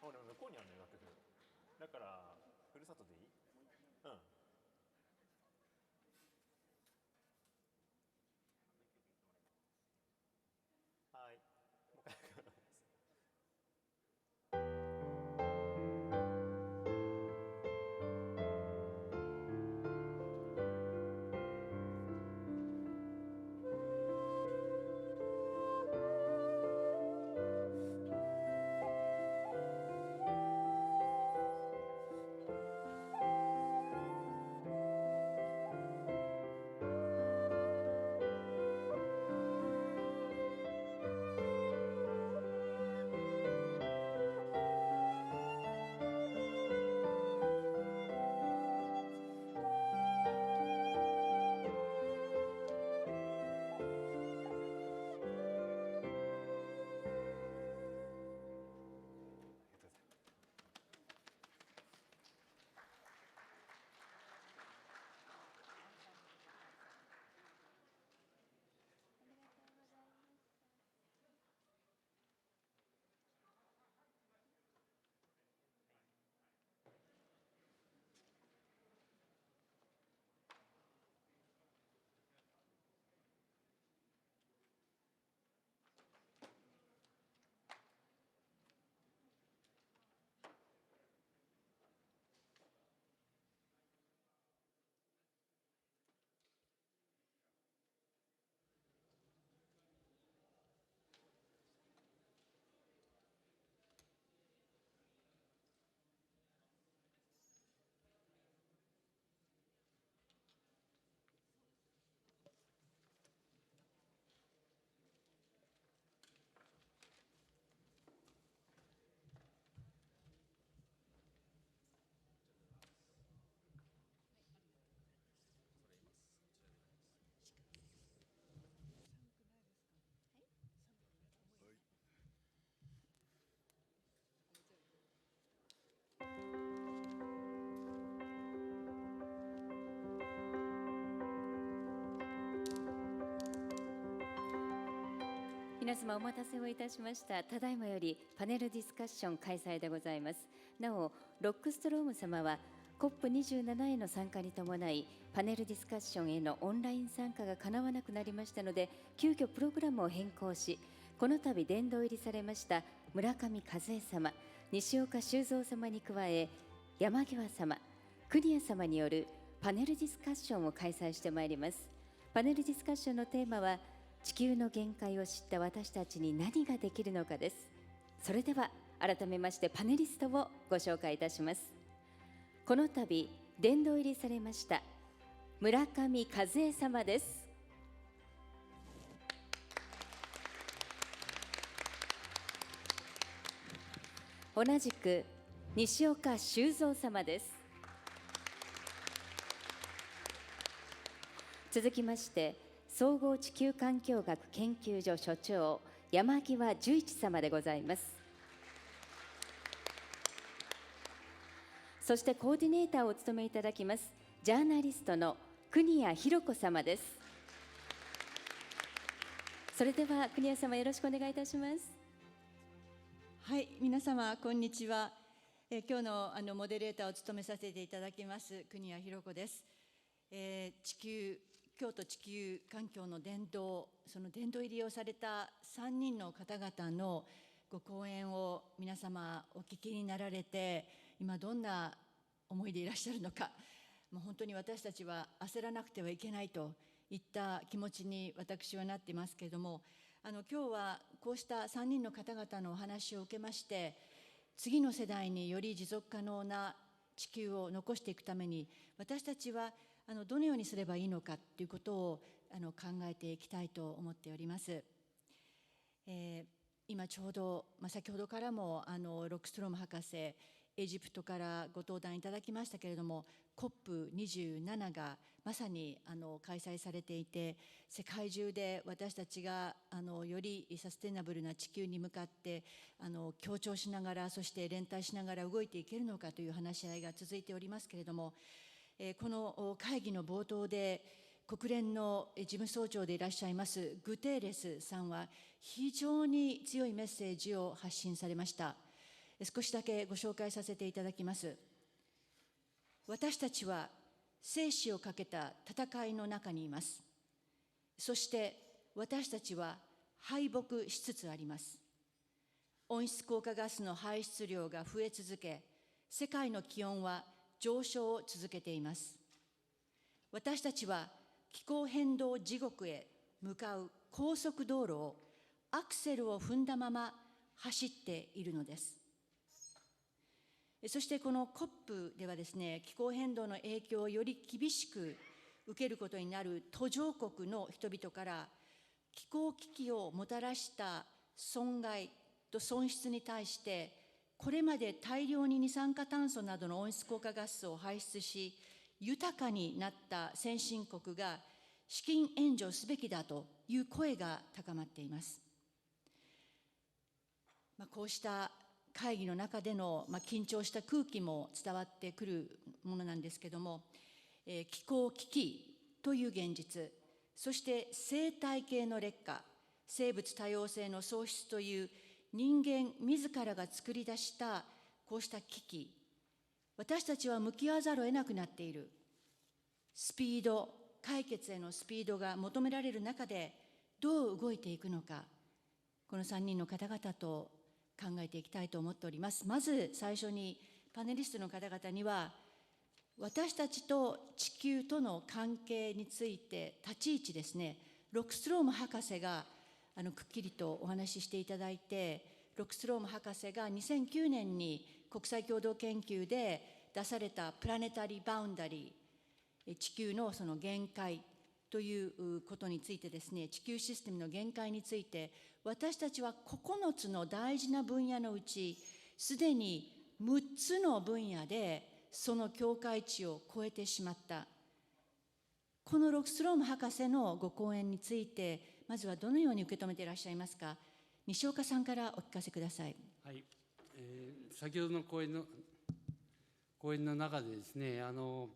俺向こうにあるのよ、楽譜。だからふるさとでいい？うん。はい。もう一回。皆様お待たせをいたしました。ただいまよりパネルディスカッション開催でございます。なお、ロックストローム様は COP27 への参加に伴い、パネルディスカッションへのオンライン参加がかなわなくなりましたので、急遽プログラムを変更し、この度殿堂入りされました村上和恵様、西岡修造様に加え、山際様、国谷様によるパネルディスカッションを開催してまいります。パネルディスカッションのテーマは、地球の限界を知った私たちに何ができるのかです。それでは改めましてパネリストをご紹介いたします。この度殿堂入りされました村上和恵様です。同じく西岡修造様です。続きまして総合地球環境学研究所所長山際十一様でございます。そしてコーディネーターをお務めいただきますジャーナリストの国谷博子様です。それでは国谷様よろしくお願いいたします。はい、皆様こんにちは。今日のモデレーターを務めさせていただきます国谷博子です。京都地球環境の殿堂、その殿堂入りをされた3人の方々のご講演を皆様お聞きになられて、今どんな思いでいらっしゃるのか、もう本当に私たちは焦らなくてはいけないといった気持ちに私はなっていますけれども、今日はこうした3人の方々のお話を受けまして、次の世代により持続可能な地球を残していくために、私たちはどのようにすればいいのかということを考えていきたいと思っております。今ちょうど、先ほどからもロックストローム博士、エジプトからご登壇いただきましたけれども、COP27 がまさに開催されていて、世界中で私たちがよりサステナブルな地球に向かって協調しながら、そして連帯しながら動いていけるのかという話し合いが続いておりますけれども、この会議の冒頭で国連の事務総長でいらっしゃいますグテーレスさんは非常に強いメッセージを発信されました。少しだけご紹介させていただきます。私たちは生死をかけた戦いの中にいます。そして私たちは敗北しつつあります。温室効果ガスの排出量が増え続け、世界の気温は上昇を続けています。私たちは気候変動地獄へ向かう高速道路をアクセルを踏んだまま走っているのです。そしてこの COP ではですね、気候変動の影響をより厳しく受けることになる途上国の人々から気候危機をもたらした損害と損失に対して、これまで大量に二酸化炭素などの温室効果ガスを排出し豊かになった先進国が資金援助すべきだという声が高まっています。こうした会議の中での緊張した空気も伝わってくるものなんですけども、気候危機という現実、そして生態系の劣化、生物多様性の喪失という人間自らが作り出したこうした危機、私たちは向き合わざるを得なくなっている。スピード、解決へのスピードが求められる中でどう動いていくのか、この3人の方々と考えていきたいと思っております。まず最初にパネリストの方々には、私たちと地球との関係について立ち位置ですね、ロックスローム博士がくっきりとお話ししていただいて、ロックスローム博士が2009年に国際共同研究で出されたプラネタリーバウンダリー、地球のその限界ということについてですね、地球システムの限界について、私たちは9つの大事な分野のうちすでに6つの分野でその境界値を超えてしまった。このロックスローム博士のご講演について、まずはどのように受け止めていらっしゃいますか。西岡さんからお聞かせください。はい、先ほどの講演の中でですね、も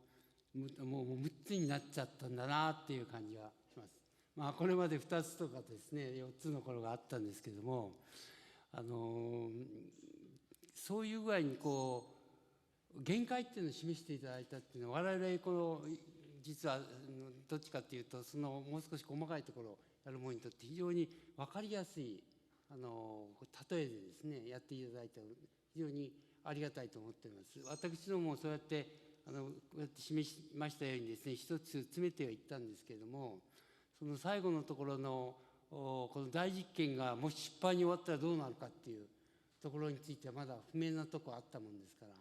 う6つになっちゃったんだなっていう感じがします。これまで2つとかですね、4つの頃があったんですけども、そういう具合に限界っていうのを示していただいたっていうのは、我々実はどっちかっていうと、もう少し細かいところをやるものにとって非常に分かりやすい例えでですねやっていただいて非常にありがたいと思っています。私どもそうやってこうやって示しましたようにですね、一つ詰めてはいったんですけれども、その最後のところのこの大実験がもし失敗に終わったらどうなるかっていうところについてはまだ不明なところあったもんですから、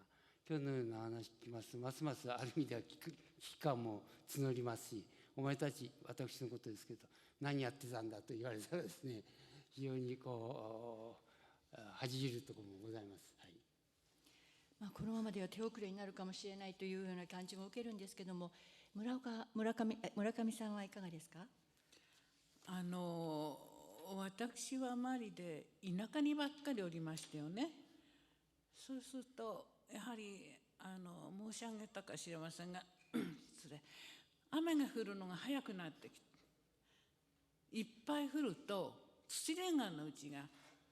今日のような話聞きますと、ますますある意味では危機感も募りますし、お前たち、私のことですけど何やってたんだと言われたらですね、非常に恥じるところもございます。はい、このままでは手遅れになるかもしれないというような感じも受けるんですけども、村上さんはいかがですか。私はマリで田舎にばっかりおりましたよね。そうするとやはり申し上げたか知れませんが失礼、雨が降るのが早くなってきて、いっぱい降ると土レンガのうちが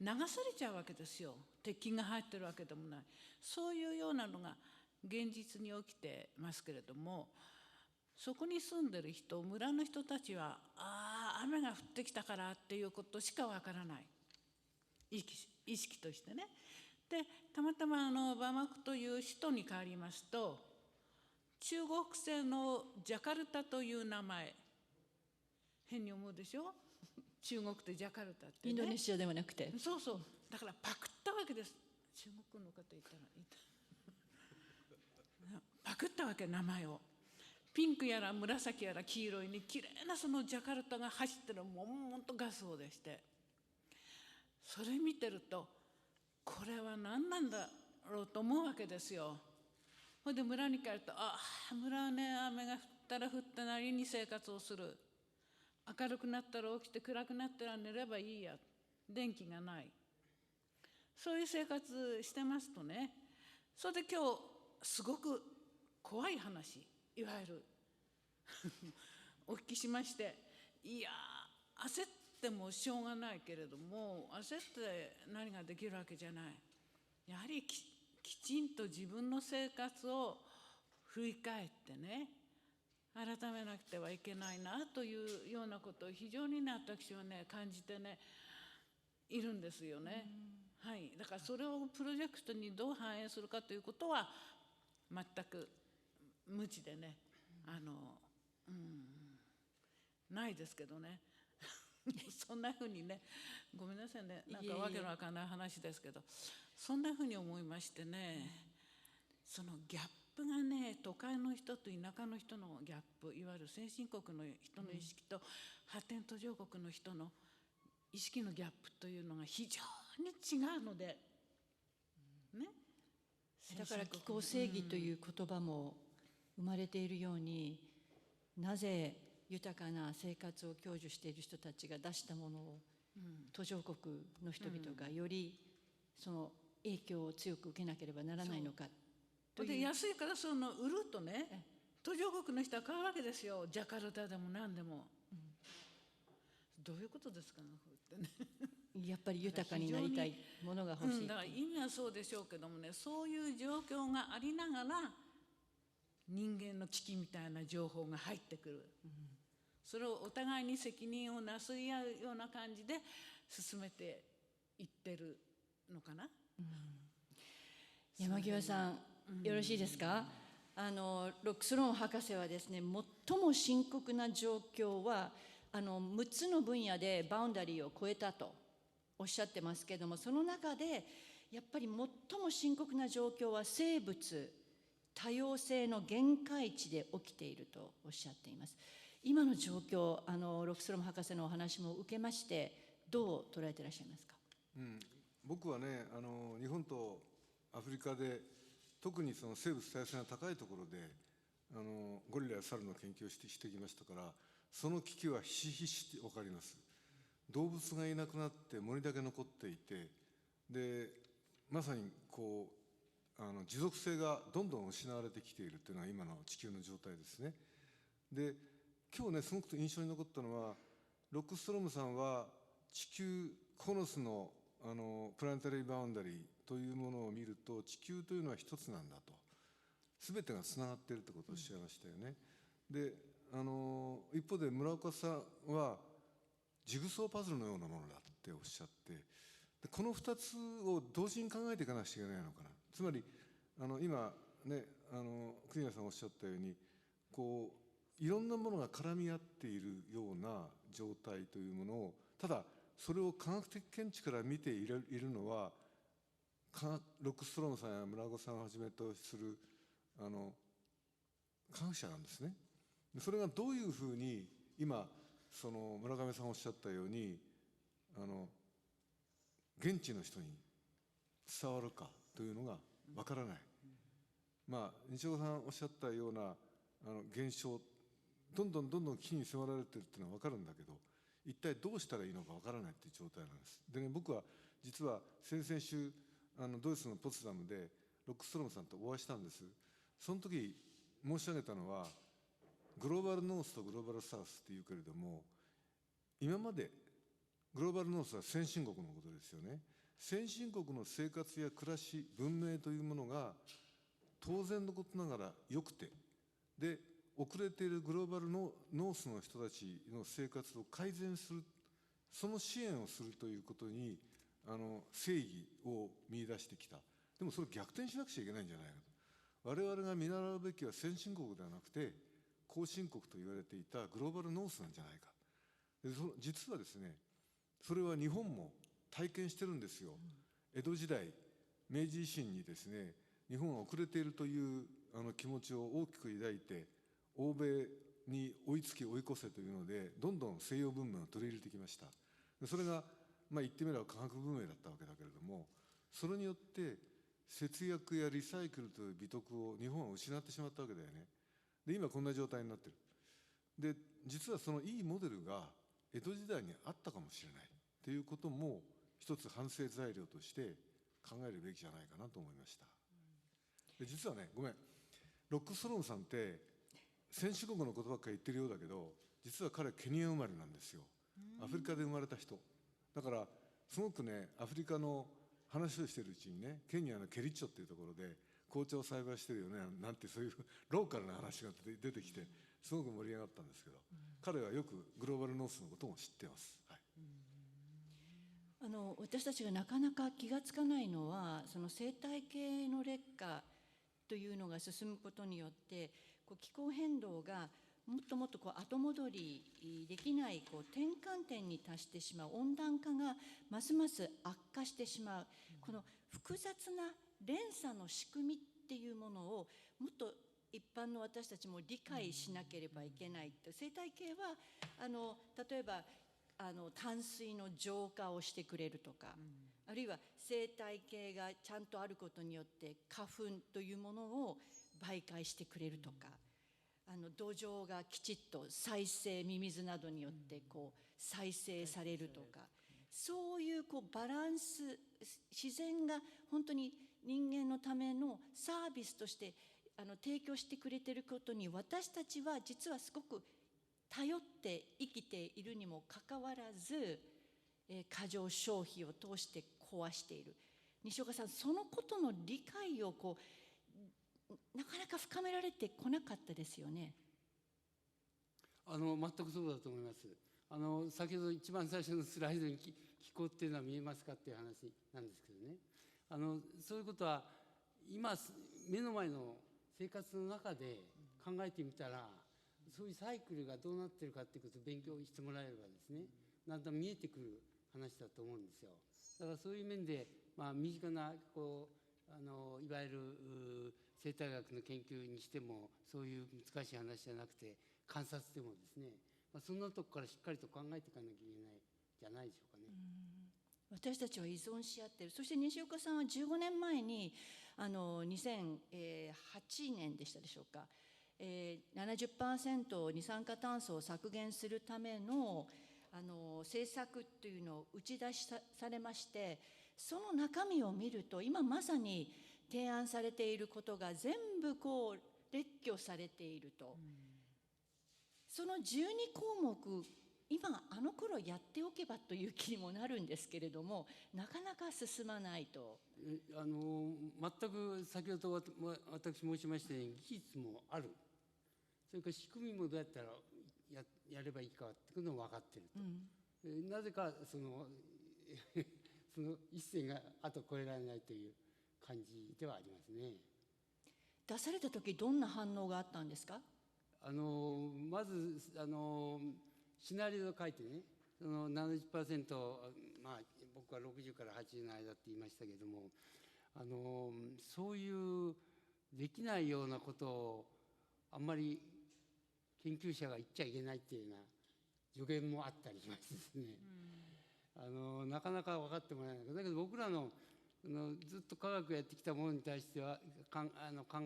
流されちゃうわけですよ。鉄筋が入ってるわけでもない。そういうようなのが現実に起きてますけれども、そこに住んでる人、村の人たちは雨が降ってきたからっていうことしかわからない、意識としてね。でたまたまバマクという首都に変わりますと、中国製のジャカルタという名前、変に思うでしょ中国でジャカルタって、ね、インドネシアではなくて、そうそう、だからパクったわけです。中国の方いたらパクったわけ、名前を。ピンクやら紫やら黄色いにきれいなそのジャカルタが走ってるもんもんと画像でして、それ見てるとこれは何なんだろうと思うわけですよ。ほいで村に帰ると、村はね、雨が降ったら降ったなりに生活をする。明るくなったら起きて、暗くなったら寝ればいいや、電気がない、そういう生活してますとね、それで今日すごく怖い話、いわゆるお聞きしまして、いや焦ってもしょうがないけれども、焦って何ができるわけじゃない。やはりきちんと自分の生活を振り返ってね、改めなくてはいけないなというようなことを非常にね、私はね、感じてね、いるんですよね。はい、だからそれをプロジェクトにどう反映するかということは全く無知でね、ないですけどね。そんなふうにね、ごめんなさいね、なんかわけのわかんない話ですけど、そんなふうに思いましてね、そのギャップがね、都会の人と田舎の人のギャップ、いわゆる先進国の人の意識と発展途上国の人の意識のギャップというのが非常に違うので、ね。だから気候正義という言葉も生まれているように、なぜ豊かな生活を享受している人たちが出したものを、途上国の人々がよりその影響を強く受けなければならないのかという。で安いからその売るとね、途上国の人は買うわけですよ。ジャカルタでも何でも。どういうことですかね、やっぱり豊かになりたいものが欲しい。だから意味はそうでしょうけどもね、そういう状況がありながら人間の危機みたいな情報が入ってくる。それをお互いに責任をなすり合うような感じで進めていってるのかな。山際さん、よろしいですか。ロックスローン博士はですね、最も深刻な状況は6つの分野でバウンダリーを超えたとおっしゃってますけども、その中でやっぱり最も深刻な状況は生物多様性の限界値で起きているとおっしゃっています。今の状況、ロックスローム博士のお話も受けましてどう捉えていらっしゃいますか。僕はね、日本とアフリカで特にその生物多様性が高いところでゴリラやサルの研究をしてきましたから、その危機はひしひし分かります。動物がいなくなって森だけ残っていて、でまさにこう持続性がどんどん失われてきているというのが今の地球の状態ですね。で今日ね、すごく印象に残ったのは、ロックストロームさんは地球9つのプラネタリーバウンダリーというものを見ると、地球というのは一つなんだと、全てがつながっているということをおっしゃいましたよね。で一方で村岡さんはジグソーパズルのようなものだっておっしゃって、でこの2つを同時に考えていかなくちゃいけないのかな。つまり今ね、国谷さんおっしゃったように、こういろんなものが絡み合っているような状態というものを、ただそれを科学的見地から見ているのはロックストロームさんや村岡さんをはじめとする科学者なんですね。それがどういうふうに今その村上さんおっしゃったように現地の人に伝わるかというのがわからない。西岡さんおっしゃったような現象、どんどん危機に迫られてるっていうのは分かるんだけど、一体どうしたらいいのか分からないっていう状態なんです。でね、僕は実は先々週ドイツのポツダムでロックストロームさんとお会いしたんです。その時申し上げたのは、グローバルノースとグローバルサウスっていうけれども、今までグローバルノースは先進国のことですよね。先進国の生活や暮らし、文明というものが当然のことながら良くて、で遅れているグローバルノースの人たちの生活を改善する、その支援をするということに正義を見出してきた。でもそれ逆転しなくちゃいけないんじゃないかと。我々が見習うべきは先進国ではなくて後進国と言われていたグローバルノースなんじゃないか。で実はですね、それは日本も体験してるんですよ。江戸時代、明治維新にですね、日本は遅れているという気持ちを大きく抱いて、欧米に追いつき追い越せというので、どんどん西洋文明を取り入れてきました。それが言ってみれば科学文明だったわけだけれども、それによって節約やリサイクルという美徳を日本は失ってしまったわけだよね。で今こんな状態になってる。で実はそのいいモデルが江戸時代にあったかもしれないということも一つ反省材料として考えるべきじゃないかなと思いました。で実はね、ごめん、ロックストロームさんって先進国のことばっかり言ってるようだけど、実は彼ケニア生まれなんですよ。アフリカで生まれた人だから、すごくねアフリカの話をしているうちにね、ケニアのケリッチョっていうところで紅茶を栽培してるよねなんて、そういうローカルな話が出てきてすごく盛り上がったんですけど、彼はよくグローバルノースのことも知ってます。はい、私たちがなかなか気がつかないのは、その生態系の劣化というのが進むことによって、気候変動がもっともっと後戻りできない転換点に達してしまう、温暖化がますます悪化してしまう、この複雑な連鎖の仕組みっていうものをもっと一般の私たちも理解しなければいけない。生態系は例えば淡水の浄化をしてくれるとか、あるいは生態系がちゃんとあることによって花粉というものを媒介してくれるとか、土壌がきちっと再生、ミミズなどによって再生されるとか、そういうバランス、自然が本当に人間のためのサービスとして提供してくれていることに、私たちは実はすごく頼って生きているにもかかわらず、過剰消費を通して壊している。西岡さん、そのことの理解をなかなか深められてこなかったですよね。全くそうだと思います。先ほど一番最初のスライドに気候っていうのは見えますかっていう話なんですけどね、そういうことは今目の前の生活の中で考えてみたら、そういうサイクルがどうなってるかっていうことを勉強してもらえればですね、だんだん見えてくる話だと思うんですよ。だからそういう面で、身近ないわゆる生態学の研究にしても、そういう難しい話じゃなくて観察でもですね、そんなとこからしっかりと考えていかなきゃいけないじゃないでしょうかね。私たちは依存し合っている。そして西岡さんは15年前に2008年でしたでしょうか、70% 二酸化炭素を削減するための政策というのを打ち出されまして、その中身を見ると、今まさに提案されていることが全部列挙されていると、その12項目、今あの頃やっておけばという気にもなるんですけれども、なかなか進まないと。全く先ほど私申しましたように、技術もある、それから仕組みもどうやったらやればいいかっていうのも分かっていると、なぜかその一線があと越えられないという感じではありますね。出された時どんな反応があったんですか？まずシナリオを書いてね、70%、僕は60から80の間って言いましたけども、そういうできないようなことをあんまり研究者が言っちゃいけないっていうような助言もあったりしましてですね、なかなか分かってもらえない。だけど僕らのずっと科学やってきたものに対しては考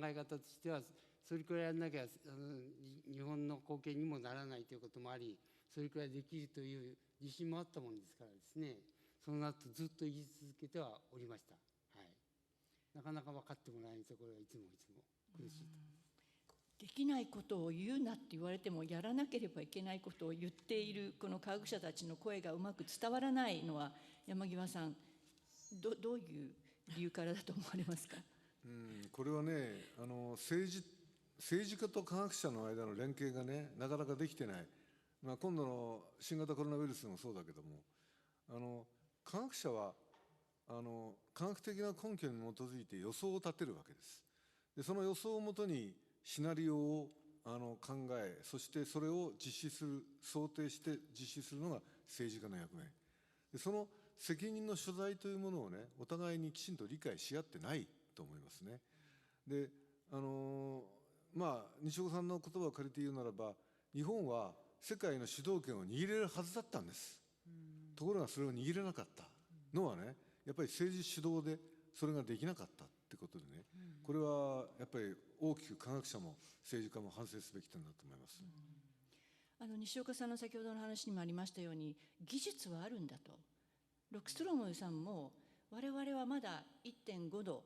え方としては、それくらいやんなきゃ日本の貢献にもならないということもあり、それくらいできるという自信もあったものですからですね、その後ずっと言い続けてはおりました。はい、なかなか分かってもらえないところがいつも苦しいと。できないことを言うなって言われても、やらなければいけないことを言っているこの科学者たちの声がうまく伝わらないのは、山際さん、どういう理由からだと思われますか？これはね、政治家と科学者の間の連携がね、なかなかできてない。今度の新型コロナウイルスもそうだけども、科学者は科学的な根拠に基づいて予想を立てるわけです。でその予想をもとにシナリオを考え、そしてそれを実施する、想定して実施するのが政治家の役目で、その責任の所在というものをね、お互いにきちんと理解し合ってないと思いますね。で西岡さんの言葉を借りて言うならば、日本は世界の主導権を握れるはずだったんです。ところがそれを握れなかったのはね、やっぱり政治主導でそれができなかったってことでね、これはやっぱり大きく科学者も政治家も反省すべき点だと思います。西岡さんの先ほどの話にもありましたように、技術はあるんだと。ロクストロムさんも、我々はまだ 1.5 度、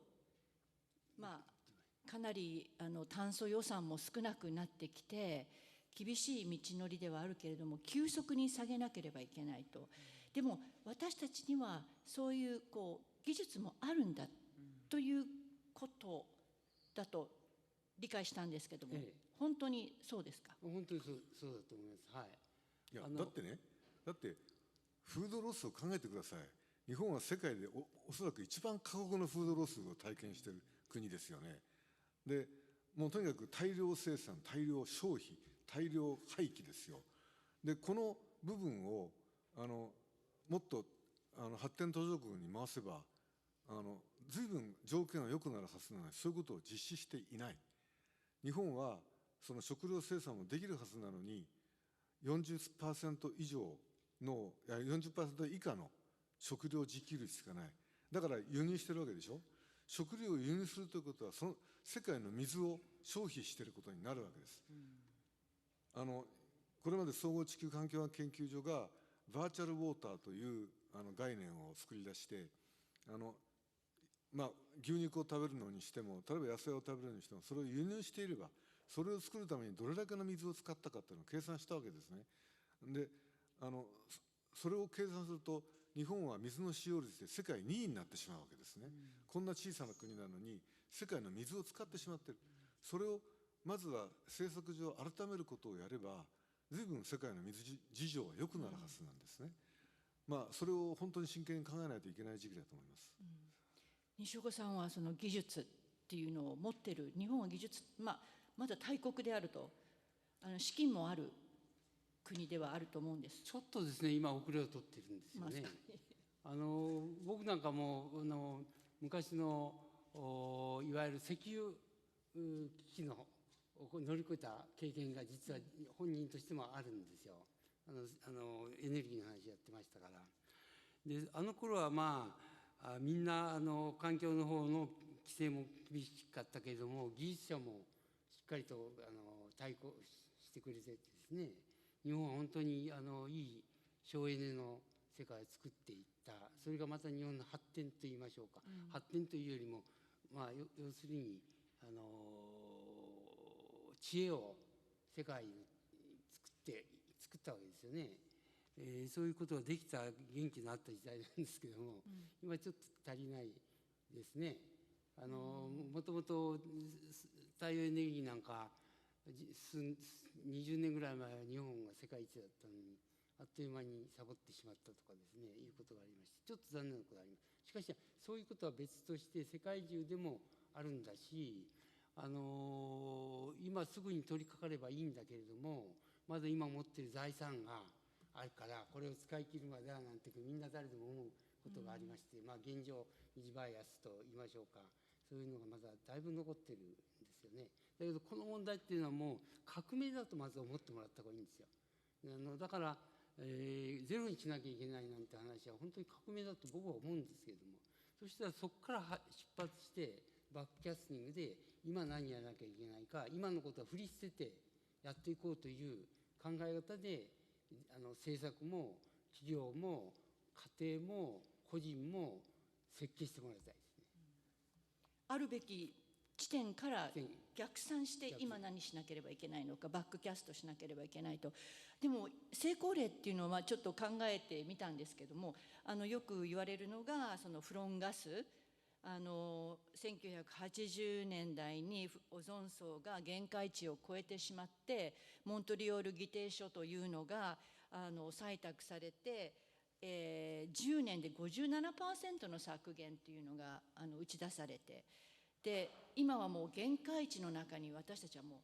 かなり炭素予算も少なくなってきて、厳しい道のりではあるけれども、急速に下げなければいけないと。でも私たちにはそういう技術もあるんだということだと理解したんですけども、本当にそうですか？本当にそうだと思います。はい。いやだってフードロスを考えてください。日本は世界でおそらく一番過酷なフードロスを体験している国ですよね。でもうとにかく大量生産、大量消費、大量廃棄ですよ。でこの部分をもっと発展途上国に回せば随分条件が良くなるはずなのに、そういうことを実施していない。日本はその食料生産もできるはずなのに、40% 以上の40% 以下の食料自給率しかない。だから輸入してるわけでしょ。食料を輸入するということは、その世界の水を消費していることになるわけです。これまで総合地球環境学研究所がバーチャルウォーターという概念を作り出して、牛肉を食べるのにしても、例えば野菜を食べるのにしても、それを輸入していれば、それを作るためにどれだけの水を使ったかというのを計算したわけですね。でそれを計算すると、日本は水の使用率で世界2位になってしまうわけですね。こんな小さな国なのに世界の水を使ってしまっている。それをまずは政策上改めることをやれば、随分世界の水事情は良くなるはずなんですね。それを本当に真剣に考えないといけない時期だと思います。西岡さんはその技術っていうのを持ってる、日本は技術、まだ大国であると、資金もある国ではあると思うんです。ちょっとですね、今遅れを取ってるんですよね。僕なんかも昔のいわゆる石油危機の乗り越えた経験が実は本人としてもあるんですよ。エネルギーの話やってましたから。で頃はみんな環境の方の規制も厳しかったけれども、技術者もしっかりと対抗してくれてですね、日本は本当にいい省エネの世界を作っていった。それがまた日本の発展といいましょうか、発展というよりも要するに知恵を世界に作ったわけですよね。そういうことができた元気のあった時代なんですけども、今ちょっと足りないですね。もともと太陽エネルギーなんか20年ぐらい前は日本が世界一だったのに、あっという間にサボってしまったとかですね、いうことがありまして、ちょっと残念なことがあります。しかしそういうことは別として世界中でもあるんだし、今すぐに取り掛かればいいんだけれども、まだ今持っている財産があるから、これを使い切るまではなんてみんな誰でも思うことがありまして、現状二次バイアスと言いましょうか、そういうのがまだだいぶ残ってるんですよね。だけどこの問題っていうのはもう革命だとまず思ってもらった方がいいんですよ。だからゼロにしなきゃいけないなんて話は本当に革命だと僕は思うんですけれども、そしたらそこから出発してバックキャスティングで今何やらなきゃいけないか、今のことは振り捨ててやっていこうという考え方で政策も企業も家庭も個人も設計してもらいたいですね。あるべき地点から逆算して今何しなければいけないのか、バックキャストしなければいけないと。でも成功例っていうのはちょっと考えてみたんですけども、よく言われるのがそのフロンガス、1980年代にオゾン層が限界値を超えてしまって、モントリオール議定書というのが採択されて、10年で 57% の削減というのが打ち出されて、で今はもう限界値の中に私たちはも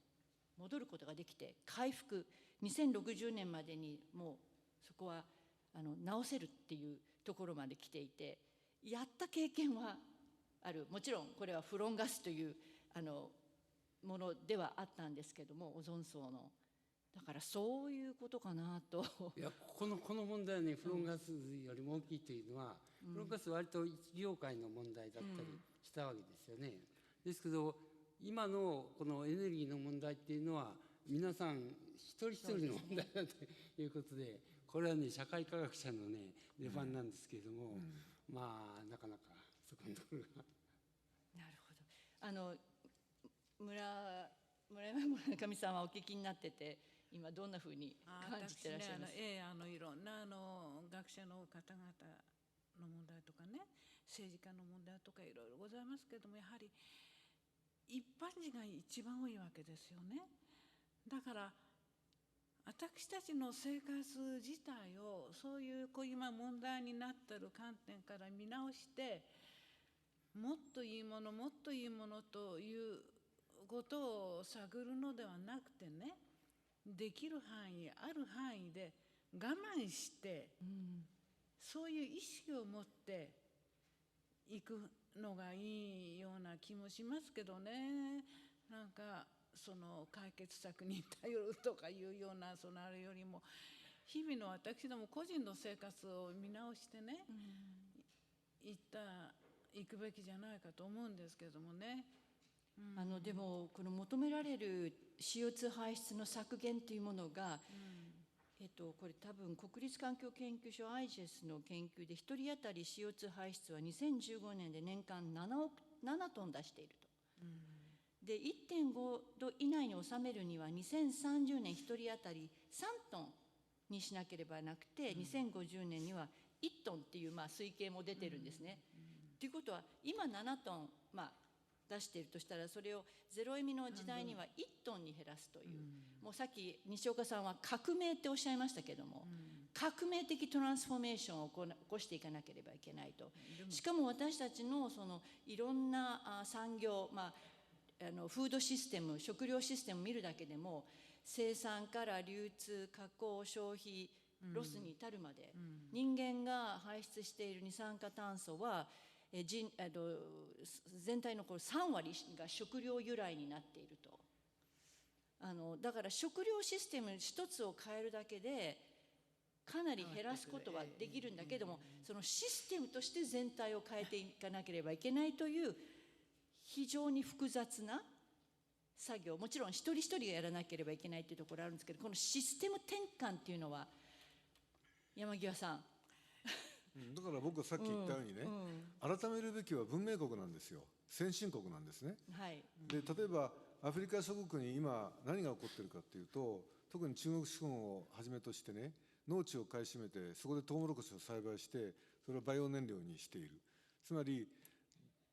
う戻ることができて、回復2060年までにもうそこは直せるっていうところまで来ていて、やった経験はある。もちろんこれはフロンガスというものではあったんですけども、オゾン層の。だからそういうことかなと。いやこの問題はね、フロンガスよりも大きいというのは、フロンガスは割と一業界の問題だったりしたわけですよね。ですけど今のこのエネルギーの問題っていうのは皆さん一人一人の問題だということで、これはね社会科学者のね出番なんですけれども、なかなかそこのところが。なるほど。村上さんはお聞きになってて、今どんなふうに感じていらっしゃいます？いろんな学者の方々の問題とかね、政治家の問題とかいろいろございますけれども、やはり一般人が一番多いわけですよね。だから私たちの生活自体をそういう今問題になっている観点から見直して、もっといいものもっといいものということを探るのではなくてね、できる範囲ある範囲で我慢して、そういう意識を持っていくのがいいような気もしますけどね。なんかその解決策に頼るとかいうようなあれよりも、日々の私ども個人の生活を見直してね、行くべきじゃないかと思うんですけれどもね。でもこの求められる CO2 排出の削減というものが、これ多分国立環境研究所 IGES の研究で1人当たり CO2 排出は2015年で年間7トン出していると。で 1.5 度以内に収めるには2030年1人当たり3トンにしなければなくて、2050年には1トンっていう推計も出てるんですね。ということは今7トン、出しているとしたら、それをゼロエミの時代には1トンに減らすという、もうさっき西岡さんは革命っておっしゃいましたけども、革命的トランスフォーメーションを起こしていかなければいけないと。しかも私たちのいろんな産業、フードシステム、食料システムを見るだけでも、生産から流通、加工、消費、ロスに至るまで、人間が排出している二酸化炭素は全体の3割が食料由来になっていると。だから食料システム一つを変えるだけでかなり減らすことはできるんだけども、そのシステムとして全体を変えていかなければいけないという非常に複雑な作業、もちろん一人一人がやらなければいけないというところあるんですけど、このシステム転換っていうのは山際さん、だから僕はさっき言ったようにね、改めるべきは文明国なんですよ。先進国なんですね。で例えばアフリカ諸国に今何が起こっているかというと、特に中国資本をはじめとしてね、農地を買い占めてそこでトウモロコシを栽培してそれをバイオ燃料にしている。つまり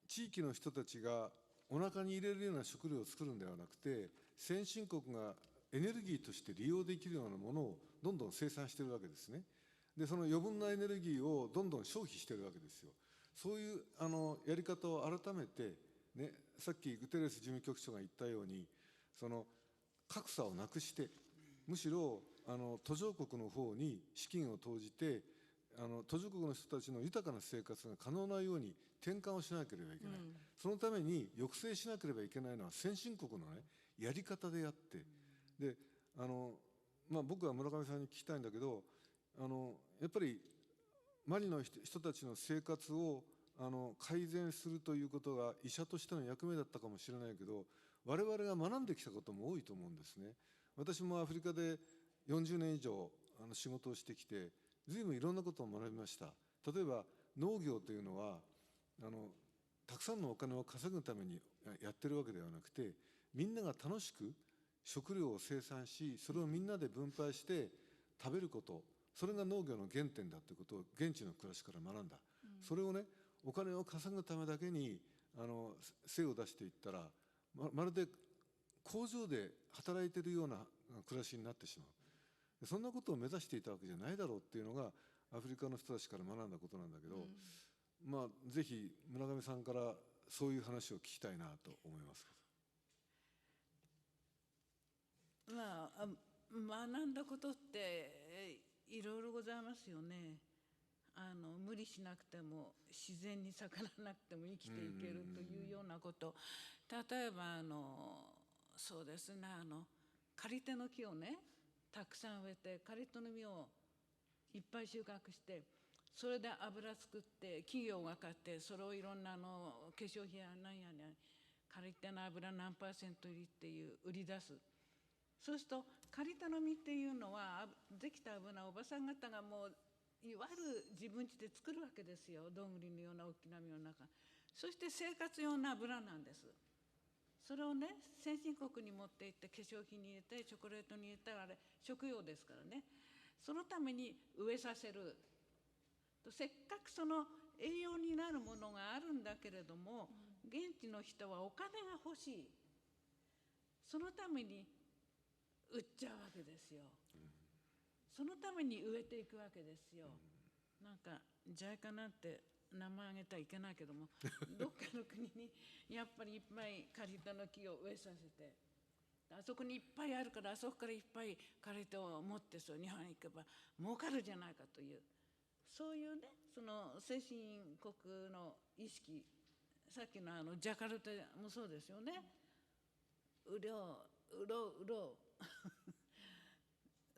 地域の人たちがお腹に入れるような食料を作るんではなくて、先進国がエネルギーとして利用できるようなものをどんどん生産しているわけですね。でその余分なエネルギーをどんどん消費しているわけですよ。そういうやり方を改めて、ね、さっきグテレス事務局長が言ったように、その格差をなくして、むしろ途上国の方に資金を投じて、途上国の人たちの豊かな生活が可能なように転換をしなければいけない、そのために抑制しなければいけないのは先進国のねやり方であって、で僕は村上さんに聞きたいんだけど、やっぱりマリの人たちの生活を改善するということが医者としての役目だったかもしれないけど、我々が学んできたことも多いと思うんですね。私もアフリカで40年以上仕事をしてきて、随分いろんなことを学びました。例えば農業というのはたくさんのお金を稼ぐためにやってるわけではなくて、みんなが楽しく食料を生産し、それをみんなで分配して食べること、それが農業の原点だということを現地の暮らしから学んだ。それをね、お金を稼ぐためだけに精を出していったら、まるで工場で働いているような暮らしになってしまう。そんなことを目指していたわけじゃないだろうっていうのがアフリカの人たちから学んだことなんだけど、ぜひ村上さんからそういう話を聞きたいなと思います。学んだことっていろいろございますよね。無理しなくても自然に逆らわなくても生きていけるというようなこと、例えばそうですね、借り手の木をねたくさん植えて、借り手の実をいっぱい収穫して、それで油作って企業が買って、それをいろんな化粧品や何やね、借り手の油何%入りっていう売り出す。そうすると借り手の実っていうのはできた油をおばさん方がもういわゆる自分家で作るわけですよ。どんぐりのような大きな実の中。そして生活用の油なんです。それをね、先進国に持って行って化粧品に入れてチョコレートに入れたらあれ食用ですからね。そのために植えさせる。せっかくその栄養になるものがあるんだけれども、現地の人はお金が欲しい。そのために売っちゃうわけですよ。そのために植えていくわけですよ。なんかJICAなんて名前あげたらいけないけども、どっかの国にやっぱりいっぱいカリトの木を植えさせて、あそこにいっぱいあるからあそこからいっぱいカリトを持ってそう日本に行けば儲かるじゃないかという、そういうね、その先進国の意識、さっきのジャカルタもそうですよね。売ろう売ろう売ろう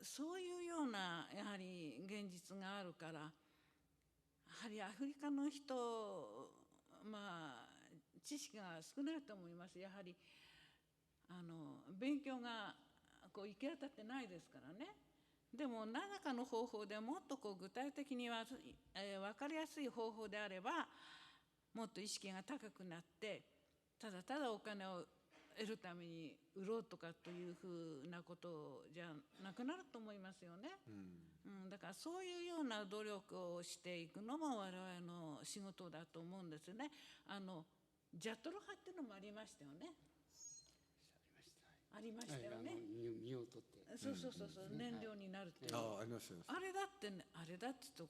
そういうようなやはり現実があるから、やはりアフリカの人、まあ知識が少ないと思います。やはり勉強がこう行き当たってないですからね。でも何らかの方法でもっとこう具体的に分かりやすい方法であれば、もっと意識が高くなって、ただただお金を得るために売ろうとかというふうなことじゃなくなると思いますよね。だからそういうような努力をしていくのも我々の仕事だと思うんですよね。ジャトロ派っていうのもありましたよね。ありましたよね。身を取って。そう燃料になるっていう。ありましたよ。あれだってね、あれだってと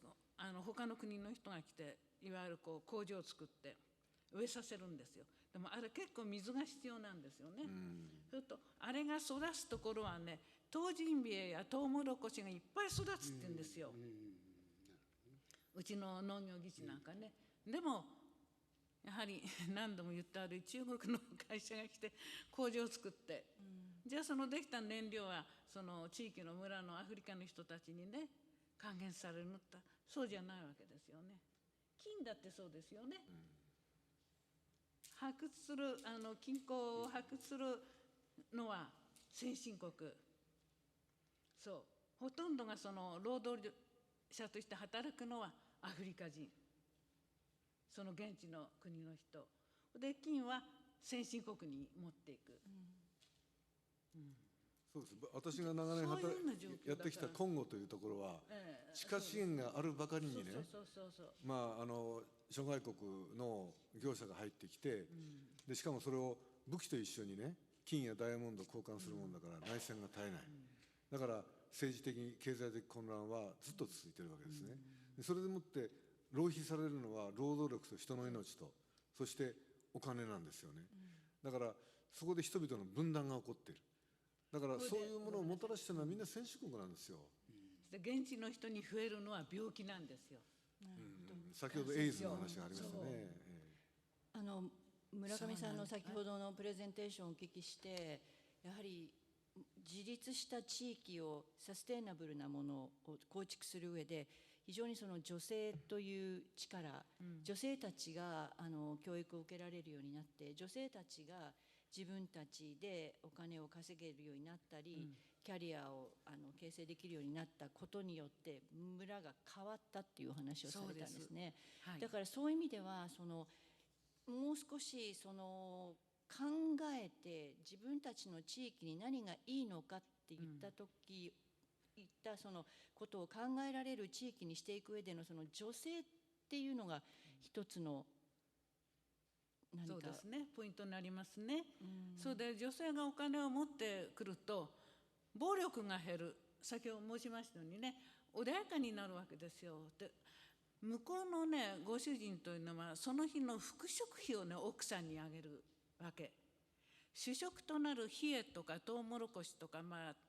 他の国の人が来て、いわゆるこう工場を作って植えさせるんですよ。でもあれ結構水が必要なんですよね。それとあれが育つところはね、トウジンビエやトウモロコシがいっぱい育つって言うんですよ。うちの農業技師なんかね。でもやはり何度も言ってある中国の会社が来て工場を作って、じゃあそのできた燃料はその地域の村のアフリカの人たちにね還元されるのってそうじゃないわけですよね。金だってそうですよね。発掘する金鉱を発掘するのは先進国。そう、ほとんどがその労働者として働くのはアフリカ人。その現地の国の人で、金は先進国に持っていく。そうです。私が長年やってきたコンゴというところは、地下資源があるばかりにね、諸外国の業者が入ってきて、でしかもそれを武器と一緒にね、金やダイヤモンドを交換するもんだから内戦が絶えない。だから政治的経済的混乱はずっと続いているわけですね。それでもって浪費されるのは労働力と人の命と、そしてお金なんですよね。だからそこで人々の分断が起こっている。だからそういうものをもたらしているのはみんな先進国なんですよ。現地の人に増えるのは病気なんですよ。先ほどエイズの話がありましたね。村上さんの先ほどのプレゼンテーションをお聞きして、やはり自立した地域をサステイナブルなものを構築する上で、非常にその女性という力、女性たちが教育を受けられるようになって、女性たちが自分たちでお金を稼げるようになったり、キャリアを形成できるようになったことによって村が変わったっていう話をされたんですね。だからそういう意味ではもう少し考えて自分たちの地域に何がいいのかって言った時、言ったそのことを考えられる地域にしていく上でのその女性っていうのが一つの何かそうですね、ポイントになりますね。そうで女性がお金を持ってくると暴力が減る。先ほど申しましたようにね、穏やかになるわけですよ。で向こうのねご主人というのはその日の副食費をね奥さんにあげるわけ。主食となる冷えとかトウモロコシとか、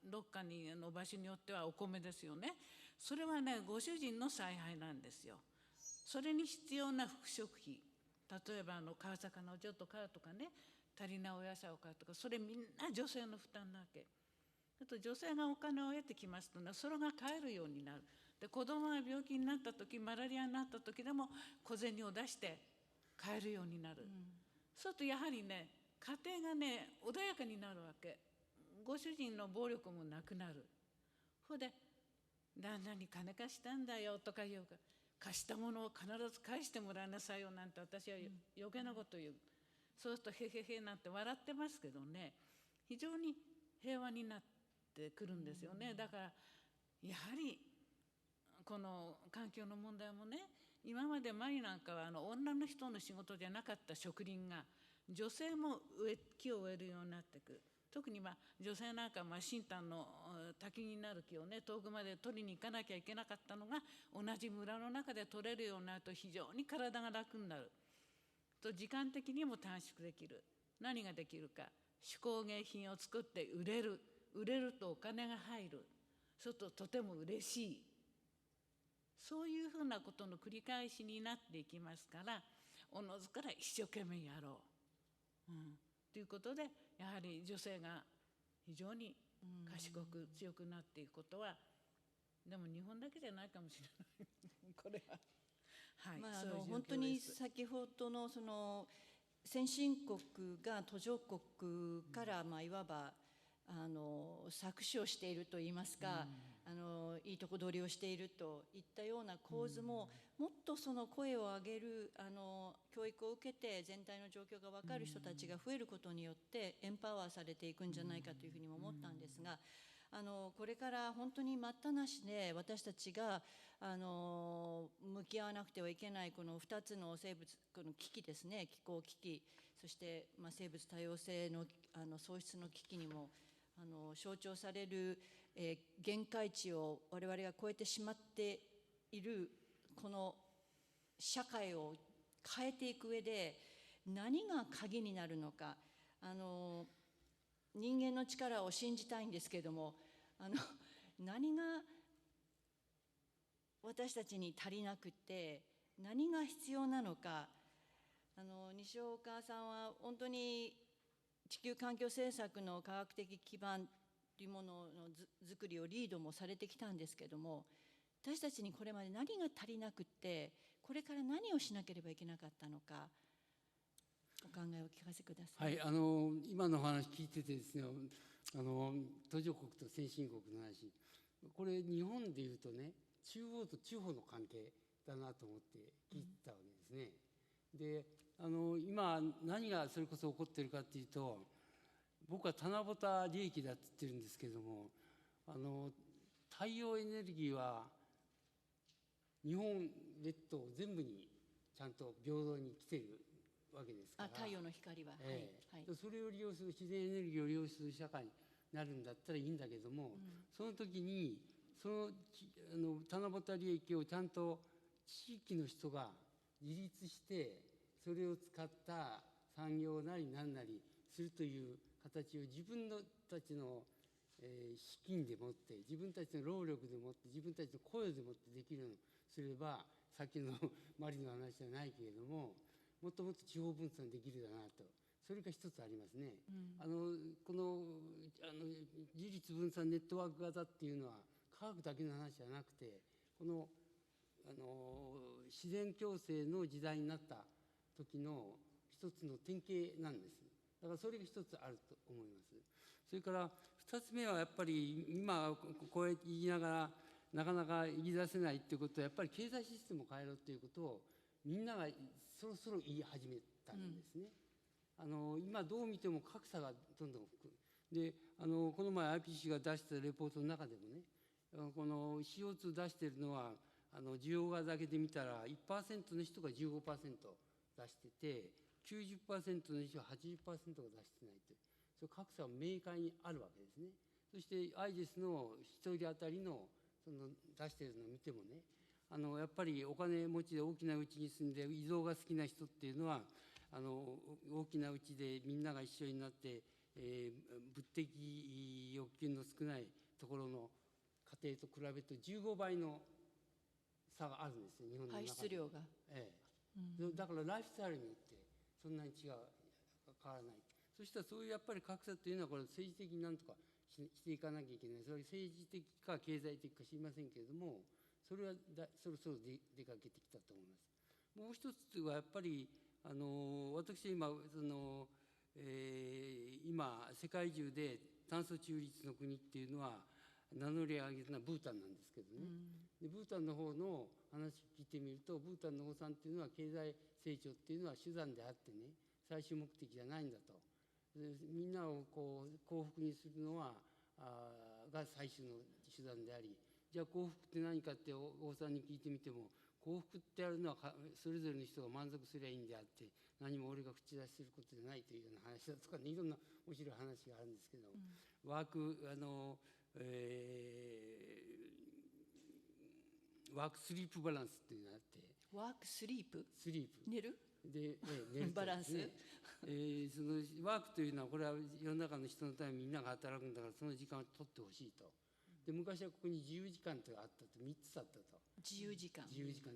どっかの場所によってはお米ですよね。それはねご主人の采配なんですよ。それに必要な副食費、例えば買う魚をちょっと買うとかね、足りないお野菜を買うとか、それみんな女性の負担なわけ。あと女性がお金を得てきますとね、それが買えるようになる。で子供が病気になった時、マラリアになった時でも小銭を出して買えるようになる。そうするとやはりね家庭がね穏やかになるわけ。ご主人の暴力もなくなる。それで旦那に金貸したんだよとか言うか、貸したものを必ず返してもらいなさいよなんて私は余計なこと言う。そうするとへへへなんて笑ってますけどね、非常に平和になってくるんですよね。だからやはりこの環境の問題もね、今までマリなんかは女の人の仕事じゃなかった植林が女性も木を植えるようになってくる。特に女性なんか新丹の滝になる木をね、遠くまで取りに行かなきゃいけなかったのが、同じ村の中で取れるようになると非常に体が楽になると、時間的にも短縮できる。何ができるか、手工芸品を作って売れるとお金が入る、そうするととても嬉しい、そういうふうなことの繰り返しになっていきますから、おのずから一生懸命やろう、ということで、やはり女性が非常に賢く強くなっていくことは、でも日本だけじゃないかもしれないこれは、はい、そういう状況です。本当に先ほどのその先進国が途上国からいわば搾取をしているといいますか、いいとこ取りをしているといったような構図も、もっとその声を上げる教育を受けて全体の状況が分かる人たちが増えることによってエンパワーされていくんじゃないかというふうにも思ったんですが、これから本当に待ったなしで私たちが向き合わなくてはいけないこの2つの生物この危機ですね、気候危機、そして生物多様性の喪失の危機にも象徴される限界値を我々が超えてしまっているこの社会を変えていく上で何が鍵になるのか、人間の力を信じたいんですけれども、何が私たちに足りなくて何が必要なのか、西岡さんは本当に地球環境政策の科学的基盤というものの作りをリードもされてきたんですけれども、私たちにこれまで何が足りなくってこれから何をしなければいけなかったのか、お考えをお聞かせください。はい、今のお話聞いててですね、途上国と先進国の話、これ日本でいうとね、中央と地方の関係だなと思って聞いたわけですね。で今何がそれこそ起こっているかっていうと、僕は棚ぼた利益だって言ってるんですけれども、太陽エネルギーは日本列島全部にちゃんと平等に来てるわけですから。太陽の光は、それを利用する、自然エネルギーを利用する社会になるんだったらいいんだけども、その時にその棚ぼた利益をちゃんと地域の人が自立してそれを使った産業なり何なりするという形を自分たちの資金でもって、自分たちの労力でもって、自分たちの声でもってできるようにすれば、さっきのマリの話じゃないけれども、もっともっと地方分散できるだなと、それが一つありますね。この自立分散ネットワーク型っていうのは科学だけの話じゃなくて、この自然共生の時代になった時の一つの典型なんです。だからそれが一つあると思います。それから二つ目はやっぱり今こうやって言いながらなかなか言い出せないっていうことは、やっぱり経済システムを変えろっていうことをみんながそろそろ言い始めたんですね。今どう見ても格差がどんどんで、この前 IPC が出したレポートの中でもね、この CO2 出しているのは需要側だけで見たら 1% の人が 15% 出してて、90% の人は 80% が出してないという、その格差は明快にあるわけですね。そしてアイジェスの1人当たりのその出しているのを見てもね、やっぱりお金持ちで大きな家に住んで依存が好きな人っていうのは大きな家でみんなが一緒になって、物的欲求の少ないところの家庭と比べると15倍の差があるんですよ、日本の中で。排出量が。だからライフスタイルによってそんなに変わらない。そしたらそういうやっぱり格差というのはこれ政治的になんとかしていかなきゃいけない。それは政治的か経済的か知りませんけれども、それはそろそろ出かけてきたと思います。もう一つはやっぱり私今今世界中で炭素中立の国っていうのは名乗り上げるのはブータンなんですけどね、でブータンの方の話聞いてみると、ブータンの方さんっていうのは経済成長っていうのは手段であってね、最終目的じゃないんだと。みんなをこう幸福にするのはが最終の手段であり、じゃあ幸福って何かって王さんに聞いてみても、幸福ってやるのはそれぞれの人が満足すればいいんであって、何も俺が口出しすることじゃないというような話だとかね、いろんな面白い話があるんですけど、ワークスリープバランスっていうのがあって、ワークスリープ、スリープ寝るで、寝るバランス、そのワークというのは、これは世の中の人のためにみんなが働くんだから、その時間を取ってほしいと。で昔はここに自由時間とあったと、3つあったと。自由時間だ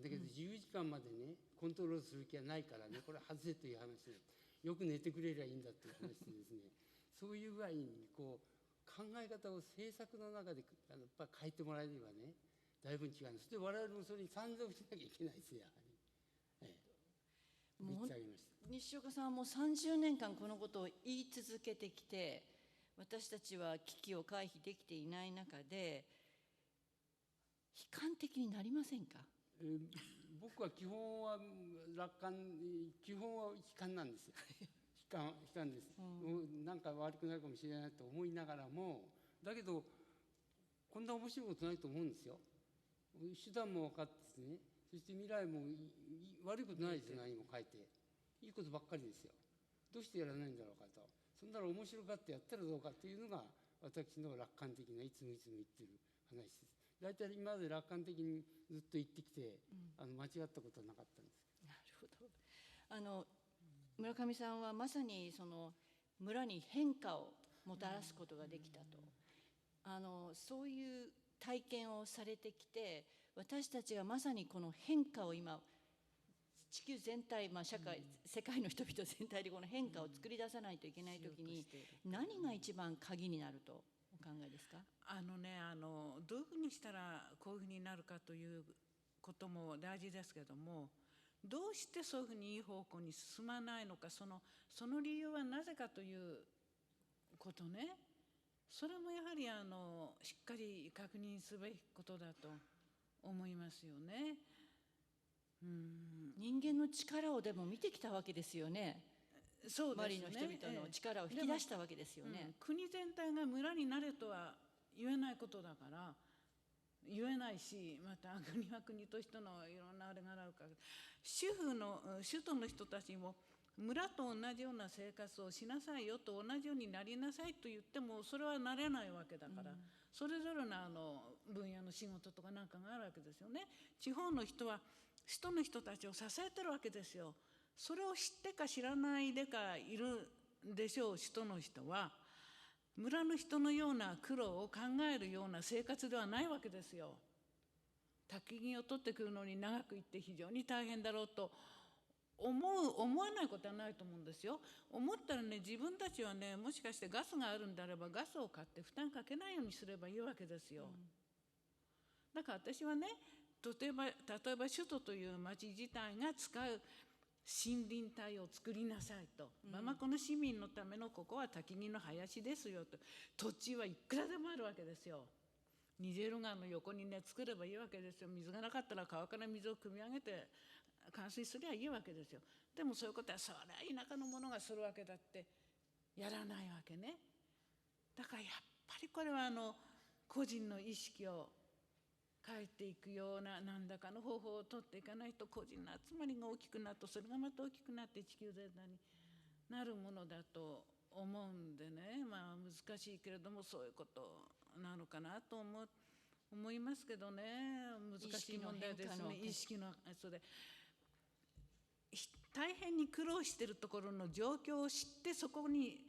けど自由時間までねコントロールする気はないからね、これ外せという話で、よく寝てくれりゃいいんだっていう話でですね、そういう具合にこう考え方を政策の中でやっぱ変えてもらえればね、だいぶ違うんです。で我々もそれに賛同しなきゃいけないですよ、やはり。もう西岡さんはもう30年間このことを言い続けてきて、私たちは危機を回避できていない中で悲観的になりませんか？僕は基本は楽観、基本は悲観なんですよ。悲観です、なんか悪くなるかもしれないと思いながらも、だけどこんな面白いことないと思うんですよ。手段も分かってですね、そして未来も悪いことないですよ。何も書いていいことばっかりですよ。どうしてやらないんだろうかと。そんなら面白がってやったらどうかっていうのが私の楽観的ないつも言ってる話です。大体今まで楽観的にずっと言ってきて、間違ったことはなかったんです。なるほど。村上さんはまさにその村に変化をもたらすことができたと、そういう体験をされてきて、私たちがまさにこの変化を今地球全体、社会、世界の人々全体でこの変化を作り出さないといけないときに、何が一番鍵になるとお考えですか？どういうふうにしたらこういうふうになるかということも大事ですけども、どうしてそういうふうにいい方向に進まないのか、その理由はなぜかということね、それもやはりしっかり確認すべきことだと思いますよね。人間の力をでも見てきたわけですよね。そうですね、周りの人々の力を引き出したわけですよね。国全体が村になれとは言えないことだから、言えないし、また国は国と人のいろんなあれがあるから、首都の人たちも村と同じような生活をしなさいよと、同じようになりなさいと言ってもそれはなれないわけだから、それぞれの分野の仕事とかなんかがあるわけですよね。地方の人は首都の人たちを支えてるわけですよ。それを知ってか知らないでかいるでしょう。首都の人は村の人のような苦労を考えるような生活ではないわけですよ。焚き木を取ってくるのに長く行って非常に大変だろうと思わないことはないと思うんですよ。思ったらね、自分たちはね、もしかしてガスがあるんであればガスを買って負担かけないようにすればいいわけですよ。だから私はね、例えば首都という町自体が使う森林帯を作りなさいと、この市民のためのここは焚き木の林ですよと、土地はいくらでもあるわけですよ。ニジェール川の横にね作ればいいわけですよ。水がなかったら川から水を汲み上げて冠水すればいいわけですよ。でもそういうことはそれは田舎の者がするわけだってやらないわけね。だからやっぱりこれは個人の意識を変えていくような何らかの方法を取っていかないと、個人の集まりが大きくなると、それがまた大きくなって地球全体になるものだと思うんでね、難しいけれどもそういうことなのかなと思いますけどね。難しい問題ですね。意識のそれ大変に苦労しているところの状況を知って、そこに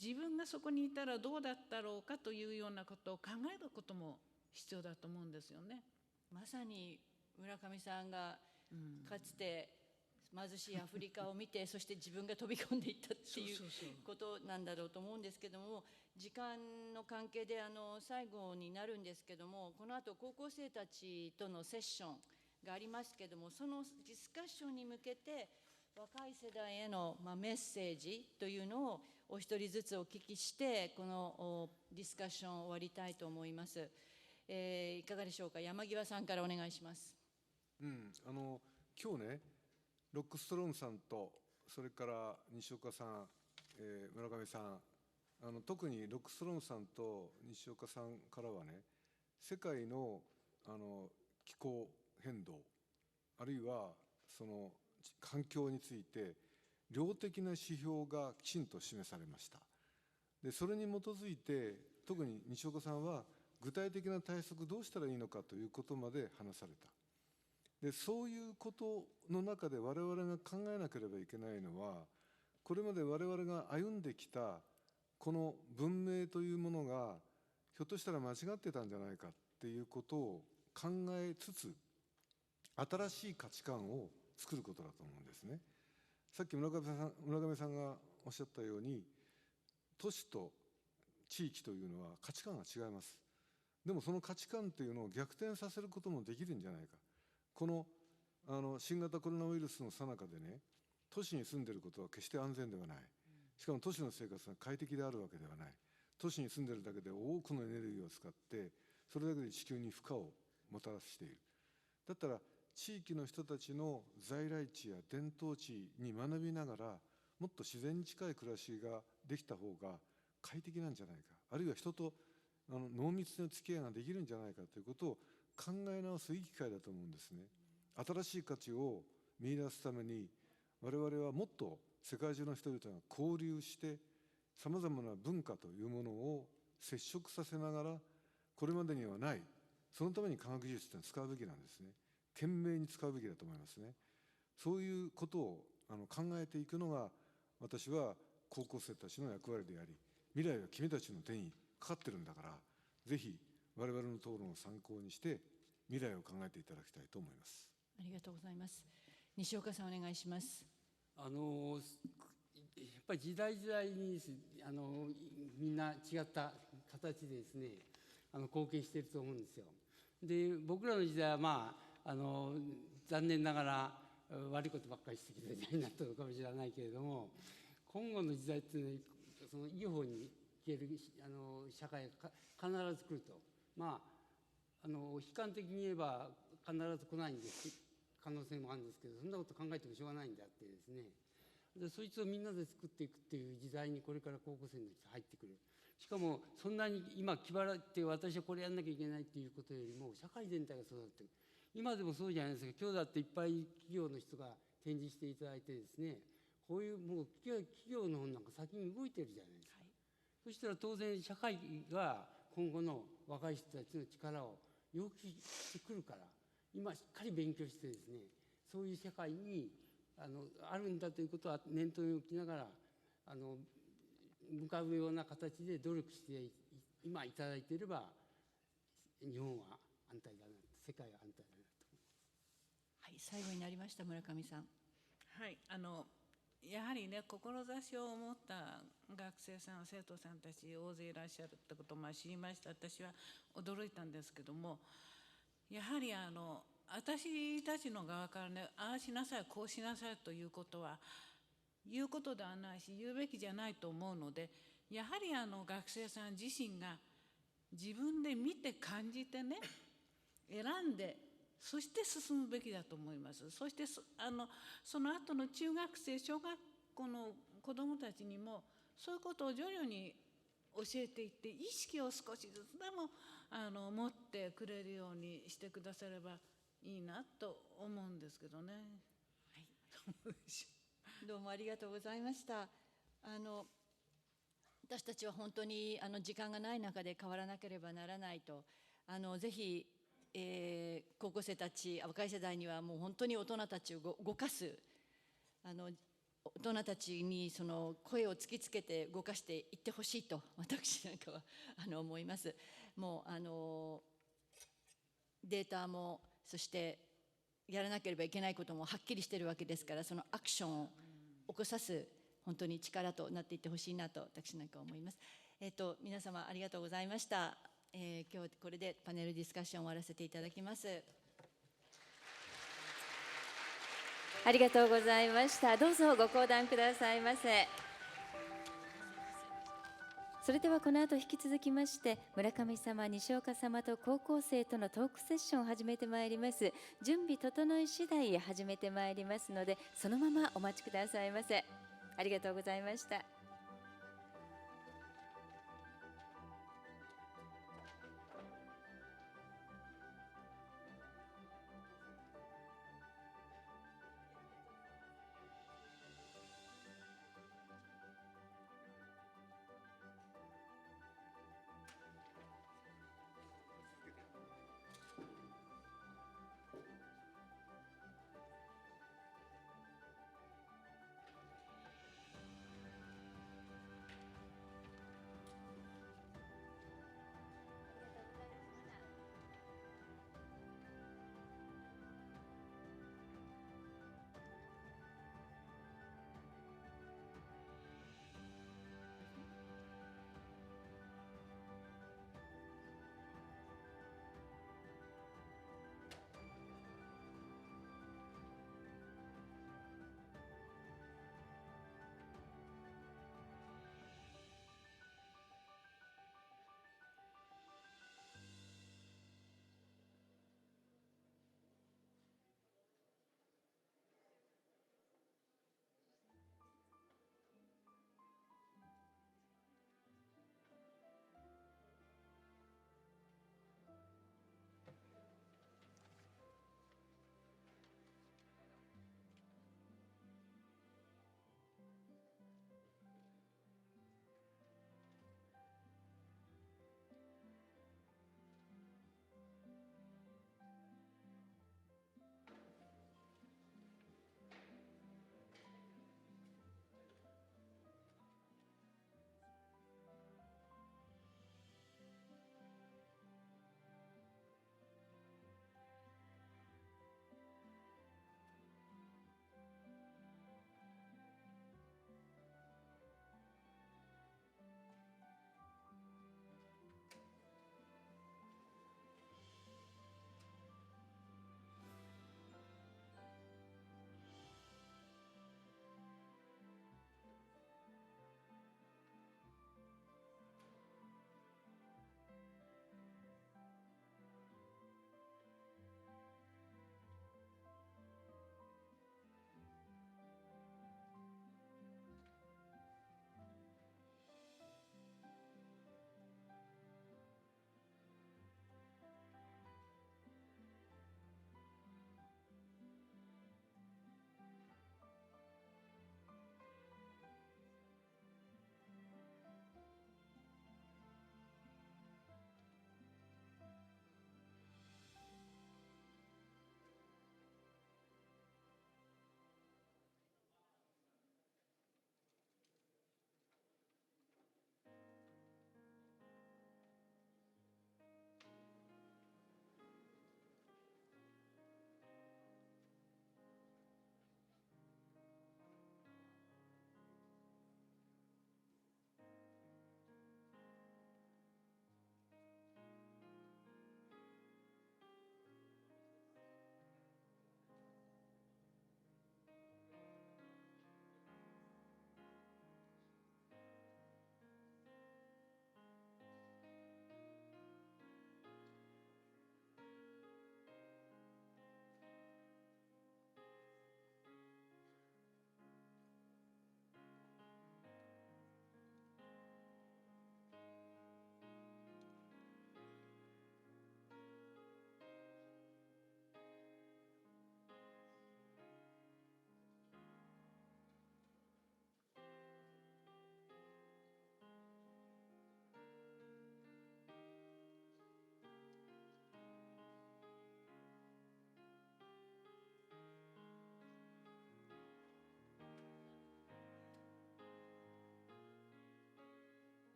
自分がそこにいたらどうだったろうかというようなことを考えることも必要だと思うんですよね。まさに村上さんがかつて貧しいアフリカを見てそして自分が飛び込んでいったっていうことなんだろうと思うんですけども、時間の関係で最後になるんですけども、この後高校生たちとのセッションがありますけども、そのディスカッションに向けて若い世代へのメッセージというのをお一人ずつお聞きして、このディスカッションを終わりたいと思います。いかがでしょうか。山際さんからお願いします。今日ね、ロックストロームさんとそれから西岡さん、村上さん、特にロックストロームさんと西岡さんからはね、世界の気候変動、あるいはその環境について量的な指標がきちんと示されました。でそれに基づいて、特に西岡さんは具体的な対策どうしたらいいのかということまで話された。でそういうことの中で我々が考えなければいけないのは、これまで我々が歩んできたこの文明というものがひょっとしたら間違ってたんじゃないかっていうことを考えつつ、新しい価値観を作ることだと思うんですね。さっき村上さんがおっしゃったように、都市と地域というのは価値観が違います。でもその価値観というのを逆転させることもできるんじゃないか。この新型コロナウイルスの最中でね、都市に住んでいることは決して安全ではない。しかも都市の生活が快適であるわけではない。都市に住んでいるだけで多くのエネルギーを使って、それだけで地球に負荷をもたらしている。だったら地域の人たちの在来地や伝統地に学びながら、もっと自然に近い暮らしができた方が快適なんじゃないか、あるいは人と濃密な付き合いができるんじゃないかということを考え直すいい機会だと思うんですね。新しい価値を見出すために、我々はもっと世界中の人々が交流して、さまざまな文化というものを接触させながら、これまでにはない、そのために科学技術って使うべきなんですね。懸命に使うべきだと思いますね。そういうことを考えていくのが、私は高校生たちの役割であり、未来は君たちの手にかかってるんだから、ぜひ我々の討論を参考にして未来を考えていただきたいと思います。ありがとうございます。西岡さん、お願いします。やっぱり時代時代にみんな違った形でですね、貢献していると思うんですよ。で、僕らの時代は残念ながら悪いことばっかりしてきた時代になったのかもしれないけれども、今後の時代っていうのはそのいい方に消える社会が必ず来ると。悲観的に言えば必ず来ないんです可能性もあるんですけど、そんなこと考えてもしょうがないんであってですね、でそいつをみんなで作っていくっていう時代にこれから高校生の人入ってくる。しかもそんなに今気張って私はこれやんなきゃいけないっていうことよりも、社会全体が育っていく。今でもそうじゃないですか。今日だっていっぱい企業の人が展示していただいてですね、こういうもう企業の方なんか先に動いてるじゃないですか。そしたら当然社会が今後の若い人たちの力を要求してくるから、今しっかり勉強してですね、そういう社会にあるんだということは念頭に置きながら向かうような形で努力して今いただいていれば、日本は安泰だな、世界は安泰だなと思います。はい、最後になりました、村上さん。はい、やはりね、志を持った学生さん、生徒さんたち大勢いらっしゃるってことを知りました。私は驚いたんですけども、やはり私たちの側からね、ああしなさい、こうしなさいということは言うことではないし、言うべきじゃないと思うので、やはり学生さん自身が自分で見て感じてね、選んで、そして進むべきだと思います。そしてその後の中学生、小学校の子どもたちにもそういうことを徐々に教えていって、意識を少しずつでも持ってくれるようにしてくださればいいなと思うんですけどね。はい、どうもありがとうございました。私たちは本当に時間がない中で変わらなければならないと、ぜひ高校生たち、若い世代にはもう本当に大人たちを動かす、大人たちにその声を突きつけて動かしていってほしいと、私なんかは思います。もうデータも、そしてやらなければいけないこともはっきりしているわけですから、そのアクションを起こさす本当に力となっていってほしいなと私なんか思います。皆様ありがとうございました。今日これでパネルディスカッションを終わらせていただきます。ありがとうございました。どうぞご講談くださいませ。それではこの後引き続きまして、村上様、西岡様と高校生とのトークセッションを始めてまいります。準備整い次第始めてまいりますので、そのままお待ちくださいませ。ありがとうございました。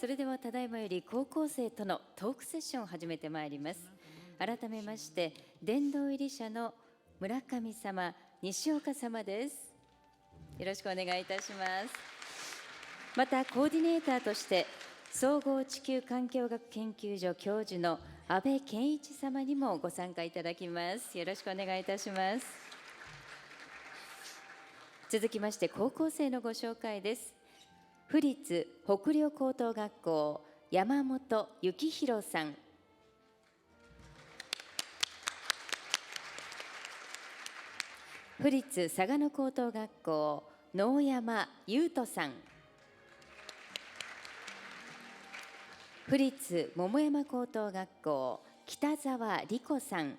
それではただいまより高校生とのトークセッションを始めてまいります。改めまして殿堂入り者の村上様、西岡様です。よろしくお願いいたします。またコーディネーターとして総合地球環境学研究所教授の安倍健一様にもご参加いただきます。よろしくお願いいたします。続きまして高校生のご紹介です。府立北陵高等学校山本幸宏さん、府立嵯峨野高等学校能山優斗さん、府立桃山高等学校北沢理子さん、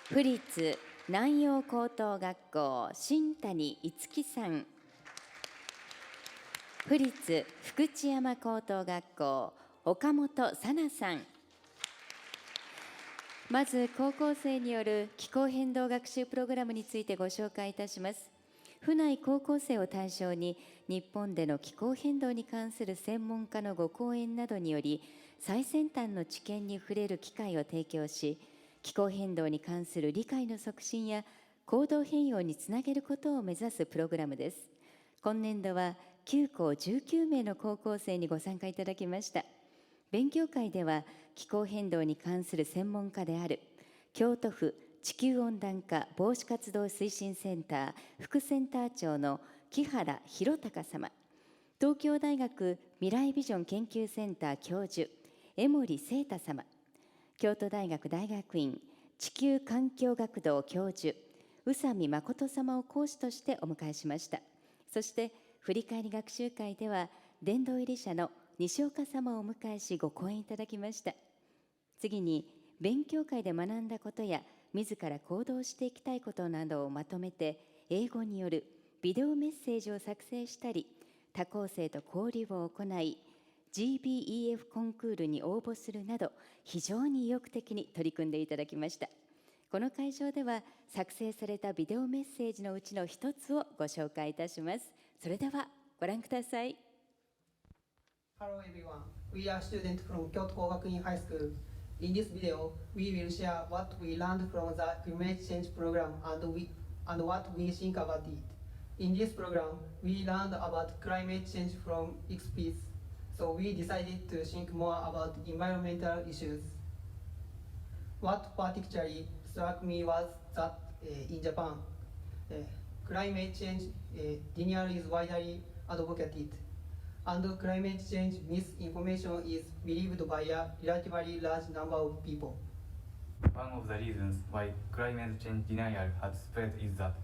府立南陽高等学校新谷逸樹さん、府立福知山高等学校岡本紗奈さん。まず高校生による気候変動学習プログラムについてご紹介いたします。府内高校生を対象に日本での気候変動に関する専門家のご講演などにより最先端の知見に触れる機会を提供し、気候変動に関する理解の促進や行動変容につなげることを目指すプログラムです。今年度は9校19名の高校生にご参加いただきました。勉強会では気候変動に関する専門家である京都府地球温暖化防止活動推進センター副センター長の木原弘隆様、東京大学未来ビジョン研究センター教授江森聖太様、京都大学大学院地球環境学堂教授宇佐美誠様を講師としてお迎えしました。そして振り返り学習会では殿堂入り者の西岡様をお迎えしご講演いただきました。次に勉強会で学んだことや自ら行動していきたいことなどをまとめて英語によるビデオメッセージを作成したり、他校生と交流を行い GBEF コンクールに応募するなど非常に意欲的に取り組んでいただきました。この会場では作成されたビデオメッセージのうちの一つをご紹介いたします。それではご覧ください。 Hello everyone, we are students from Kyoto Kogakuin High School. In this video, we will share what we learned from the climate change program and what we think about it. In this program, we learned about climate change from experts, so we decided to think more about environmental issues. What particularly struck me was that in Japan, climate change denial is widely advocated, and climate change misinformation is believed by a relatively large number of people. One of the reasons why climate change denial has spread is that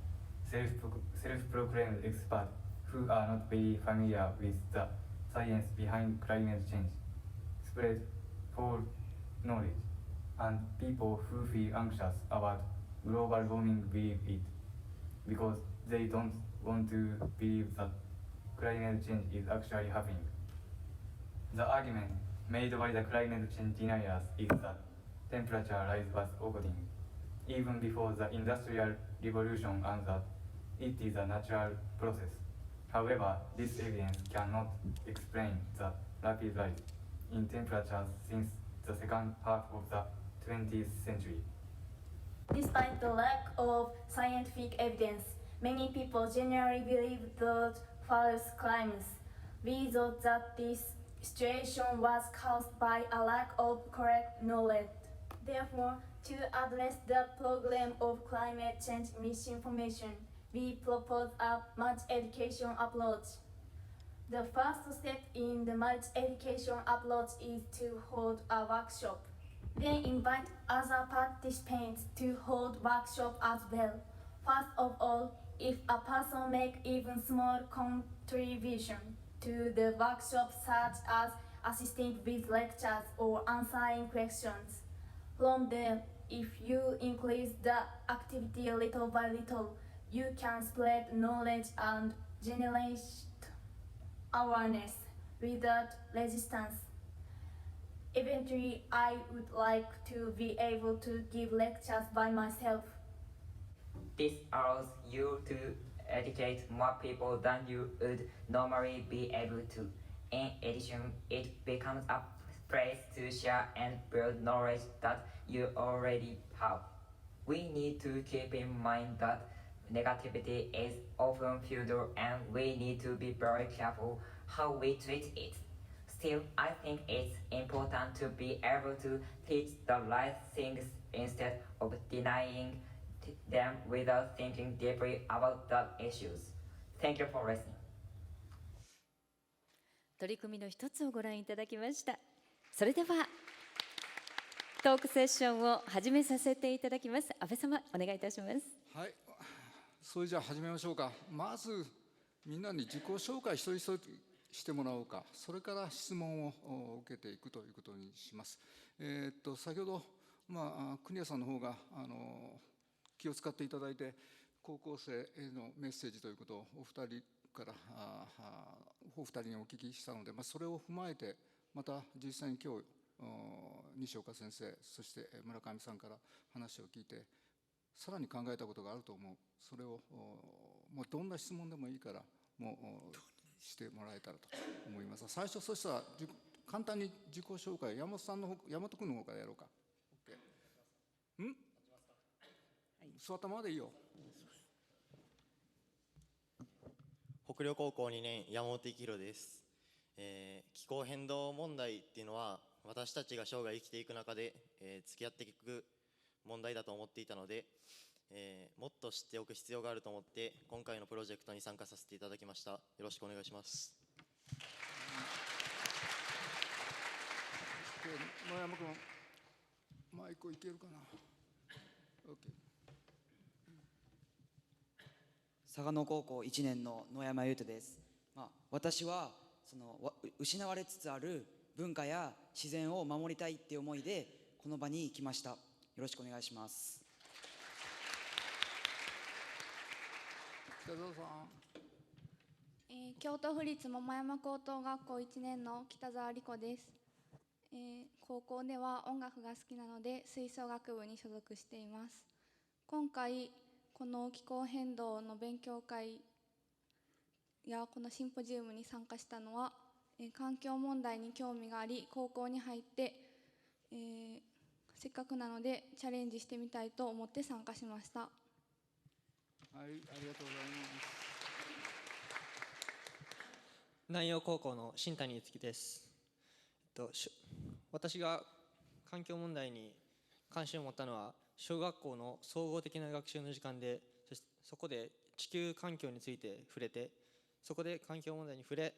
self-proclaimed experts who are not very familiar with the science behind climate change spread false knowledge, and people who feel anxious about global warming believe it because they don't want to believe that climate change is actually happening. The argument made by the climate change deniers is that temperature rise was occurring even before the Industrial Revolution and that it is a natural process. However, this evidence cannot explain the rapid rise in temperatures since the second half of the 20th century. Despite the lack of scientific evidence, many people generally believe those false claims. We thought that this situation was caused by a lack of correct knowledge. Therefore, to address the problem of climate change misinformation, we propose a multi-education approach. The first step in the multi-education approach is to hold a workshop. Then invite other participants to hold workshop as well. First of all, if a person makes even small contribution to the workshop, such as assisting with lectures or answering questions, from there, if you increase the activity little by little, you can spread knowledge and generate awareness without resistance. Eventually, I would like to be able to give lectures by myself. This allows you to educate more people than you would normally be able to. In addition, it becomes a place to share and build knowledge that you already have. We need to keep in mind that negativity is often fueled and we need to be very careful how we treat it. Still, I think it's important to be able to teach the right things instead of denying them without thinking deeply about the issues. Thank you for listening. 取り組みの一つをご覧いただきました。それではトークセッションを始めさせていただきます。安倍様、お願いいたします。はい、それじゃあ始めましょうか。まずみんなに自己紹介一人一人してもらおうか。それから質問を受けていくということにします。先ほど、国谷さんの方が気を使っていただいて、高校生へのメッセージということをお二人からお二人にお聞きしたので、それを踏まえてまた実際に今日西岡先生そして村上さんから話を聞いてさらに考えたことがあると思う。それをもうどんな質問でもいいからもうしてもらえたらと思います。最初そしたら簡単に自己紹介、山本君の方からやろうか。OK。座ったままでいいよ。北陵高校2年山本幸宏です。気候変動問題っていうのは私たちが生涯生きていく中で、付き合っていく問題だと思っていたので、もっと知っておく必要があると思って今回のプロジェクトに参加させていただきました。よろしくお願いします。野山君、マイクいけるかな。OK。嵯峨野高校1年の野山優斗です。私は失われつつある文化や自然を守りたいっていう思いでこの場に来ました。よろしくお願いします。北澤さん。京都府立桃山高等学校1年の北澤理子です。高校では音楽が好きなので吹奏楽部に所属しています。今回この気候変動の勉強会やこのシンポジウムに参加したのは、環境問題に興味があり高校に入って、せっかくなのでチャレンジしてみたいと思って参加しました。はい、ありがとうございます。南陽高校の新谷樹です。私が環境問題に関心を持ったのは小学校の総合的な学習の時間で、そこで地球環境について触れて、そこで環境問題に触れ、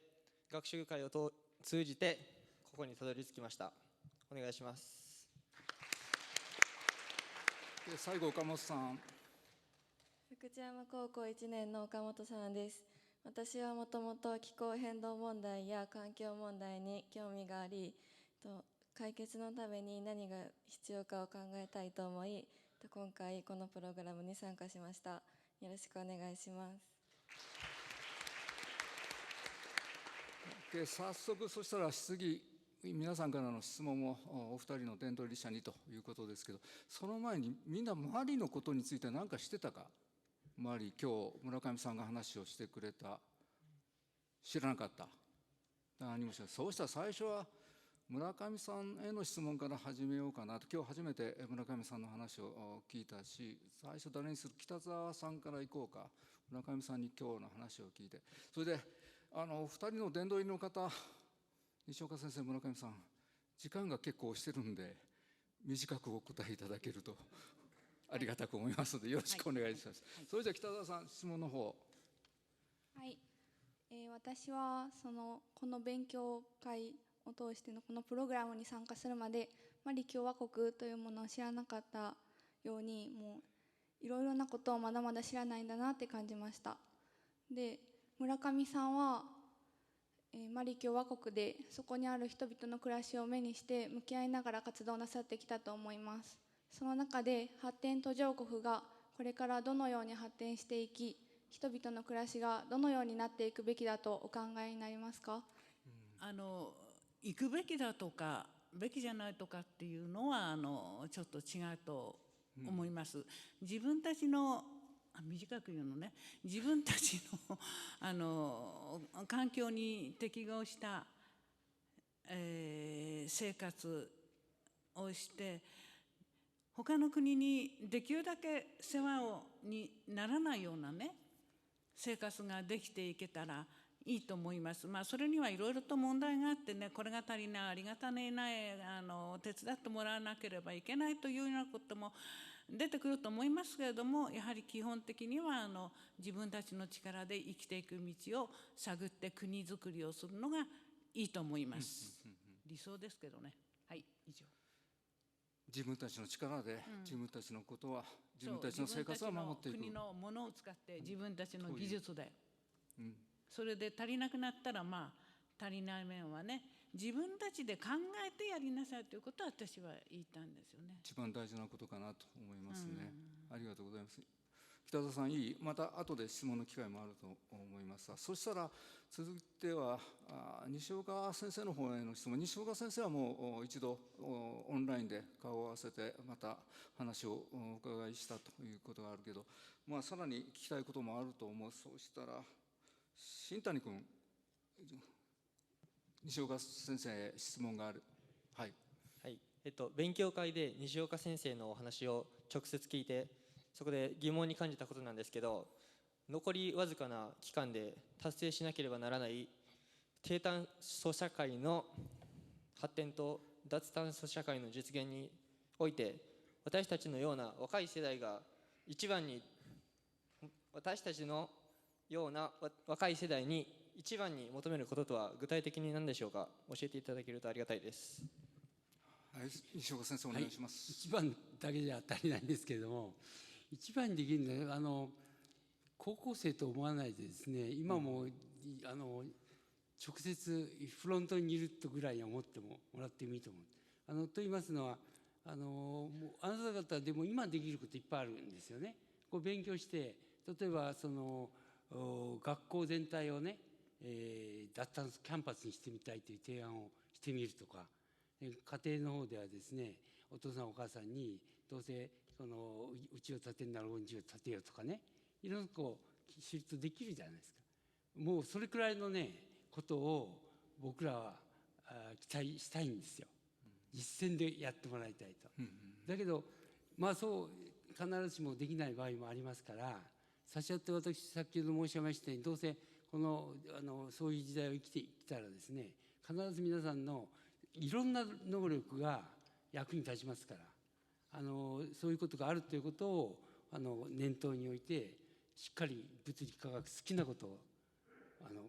学習会を通じてここにたどり着きました。お願いします。で最後岡本さん。福知山高校1年の岡本さんです。私はもともと気候変動問題や環境問題に興味があり、解決のために何が必要かを考えたいと思い、今回このプログラムに参加しました。よろしくお願いします。早速そしたら質疑、皆さんからの質問もお二人の伝統理者にということですけど、その前にみんなマリのことについて何か知ってたか。マリ、今日村上さんが話をしてくれた。知らなかった。何も知らない。そうしたら最初は村上さんへの質問から始めようかなと。今日初めて村上さんの話を聞いたし、最初誰にする、北澤さんから行こうか。村上さんに今日の話を聞いて、それで2人の殿堂入りの方、西岡先生、村上さん、時間が結構押してるんで短くお答えいただけるとありがたく思いますのでよろしくお願いします。それじゃあ北澤さん、質問の方。はい、私はこの勉強会を通してのこのプログラムに参加するまでマリ共和国というものを知らなかったように、もういろいろなことをまだまだ知らないんだなって感じました。で、村上さんは、マリ共和国でそこにある人々の暮らしを目にして向き合いながら活動なさってきたと思います。その中で発展途上国がこれからどのように発展していき、人々の暮らしがどのようになっていくべきだとお考えになりますか？行くべきだとかべきじゃないとかっていうのはちょっと違うと思います。自分たちの短く言うのね、自分たちの環境に適合した生活をして他の国にできるだけ世話にならないようなね生活ができていけたらいいと思います。それにはいろいろと問題があってね、これが足りない、ありがたみない、手伝ってもらわなければいけないというようなことも出てくると思いますけれども、やはり基本的には自分たちの力で生きていく道を探って国づくりをするのがいいと思います。理想ですけどね。はい、以上。自分たちの力で、自分たちのことは、自分たちの生活は守っていく。国のものを使って自分たちの技術で。それで足りなくなったら足りない面はね自分たちで考えてやりなさいということは私は言いたんですよね。一番大事なことかなと思いますね。ありがとうございます。北田さんいい、また後で質問の機会もあると思いますが、そしたら続いては西岡先生の方への質問。西岡先生はもう一度オンラインで顔を合わせてまた話をお伺いしたということがあるけど、さらに聞きたいこともあると思う。そうしたら新谷君、西岡先生へ質問がある。はい。はい。勉強会で西岡先生のお話を直接聞いて、そこで疑問に感じたことなんですけど、残りわずかな期間で達成しなければならない低炭素社会の発展と脱炭素社会の実現において、私たちのような若い世代が一番に、私たちのような若い世代に一番に求めることとは具体的に何でしょうか。教えていただけるとありがたいです。はい、西岡先生お願いします。一番だけじゃ足りないんですけれども、一番にできるのは高校生と思わないでですね、今も直接フロントにいるとぐらいに思ってもらってもいいと思う。と言いますのはあなた方でも今できることいっぱいあるんですよね。こう勉強して例えば学校全体をね、脱炭素キャンパスにしてみたいという提案をしてみるとか、家庭の方ではですね、お父さんお母さんにどうせうちを建てるならうちを建てようとかね、いろんなこう知るとできるじゃないですか。もうそれくらいのねことを僕らは期待したいんですよ。実践でやってもらいたいと。だけどそう必ずしもできない場合もありますから、差し当て私先ほど申し上げましたように、どうせそういう時代を生きてきたらですね、必ず皆さんのいろんな能力が役に立ちますから、そういうことがあるということを念頭に置いて、しっかり物理科学好きなことを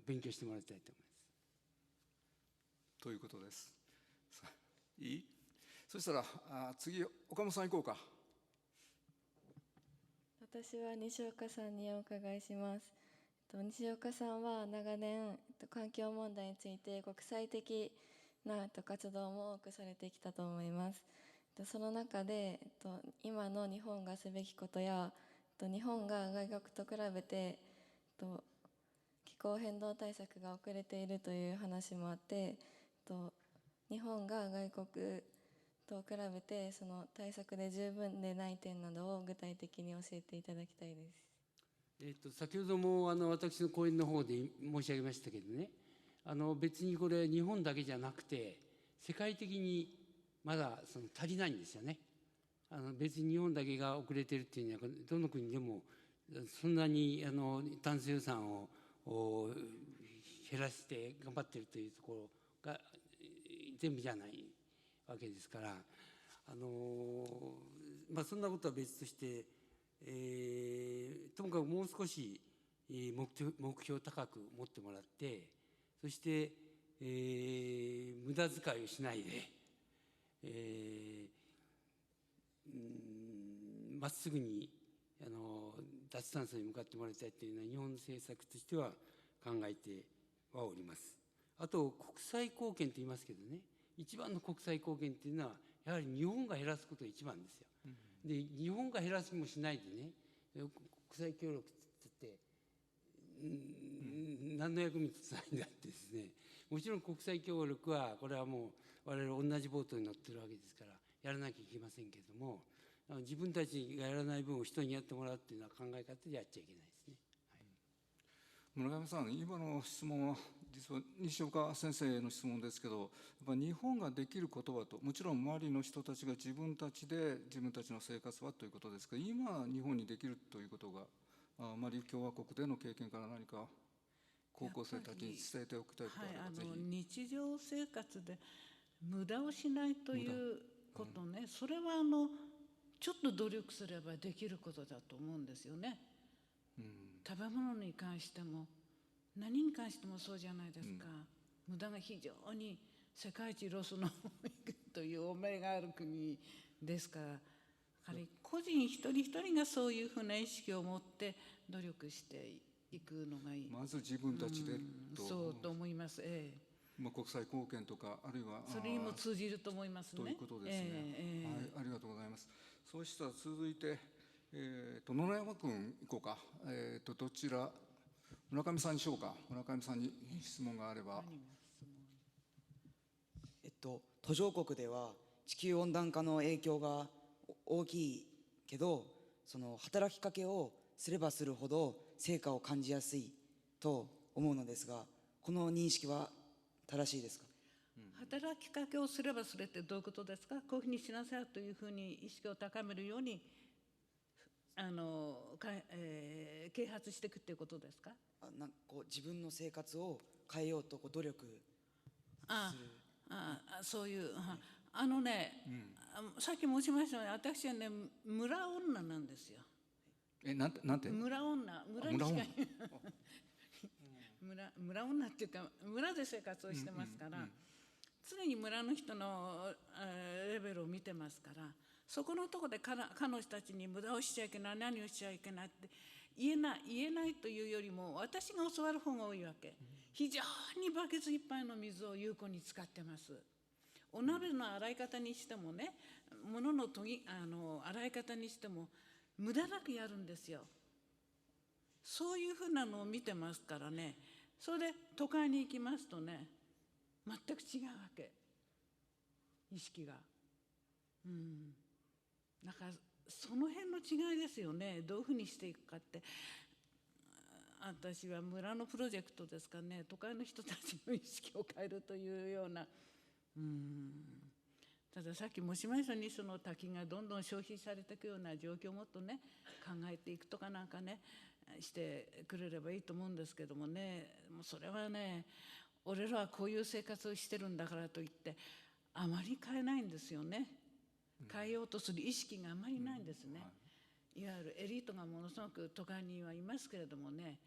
勉強してもらいたいと思います。ということです。いい？そしたら次岡本さん行こうか。私は西岡さんにお伺いします。西岡さんは長年環境問題について国際的な活動も多くされてきたと思います。その中で今の日本がすべきことや、日本が外国と比べて気候変動対策が遅れているという話もあって、日本が外国と比べてその対策で十分でない点などを具体的に教えていただきたいです。先ほども私の講演の方で申し上げましたけどね、別にこれ日本だけじゃなくて世界的にまだ足りないんですよね。別に日本だけが遅れてるっていうのはどの国でもそんなに炭素予算を減らして頑張ってるというところが全部じゃないわけですから、そんなことは別として、ともかくもう少し目標高く持ってもらって、そして、無駄遣いをしないで、まっすぐに脱炭素に向かってもらいたいというのは日本の政策としては考えてはおります。あと国際貢献と言いますけどね、一番の国際貢献というのはやはり日本が減らすことが一番ですよ。で日本が減らすもしないでね、国際協力って何の役に立たないんだってですね、もちろん国際協力はこれはもう我々同じボートに乗ってるわけですからやらなきゃいけませんけれども、自分たちがやらない分を人にやってもらうっていうのは考え方でやっちゃいけないですね。村上さん、今の質問は実は西岡先生への質問ですけど、やっぱ日本ができることはと、もちろん周りの人たちが自分たちで自分たちの生活はということですけど、今日本にできるということが、マリ共和国での経験から何か高校生たちに伝えておきたいことがあればぜひ。日常生活で無駄をしないということね、それはちょっと努力すればできることだと思うんですよね。食べ物に関しても何に関してもそうじゃないですか。無駄が非常に世界一ロスのというお目がある国ですから、やはり個人一人一人がそういうふうな意識を持って努力していくのがいい。まず自分たちでと、そうと思います。国際貢献とか、あるいはそれにも通じると思いますね。ということですね。はい、ありがとうございます。そうしたら続いて、野々山君行こうか。どちら、村上さんにしようか。村上さんに質問があれば。途上国では地球温暖化の影響が大きいけど、その働きかけをすればするほど成果を感じやすいと思うのですが、この認識は正しいですか？働きかけをすればするってどういうことですか？こういうふうにしなさいというふうに意識を高めるように啓発していくっていうことですか？なんかこう自分の生活を変えようと努力する。そういう、さっき申しましたように、私はね、村女なんですよ。なんて？村女、村にしか村女っていうか、村で生活をしてますから、常に村の人のレベルを見てますから、そこのところで彼女たちに無駄をしちゃいけない、何をしちゃいけないって言えないというよりも、私が教わる方が多いわけ。非常にバケツいっぱいの水を有効に使ってます。お鍋の洗い方にしてもね、物の洗い方にしても無駄なくやるんですよ。そういうふうなのを見てますからね。それで都会に行きますとね、全く違うわけ、意識が。だからその辺の違いですよね。どういうふうにしていくかって。私は村のプロジェクトですかね、都会の人たちの意識を変えるというような、たださっき申しましたように、その滝がどんどん消費されていくような状況をもっとね考えていくとかなんかねしてくれればいいと思うんですけどもね、もうそれはね、俺らはこういう生活をしてるんだからといってあまり変えないんですよね。変えようとする意識があまりないんですね。いわゆるエリートがものすごく都会にはいますけれどもね、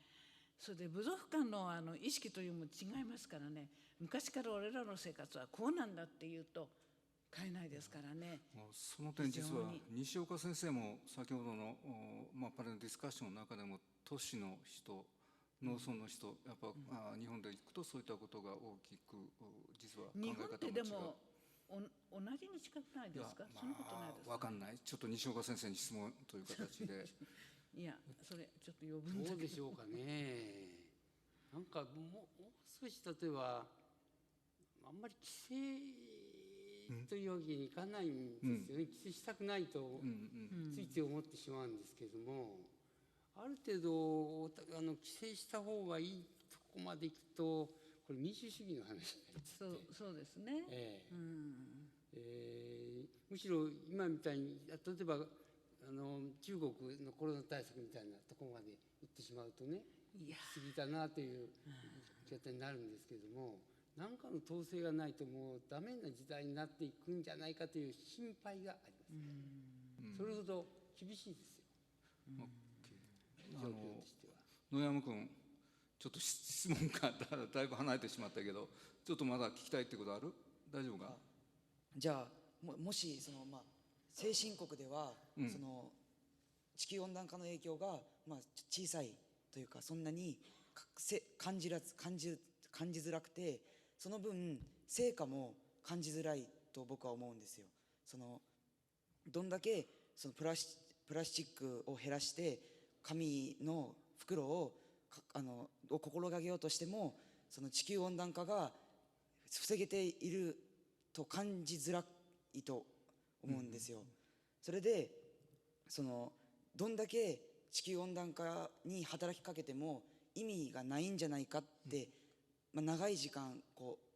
それで部族間の意識というのも違いますからね、昔から俺らの生活はこうなんだっていうと変えないですからね。その点実は西岡先生も先ほどの、パネルディスカッションの中でも都市の人、農村の人、やっぱ、日本で行くとそういったことが大きく実は考え方も違う。日本ってでも同じに近くないですか？そんなことないですか？分かんない。ちょっと西岡先生に質問という形で。いや、それちょっと余分だけど。どうでしょうかね。なんかもう少し例えばあんまり規制というわけにいかないんですよね。規制したくないとついつい思ってしまうんですけども、ある程度規制した方がいいとこまでいくと。これ民主主義の話になりつつ、そうですね。むしろ今みたいに例えば中国のコロナ対策みたいなところまで行ってしまうとね、行き過ぎたなという言い方になるんですけれども、何かの統制がないともうダメな時代になっていくんじゃないかという心配がありますね。それほど厳しいですよ、状況としては。野山君、ちょっと質問からだいぶ離れてしまったけど、ちょっとまだ聞きたいってことある？大丈夫か？じゃあもし先進国では、その地球温暖化の影響が小さいというか、そんなに感じづらくて、その分成果も感じづらいと僕は思うんですよ。どんだけそのプラスチックを減らして紙の袋を心がけようとしても、その地球温暖化が防げていると感じづらいと思うんですよ。それでどんだけ地球温暖化に働きかけても意味がないんじゃないかって、長い時間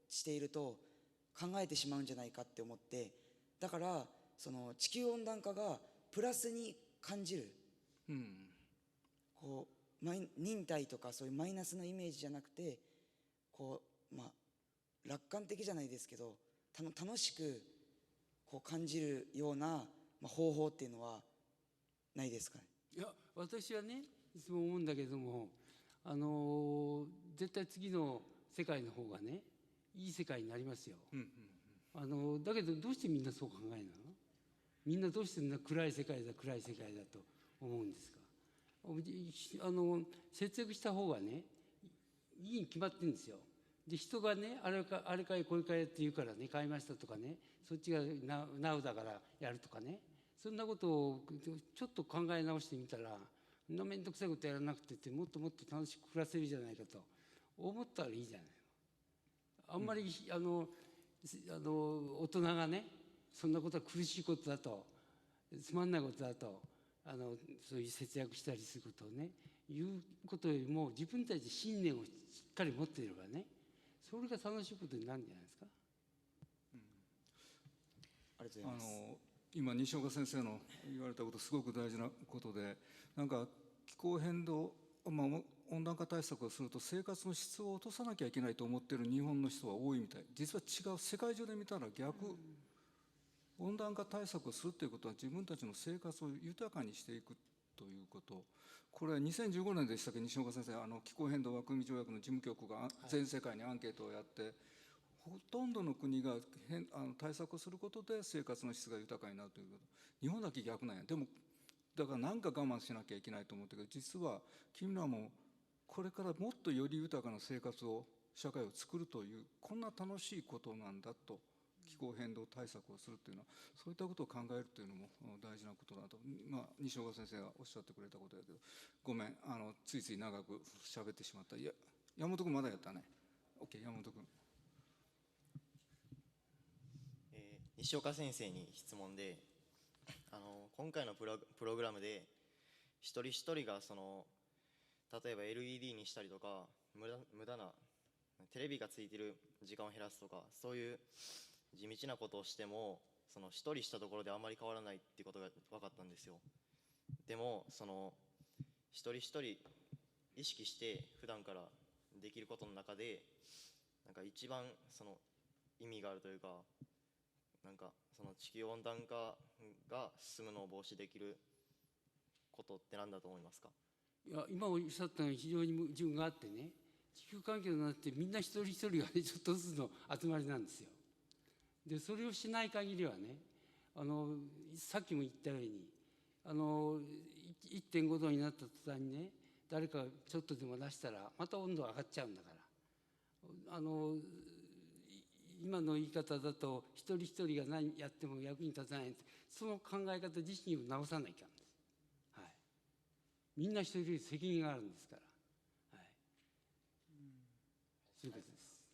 していると考えてしまうんじゃないかって思って、だからその地球温暖化がプラスに感じる、忍耐とかそういうマイナスのイメージじゃなくて、楽観的じゃないですけど楽しく感じるような方法っていうのはないですかね。いや、私はね、いつも思うんだけども、絶対次の世界の方がね、いい世界になりますよ。だけどどうしてみんなそう考えるの？みんなどうして暗い世界だ暗い世界だと思うんですか？節約した方がね、いいに決まってるんですよ。で、人がね、あれかいこれかいって言うからね、買いましたとかね、そっちがナウだからやるとかね、そんなことをちょっと考え直してみたら、そんな面倒くさいことやらなくてってもっともっと楽しく暮らせるじゃないかと思ったらいいじゃない。あんまり、大人がね、そんなことは苦しいことだと、つまんないことだと、そういう節約したりすることをね、言うことよりも自分たちで信念をしっかり持っていればね、それが楽しいことになるんじゃないですか。ありがとうございます。今西岡先生の言われたことすごく大事なことで、なんか気候変動、温暖化対策をすると生活の質を落とさなきゃいけないと思っている日本の人は多いみたい。実は違う、世界中で見たら逆。温暖化対策をするということは自分たちの生活を豊かにしていくということ。これは2015年でしたっけ、西岡先生、気候変動枠組条約の事務局が全世界にアンケートをやって、ほとんどの国が対策をすることで生活の質が豊かになるということ。日本だけ逆なんや。でもだから何か我慢しなきゃいけないと思ってるけど、実は君らもこれからもっとより豊かな生活を、社会を作るというこんな楽しいことなんだと。気候変動対策をするというのは、そういったことを考えるというのも大事なことだと、西岡先生がおっしゃってくれたことだけど、ごめん、ついつい長く喋ってしまった。いや、山本君まだやったね。OK、山本君。西岡先生に質問で、今回のプログラムで一人一人が例えば LED にしたりとか、無駄なテレビがついてる時間を減らすとか、そういう地道なことをしても一人したところであまり変わらないっていうことが分かったんですよ。でも一人一人意識して普段からできることの中でなんか一番意味があるというか、なんか地球温暖化が進むのを防止できることって何だと思いますか？いや、今おっしゃったのは非常に矛盾があってね、地球環境になってみんな一人一人がね、ちょっとずつの集まりなんですよ。でそれをしない限りはね、さっきも言ったように1.5 度になった途端にね、誰かちょっとでも出したらまた温度上がっちゃうんだから、今の言い方だと一人一人が何やっても役に立たない、その考え方自身を直さないかんです。はい、みんな一人一人責任があるんですから、はい、そういうことです。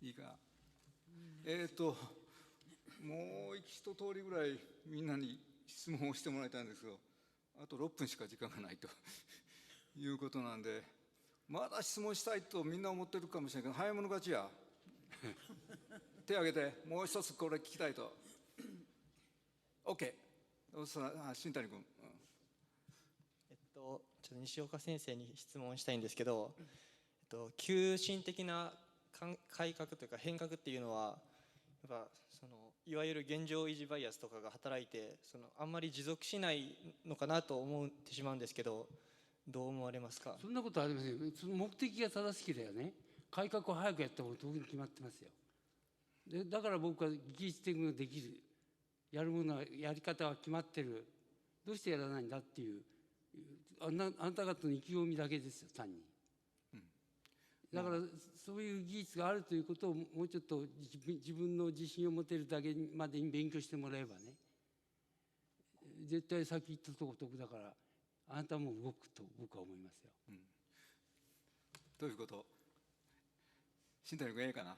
いいか。もう一通りぐらいみんなに質問をしてもらいたいんですけど、あと6分しか時間がないということなんで、まだ質問したいとみんな思ってるかもしれないけど、早い者勝ちや。手挙げて、もう一つこれ聞きたいと。OK。新谷君。ちょっと西岡先生に質問したいんですけど、急進的な改革というか変革っていうのは、やっぱいわゆる現状維持バイアスとかが働いて、あんまり持続しないのかなと思ってしまうんですけど、どう思われますか？そんなことありませんよ。その目的が正しければね、改革を早くやった方が当然決まってますよ。でだから僕は技術的にできる、やるものはやり方は決まってる、どうしてやらないんだっていう、あなた方の意気込みだけですよ、単に。だからそういう技術があるということをもうちょっと自分の自信を持てるだけまでに勉強してもらえばね、絶対先行ったとこ得だから、あなたも動くと僕は思いますよ。どういうこと？新谷君ええかな？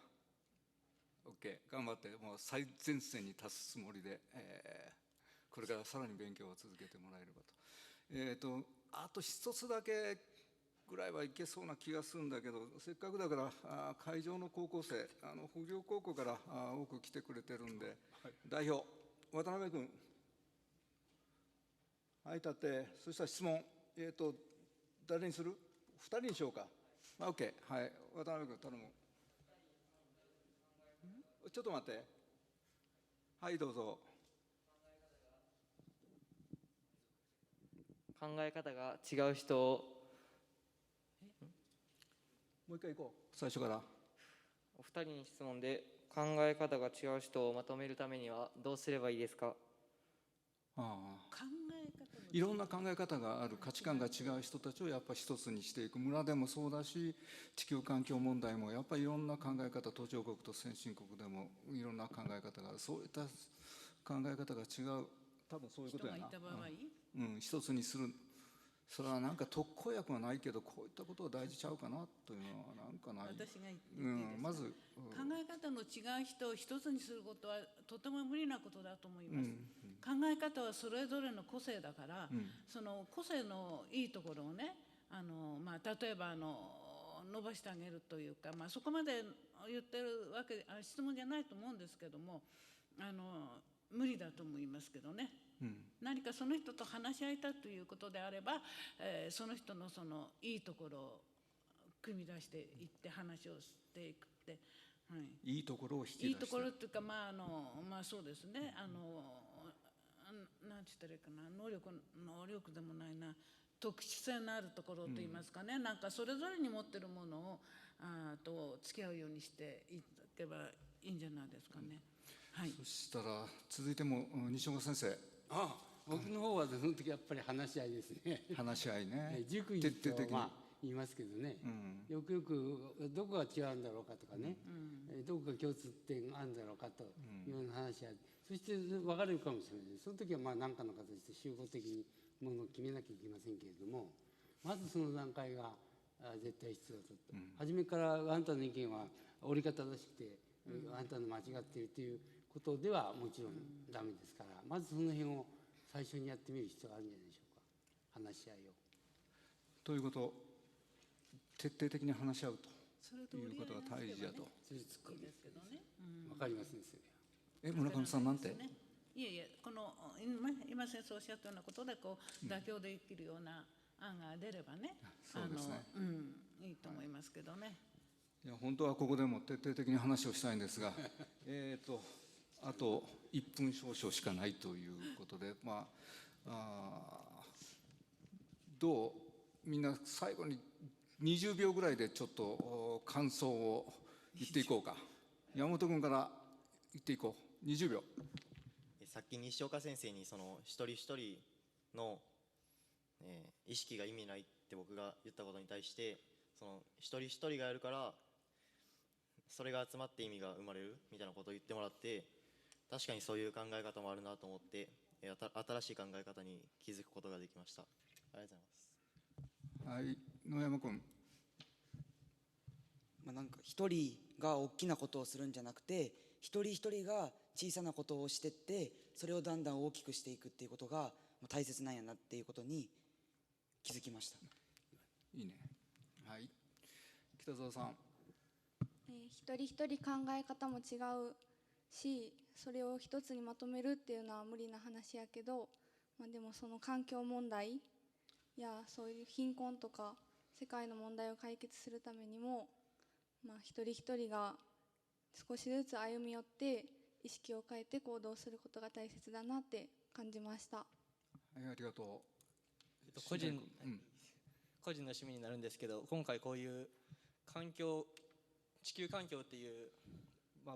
OK、 頑張って、もう最前線に立つつもりで、これからさらに勉強を続けてもらえればと。あと一つだけぐらいはいけそうな気がするんだけど、せっかくだから会場の高校生、北陵高校から多く来てくれてるんで、代表渡辺君、はい、立って、そしたら質問、誰にする？2人にしようか。OK、はい、渡辺君、頼む。ちょっと待って。はい、どうぞ。考え方が違う人を、もう一回行こう、最初から。お二人に質問で、考え方が違う人をまとめるためにはどうすればいいですか？いろんな考え方がある、価値観が違う人たちをやっぱり一つにしていく。村でもそうだし、地球環境問題もやっぱりいろんな考え方、途上国と先進国でもいろんな考え方がある。そういった考え方が違う、多分そういうことやな。人がいた場合、一つにする。それはなんか特効薬はないけど、こういったことが大事ちゃうかなというのはなんかない。私が言っていいですか？まず、考え方の違う人を一つにすることはとても無理なことだと思います。考え方はそれぞれの個性だから、その個性のいいところをね、例えば伸ばしてあげるというか、そこまで言ってるわけ質問じゃないと思うんですけども、無理だと思いますけどね。何かその人と話し合いたいということであれば、その人のそのいいところを組み出していって話をしていくって、いいところを引き出して、いいところっていうか、そうですね、なんて言ったらいいかな、能力でもないな、特殊性のあるところといいますかね、なんかそれぞれに持ってるものをと付き合うようにしていけばいいんじゃないですかね。はい、そしたら続いても西岡先生。僕の方はその時やっぱり話し合いですね。話し合いね。塾にと言いますけどね、よくよくどこが違うんだろうかとかね、どこが共通点があるんだろうかというような話し合い、そして分かれるかもしれない。その時は何かの形で集合的にものを決めなきゃいけませんけれども、まずその段階が絶対必要だと。初めからあんたの意見は折り方正しくて、あんたの間違っているということではもちろんダメですから、まずその辺を最初にやってみる必要があるんじゃないでしょうか、話し合いを。ということを徹底的に話し合うということが大事だと。わかりますね。村上さんなんて？いえ、この今先生おっしゃったようなことで妥協できるような案が出ればね、そうですね。いいと思いますけどね。いや本当はここでも徹底的に話をしたいんですが、あと1分少々しかないということで、どうみんな最後に20秒ぐらいでちょっと感想を言っていこうか。山本君から言っていこう。20秒。さっき西岡先生にその一人一人の、意識が意味ないって僕が言ったことに対して、その一人一人がやるからそれが集まって意味が生まれるみたいなことを言ってもらって、確かにそういう考え方もあるなと思って、新しい考え方に気づくことができました。ありがとうございます。はい、野山君。なんか一人が大きなことをするんじゃなくて、一人一人が小さなことをしてって、それをだんだん大きくしていくっていうことが大切なんやなっていうことに気づきました。いいね。はい。北澤さん。一人一人考え方も違うし、それを一つにまとめるっていうのは無理な話やけど、でもその環境問題やそういう貧困とか世界の問題を解決するためにも、一人一人が少しずつ歩み寄って意識を変えて行動することが大切だなって感じました。はい、ありがとう。個人の趣味になるんですけど、今回こういう地球環境っていう、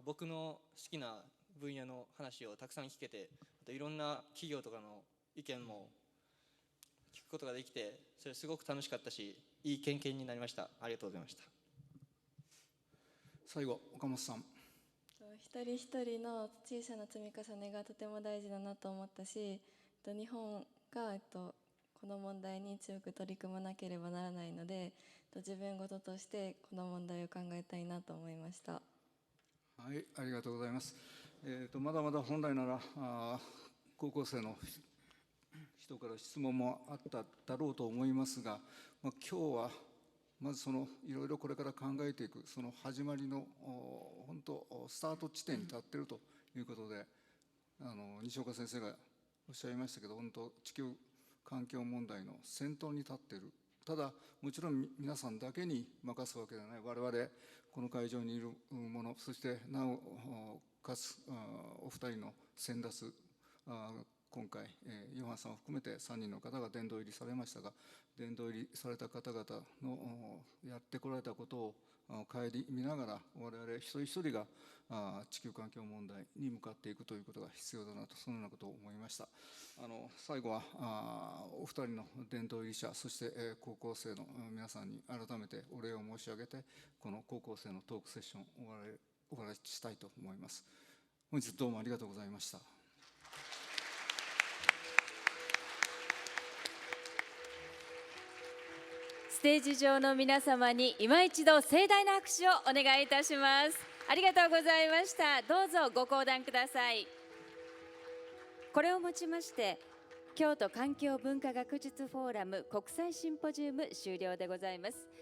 僕の好きな分野の話をたくさん聞けて、あといろんな企業とかの意見も聞くことができて、それすごく楽しかったし、いい経験になりました。ありがとうございました。最後、岡本さん。一人一人の小さな積み重ねがとても大事だなと思ったし、日本がこの問題に強く取り組まなければならないので、自分事としてこの問題を考えたいなと思いました。はい、ありがとうございます。まだまだ本来なら高校生の人から質問もあっただろうと思いますが、今日はまずいろいろこれから考えていくその始まりの本当スタート地点に立っているということで、西岡先生がおっしゃいましたけど、本当地球環境問題の先頭に立っている。ただもちろん皆さんだけに任すわけではない、我々この会場にいる者、そしてなおかつお二人の先達、今回ヨハンさんを含めて3人の方が殿堂入りされましたが、殿堂入りされた方々のやってこられたことを顧みながら、我々一人一人が地球環境問題に向かっていくということが必要だなと、そのようなことを思いました。最後はお二人の殿堂入り者、そして高校生の皆さんに改めてお礼を申し上げて、この高校生のトークセッションを終わりしたいと思います。本日どうもありがとうございました。ステージ上の皆様に今一度盛大な拍手をお願いいたします。ありがとうございました。どうぞご講談ください。これをもちまして京都環境文化学術フォーラム国際シンポジウム終了でございます。